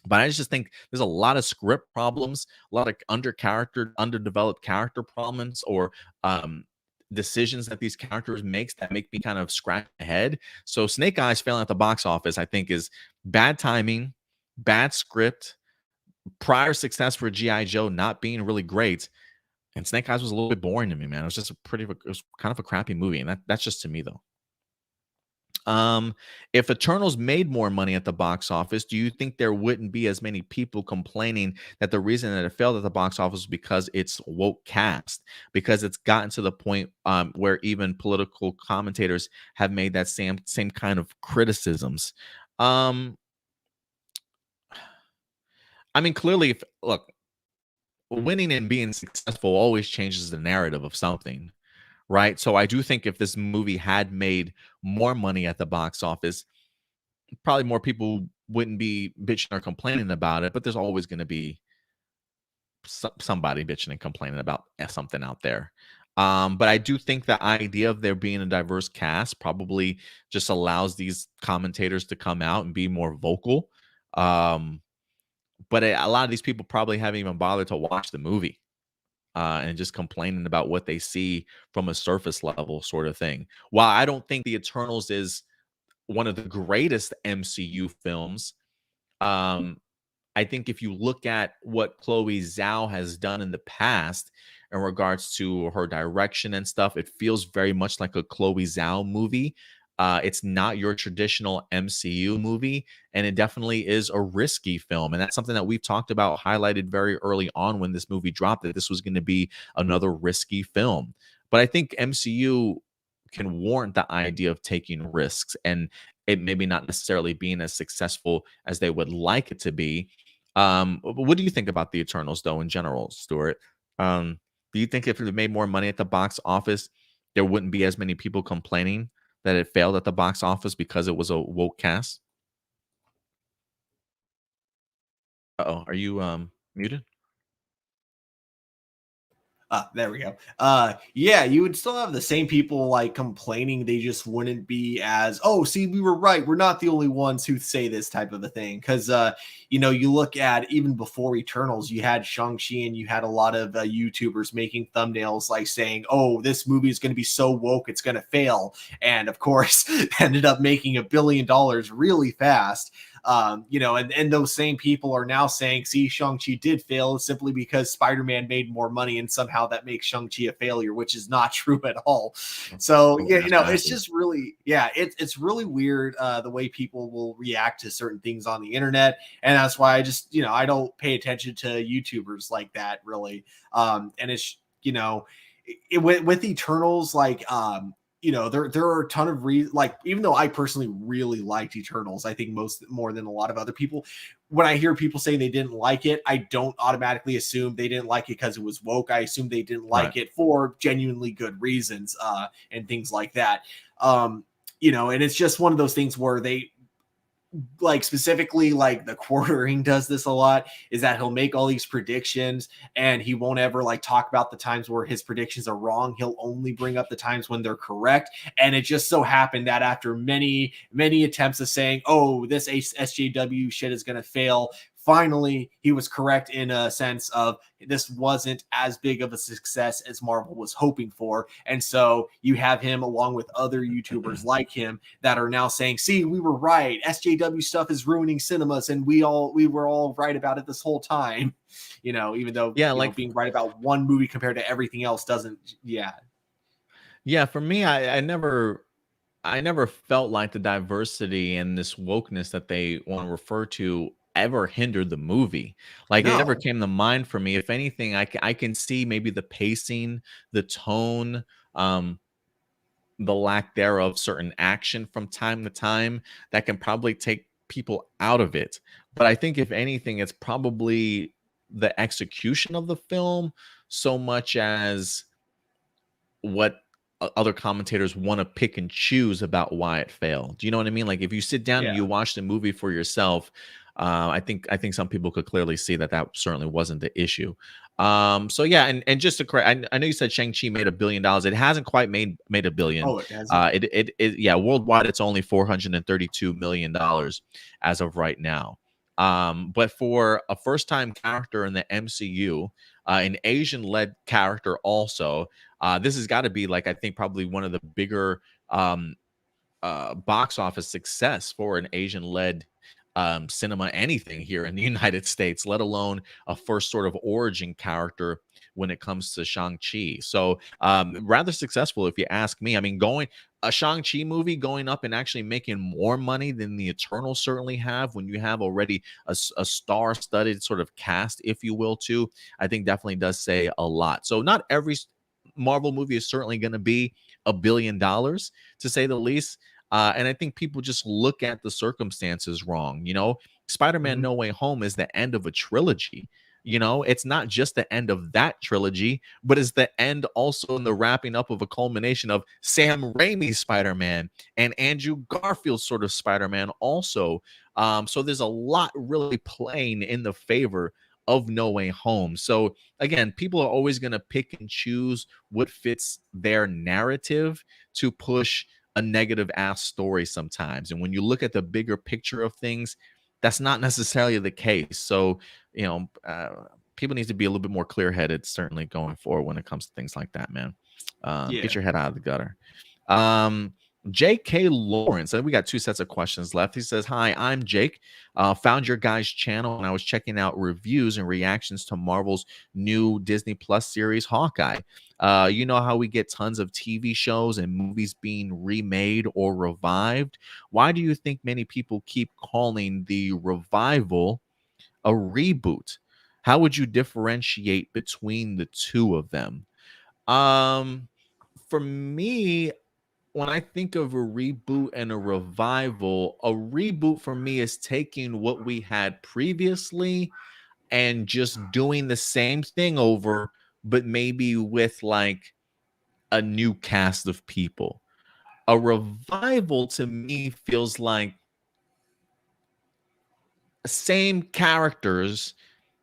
Speaker 3: But I just think there's a lot of script problems, a lot of underdeveloped character problems, or decisions that these characters makes that make me kind of scratch my head. So Snake Eyes failing at the box office, I think, is bad timing, bad script, prior success for G.I. Joe not being really great. And Snake Eyes was a little bit boring to me, man. It was just it was kind of a crappy movie. And that's just to me, though. If Eternals made more money at the box office, do you think there wouldn't be as many people complaining that the reason that it failed at the box office was because it's woke cast? Because it's gotten to the point where even political commentators have made that same kind of criticisms. I mean, clearly, look, winning and being successful always changes the narrative of something, right? So I do think if this movie had made more money at the box office, probably more people wouldn't be bitching or complaining about it, but there's always going to be somebody bitching and complaining about something out there. But I do think the idea of there being a diverse cast probably just allows these commentators to come out and be more vocal. But a lot of these people probably haven't even bothered to watch the movie. And just complaining about what they see from a surface level sort of thing. While I don't think The Eternals is one of the greatest MCU films, I think if you look at what Chloe Zhao has done in the past in regards to her direction and stuff, it feels very much like a Chloe Zhao movie. It's not your traditional MCU movie, and it definitely is a risky film. And that's something that we've talked about, highlighted very early on when this movie dropped, that this was going to be another risky film. But I think MCU can warrant the idea of taking risks, and it maybe not necessarily being as successful as they would like it to be. What do you think about the Eternals, though, in general, Stuart? Do you think if it made more money at the box office, there wouldn't be as many people complaining that it failed at the box office because it was a woke cast? Uh-oh, are you muted?
Speaker 2: There we go. Yeah, you would still have the same people like complaining. They just wouldn't be as, oh, see, we were right. We're not the only ones who say this type of a thing. Because, you know, you look at even before Eternals, you had Shang-Chi and you had a lot of YouTubers making thumbnails like saying, oh, this movie is going to be so woke, it's going to fail. And of course, ended up making $1 billion really fast. You know, and those same people are now saying, see, Shang-Chi did fail simply because Spider-Man made more money and somehow that makes Shang-Chi a failure, which is not true at all. So, yeah, you know, it's just really, yeah, it's really weird the way people will react to certain things on the internet. And that's why I just, you know, I don't pay attention to YouTubers like that, really. And it's, you know, with Eternals, like, you know, there are a ton of like, even though I personally really liked Eternals, I think more than a lot of other people, when I hear people say they didn't like it, I don't automatically assume they didn't like it because it was woke. I assume they didn't like it for genuinely good reasons, and things like that. You know, and it's just one of those things where like specifically like the quartering does this a lot, is that he'll make all these predictions and he won't ever like talk about the times where his predictions are wrong. He'll only bring up the times when they're correct. And it just so happened that after many attempts of saying, oh, this SJW shit is going to fail, finally he was correct in a sense of this wasn't as big of a success as Marvel was hoping for. And so you have him along with other YouTubers like him that are now saying, see, we were right, SJW stuff is ruining cinemas, and we were all right about it this whole time. You know, even though being right about one movie compared to everything else doesn't.
Speaker 3: Yeah, for me, I never felt like the diversity and this wokeness that they want to refer to ever hindered the movie. Like, it never came to mind for me. If anything, I can see maybe the pacing, the tone, the lack thereof, certain action from time to time that can probably take people out of it. But I think if anything, it's probably the execution of the film so much as what other commentators want to pick and choose about why it failed. Do you know what I mean? Like, if you sit down and you watch the movie for yourself, I think some people could clearly see that certainly wasn't the issue. So yeah, and just to correct, I know you said Shang-Chi made $1 billion. It hasn't quite made $1 billion.
Speaker 2: Oh, it hasn't.
Speaker 3: Yeah, worldwide it's only $432 million as of right now. But for a first-time character in the MCU, an Asian-led character also, this has got to be, like, I think probably one of the bigger box office success for an Asian-led cinema anything here in the United States, let alone a first sort of origin character when it comes to Shang-Chi. So rather successful, if you ask me. I mean, a Shang-Chi movie going up and actually making more money than the Eternals certainly have, when you have already a star-studded sort of cast, if you will, too, I think definitely does say a lot. So not every Marvel movie is certainly going to be $1 billion, to say the least. And I think people just look at the circumstances wrong. You know, Spider-Man No Way Home is the end of a trilogy. You know, it's not just the end of that trilogy, but it's the end also in the wrapping up of a culmination of Sam Raimi's Spider-Man and Andrew Garfield's sort of Spider-Man also. So there's a lot really playing in the favor of No Way Home. So again, people are always going to pick and choose what fits their narrative to push a negative ass story sometimes. And when you look at the bigger picture of things, that's not necessarily the case. So, you know, people need to be a little bit more clear-headed, certainly going forward when it comes to things like that, man. Get your head out of the gutter. J.K. Lawrence, and we got 2 sets of questions left. He says, hi, I'm Jake. Found your guys' channel and I was checking out reviews and reactions to Marvel's new Disney Plus series, Hawkeye. You know how we get tons of TV shows and movies being remade or revived? Why do you think many people keep calling the revival a reboot? How would you differentiate between the two of them? For me, when I think of a reboot and a reboot for me is taking what we had previously and just doing the same thing over, but maybe with like a new cast of people. A revival to me feels like same characters,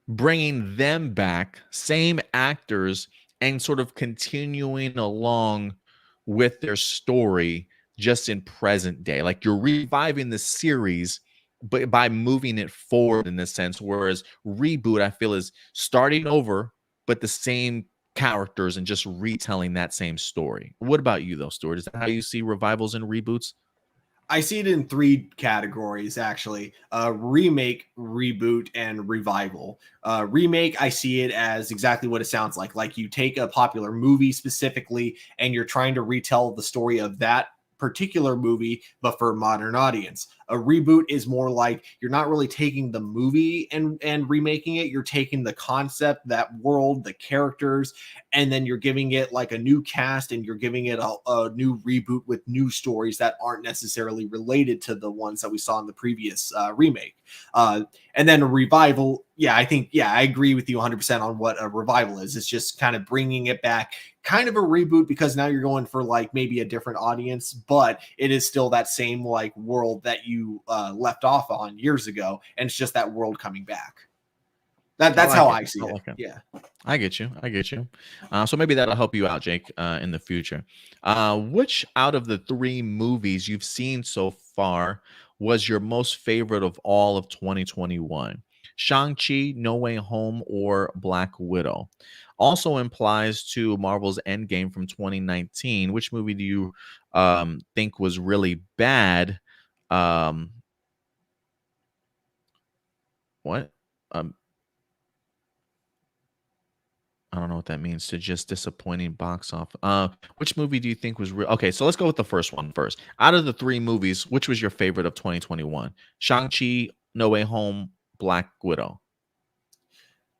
Speaker 3: bringing them back, same actors, and sort of continuing along with their story just in present day. Like, you're reviving the series, but by moving it forward in a sense. Whereas reboot, I feel, is starting over, but the same characters and just retelling that same story. What about you, though, Stuart? Is that how you see revivals and reboots?
Speaker 2: I see it in 3 categories, actually: remake, reboot, and revival. Remake, I see it as exactly what it sounds like. Like, you take a popular movie specifically, and you're trying to retell the story of that particular movie, but for a modern audience. A reboot is more like you're not really taking the movie and remaking it. You're taking the concept, that world, the characters, and then you're giving it like a new cast, and you're giving it a new reboot with new stories that aren't necessarily related to the ones that we saw in the previous remake. And then a revival, I agree with you 100% on what a revival is. It's just kind of bringing it back, kind of a reboot, because now you're going for like maybe a different audience, but it is still that same like world that you you left off on years ago, and it's just that world coming back. That's how I see it. Yeah.
Speaker 3: I get you. So maybe that'll help you out, Jake, in the future. Which out of the 3 movies you've seen so far was your most favorite of all of 2021? Shang-Chi, No Way Home, or Black Widow? Also implies to Marvel's Endgame from 2019. Which movie do you think was really bad? What? I don't know what that means. To just disappointing box office. Which movie do you think was real? Okay, so let's go with the first one first. Out of the 3 movies, which was your favorite of 2021? Shang-Chi, No Way Home, Black Widow.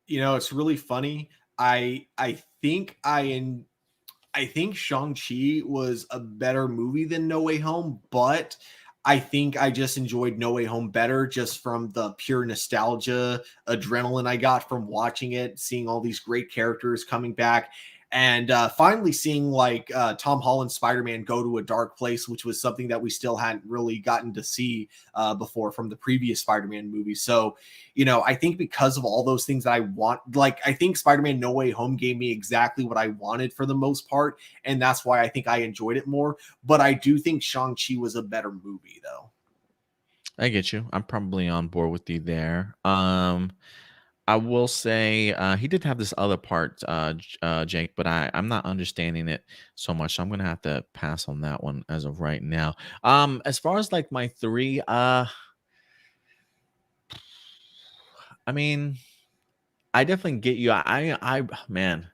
Speaker 2: It's really funny. I think Shang-Chi was a better movie than No Way Home, but I think I just enjoyed No Way Home better just from the pure nostalgia, adrenaline I got from watching it, seeing all these great characters coming back, and finally seeing like Tom Holland's Spider-Man go to a dark place, which was something that we still hadn't really gotten to see before from the previous Spider-Man movies. So, I think because of all those things that I want, like I think Spider-Man No Way Home gave me exactly what I wanted for the most part, and that's why I think I enjoyed it more. But I do think Shang-Chi was a better movie, though.
Speaker 3: I get you. I'm probably on board with you there. I will say he did have this other part, Jake, but I'm not understanding it so much. So I'm gonna have to pass on that one as of right now. As far as like my 3, I mean, I definitely get you. Man,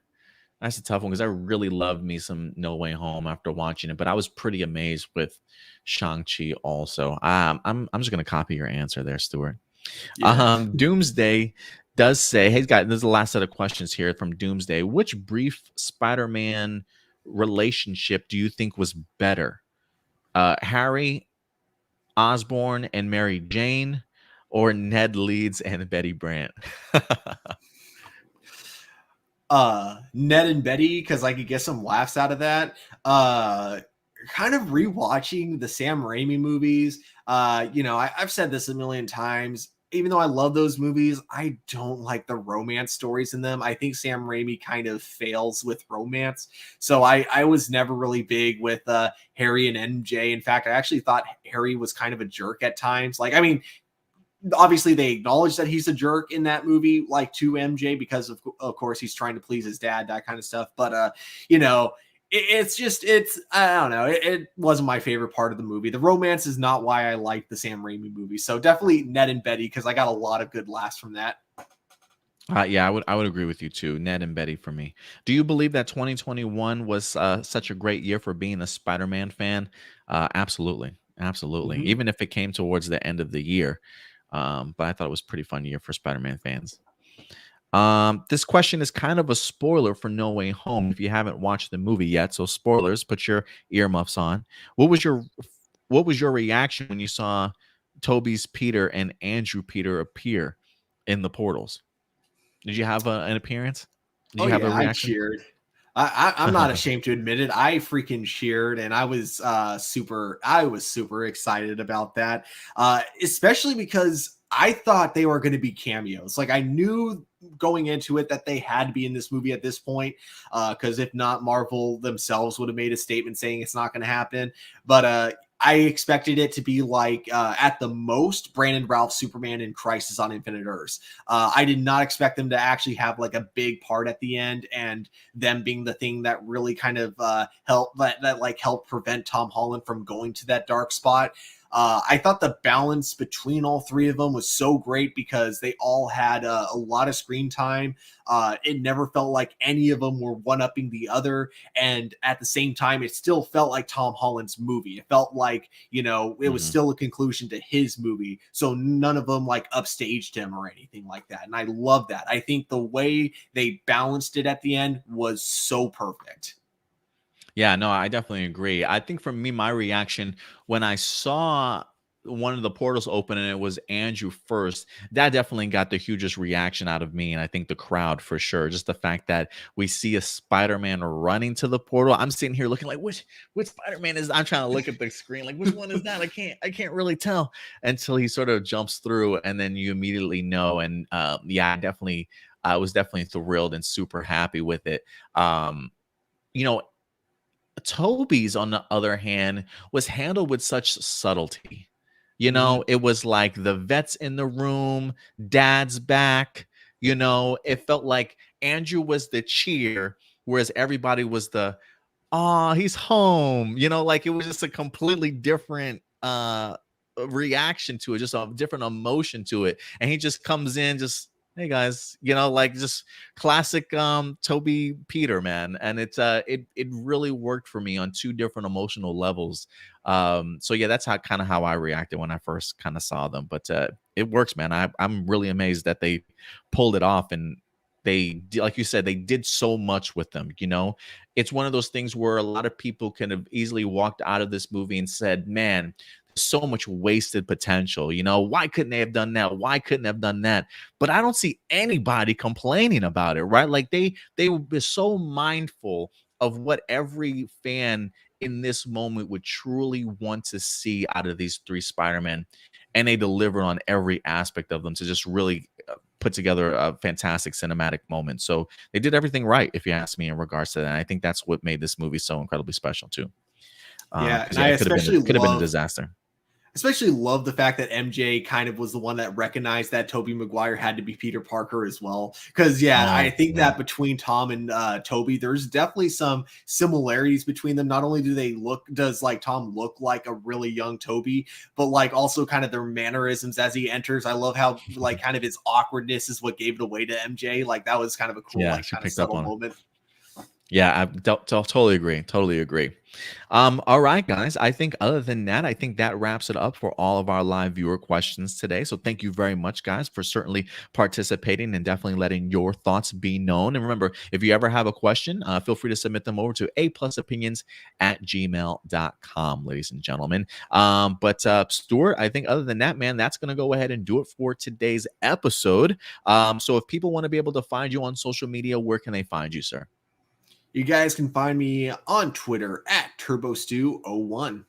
Speaker 3: that's a tough one because I really loved me some No Way Home after watching it, but I was pretty amazed with Shang-Chi also. I'm just gonna copy your answer there, Stuart.
Speaker 2: Yeah.
Speaker 3: Doomsday does say, hey, guys, this is the last set of questions here from Doomsday. Which brief Spider-Man relationship do you think was better? Harry Osborn and Mary Jane, or Ned Leeds and Betty Brant?
Speaker 2: Ned and Betty, because I could get some laughs out of that. Kind of rewatching the Sam Raimi movies. I've said this a million times. Even though I love those movies, I don't like the romance stories in them. I think Sam Raimi kind of fails with romance. So I was never really big with Harry and MJ. In fact, I actually thought Harry was kind of a jerk at times. Like, I mean, obviously they acknowledge that he's a jerk in that movie, like to MJ, because of course he's trying to please his dad, that kind of stuff. But it's I don't know. It wasn't my favorite part of the movie. The romance is not why I like the Sam Raimi movie. So definitely Ned and Betty, because I got a lot of good laughs from that.
Speaker 3: Yeah, I would agree with you too. Ned and Betty for me. Do you believe that 2021 was such a great year for being a Spider-Man fan? Absolutely.
Speaker 2: Mm-hmm.
Speaker 3: Even if it came towards the end of the year. But I thought it was a pretty fun year for Spider-Man fans. This question is kind of a spoiler for No Way Home if you haven't watched the movie yet. So spoilers, put your earmuffs on. What was your reaction when you saw Toby's Peter and Andrew Peter appear in the portals? Did you have an appearance? Did you have a reaction?
Speaker 2: I cheered. I'm not ashamed to admit it. I freaking cheered, and I was super excited about that, especially because I thought they were going to be cameos. Like, I knew going into it that they had to be in this movie at this point, because if not, Marvel themselves would have made a statement saying it's not going to happen. But I expected it to be like, at the most, Brandon Routh Superman in Crisis on Infinite Earths. I did not expect them to actually have like a big part at the end, and them being the thing that really kind of helped prevent Tom Holland from going to that dark spot. I thought the balance between all 3 of them was so great because they all had a lot of screen time. It never felt like any of them were one-upping the other. And at the same time, it still felt like Tom Holland's movie. It felt like, it was still a conclusion to his movie. So none of them like upstaged him or anything like that. And I love that. I think the way they balanced it at the end was so perfect.
Speaker 3: Yeah, no, I definitely agree. I think for me, my reaction when I saw one of the portals open and it was Andrew first, that definitely got the hugest reaction out of me, and I think the crowd for sure. Just the fact that we see a Spider-Man running to the portal. I'm sitting here looking like which Spider-Man is. I'm trying to look at the screen like which one is that? I can't really tell until he sort of jumps through, and then you immediately know. And yeah, I was definitely thrilled and super happy with it. You know, Toby's, on the other hand, was handled with such subtlety. You know, it was like the vet's in the room, dad's back. You know, it felt like Andrew was the cheer, whereas everybody was the, oh, he's home. You know, like it was just a completely different reaction to it, just a different emotion to it. And he just comes in, just, hey guys, you know, like just classic Toby Peter, man. And it really worked for me on two different emotional levels. So yeah, that's how I reacted when I first kind of saw them. But it works, man. I'm really amazed that they pulled it off, and they, like you said, they did so much with them. You know, it's one of those things where a lot of people could have easily walked out of this movie and said, man, there's so much wasted potential. You know, why couldn't they have done that? Why couldn't they have done that? But I don't see anybody complaining about it, right? Like they were so mindful of what every fan in this moment would truly want to see out of these three Spider-Men, and they delivered on every aspect of them to just really put together a fantastic cinematic moment. So they did everything right, if you ask me, in regards to that. And I think that's what made this movie so incredibly special too.
Speaker 2: Yeah, and I
Speaker 3: it could have been a disaster.
Speaker 2: Especially love the fact that MJ kind of was the one that recognized that Tobey Maguire had to be Peter Parker as well. Because I think that between Tom and Tobey, there's definitely some similarities between them. Not only does like Tom look like a really young Tobey, but like also kind of their mannerisms as he enters. I love how like kind of his awkwardness is what gave it away to MJ. Like that was kind of a cool, like kind of subtle moment.
Speaker 3: Yeah, I totally agree. Totally agree. All right, guys. I think other than that, I think that wraps it up for all of our live viewer questions today. So thank you very much, guys, for certainly participating and definitely letting your thoughts be known. And remember, if you ever have a question, feel free to submit them over to aplusopinions@gmail.com, ladies and gentlemen. But Stuart, I think other than that, man, that's going to go ahead and do it for today's episode. So if people want to be able to find you on social media, where can they find you, sir?
Speaker 2: You guys can find me on Twitter @TurboStew01.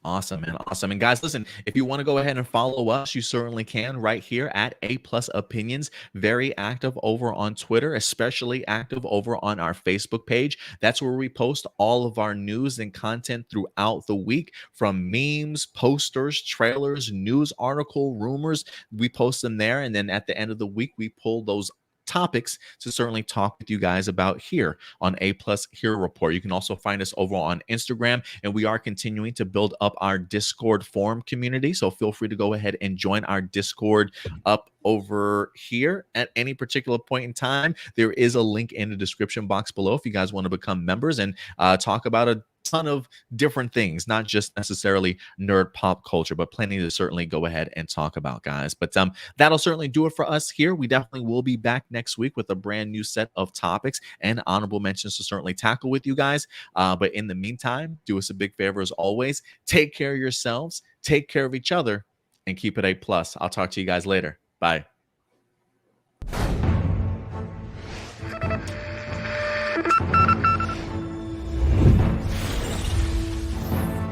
Speaker 3: Awesome, man. Awesome. And guys, listen, if you want to go ahead and follow us, you certainly can right here at APlus Opinions. Very active over on Twitter, especially active over on our Facebook page. That's where we post all of our news and content throughout the week, from memes, posters, trailers, news article, rumors. We post them there. And then at the end of the week, we pull those topics to certainly talk with you guys about here on APlus Hero Report. You can also find us over on Instagram, and we are continuing to build up our Discord forum community. So feel free to go ahead and join our Discord up over here at any particular point in time. There is a link in the description box below if you guys want to become members and talk about a ton of different things, not just necessarily nerd pop culture, but plenty to certainly go ahead and talk about, guys. But that'll certainly do it for us here. We definitely will be back next week with a brand new set of topics and honorable mentions to certainly tackle with you guys. But in the meantime, do us a big favor as always. Take care of yourselves, take care of each other, and keep it A+. I'll talk to you guys later. Bye.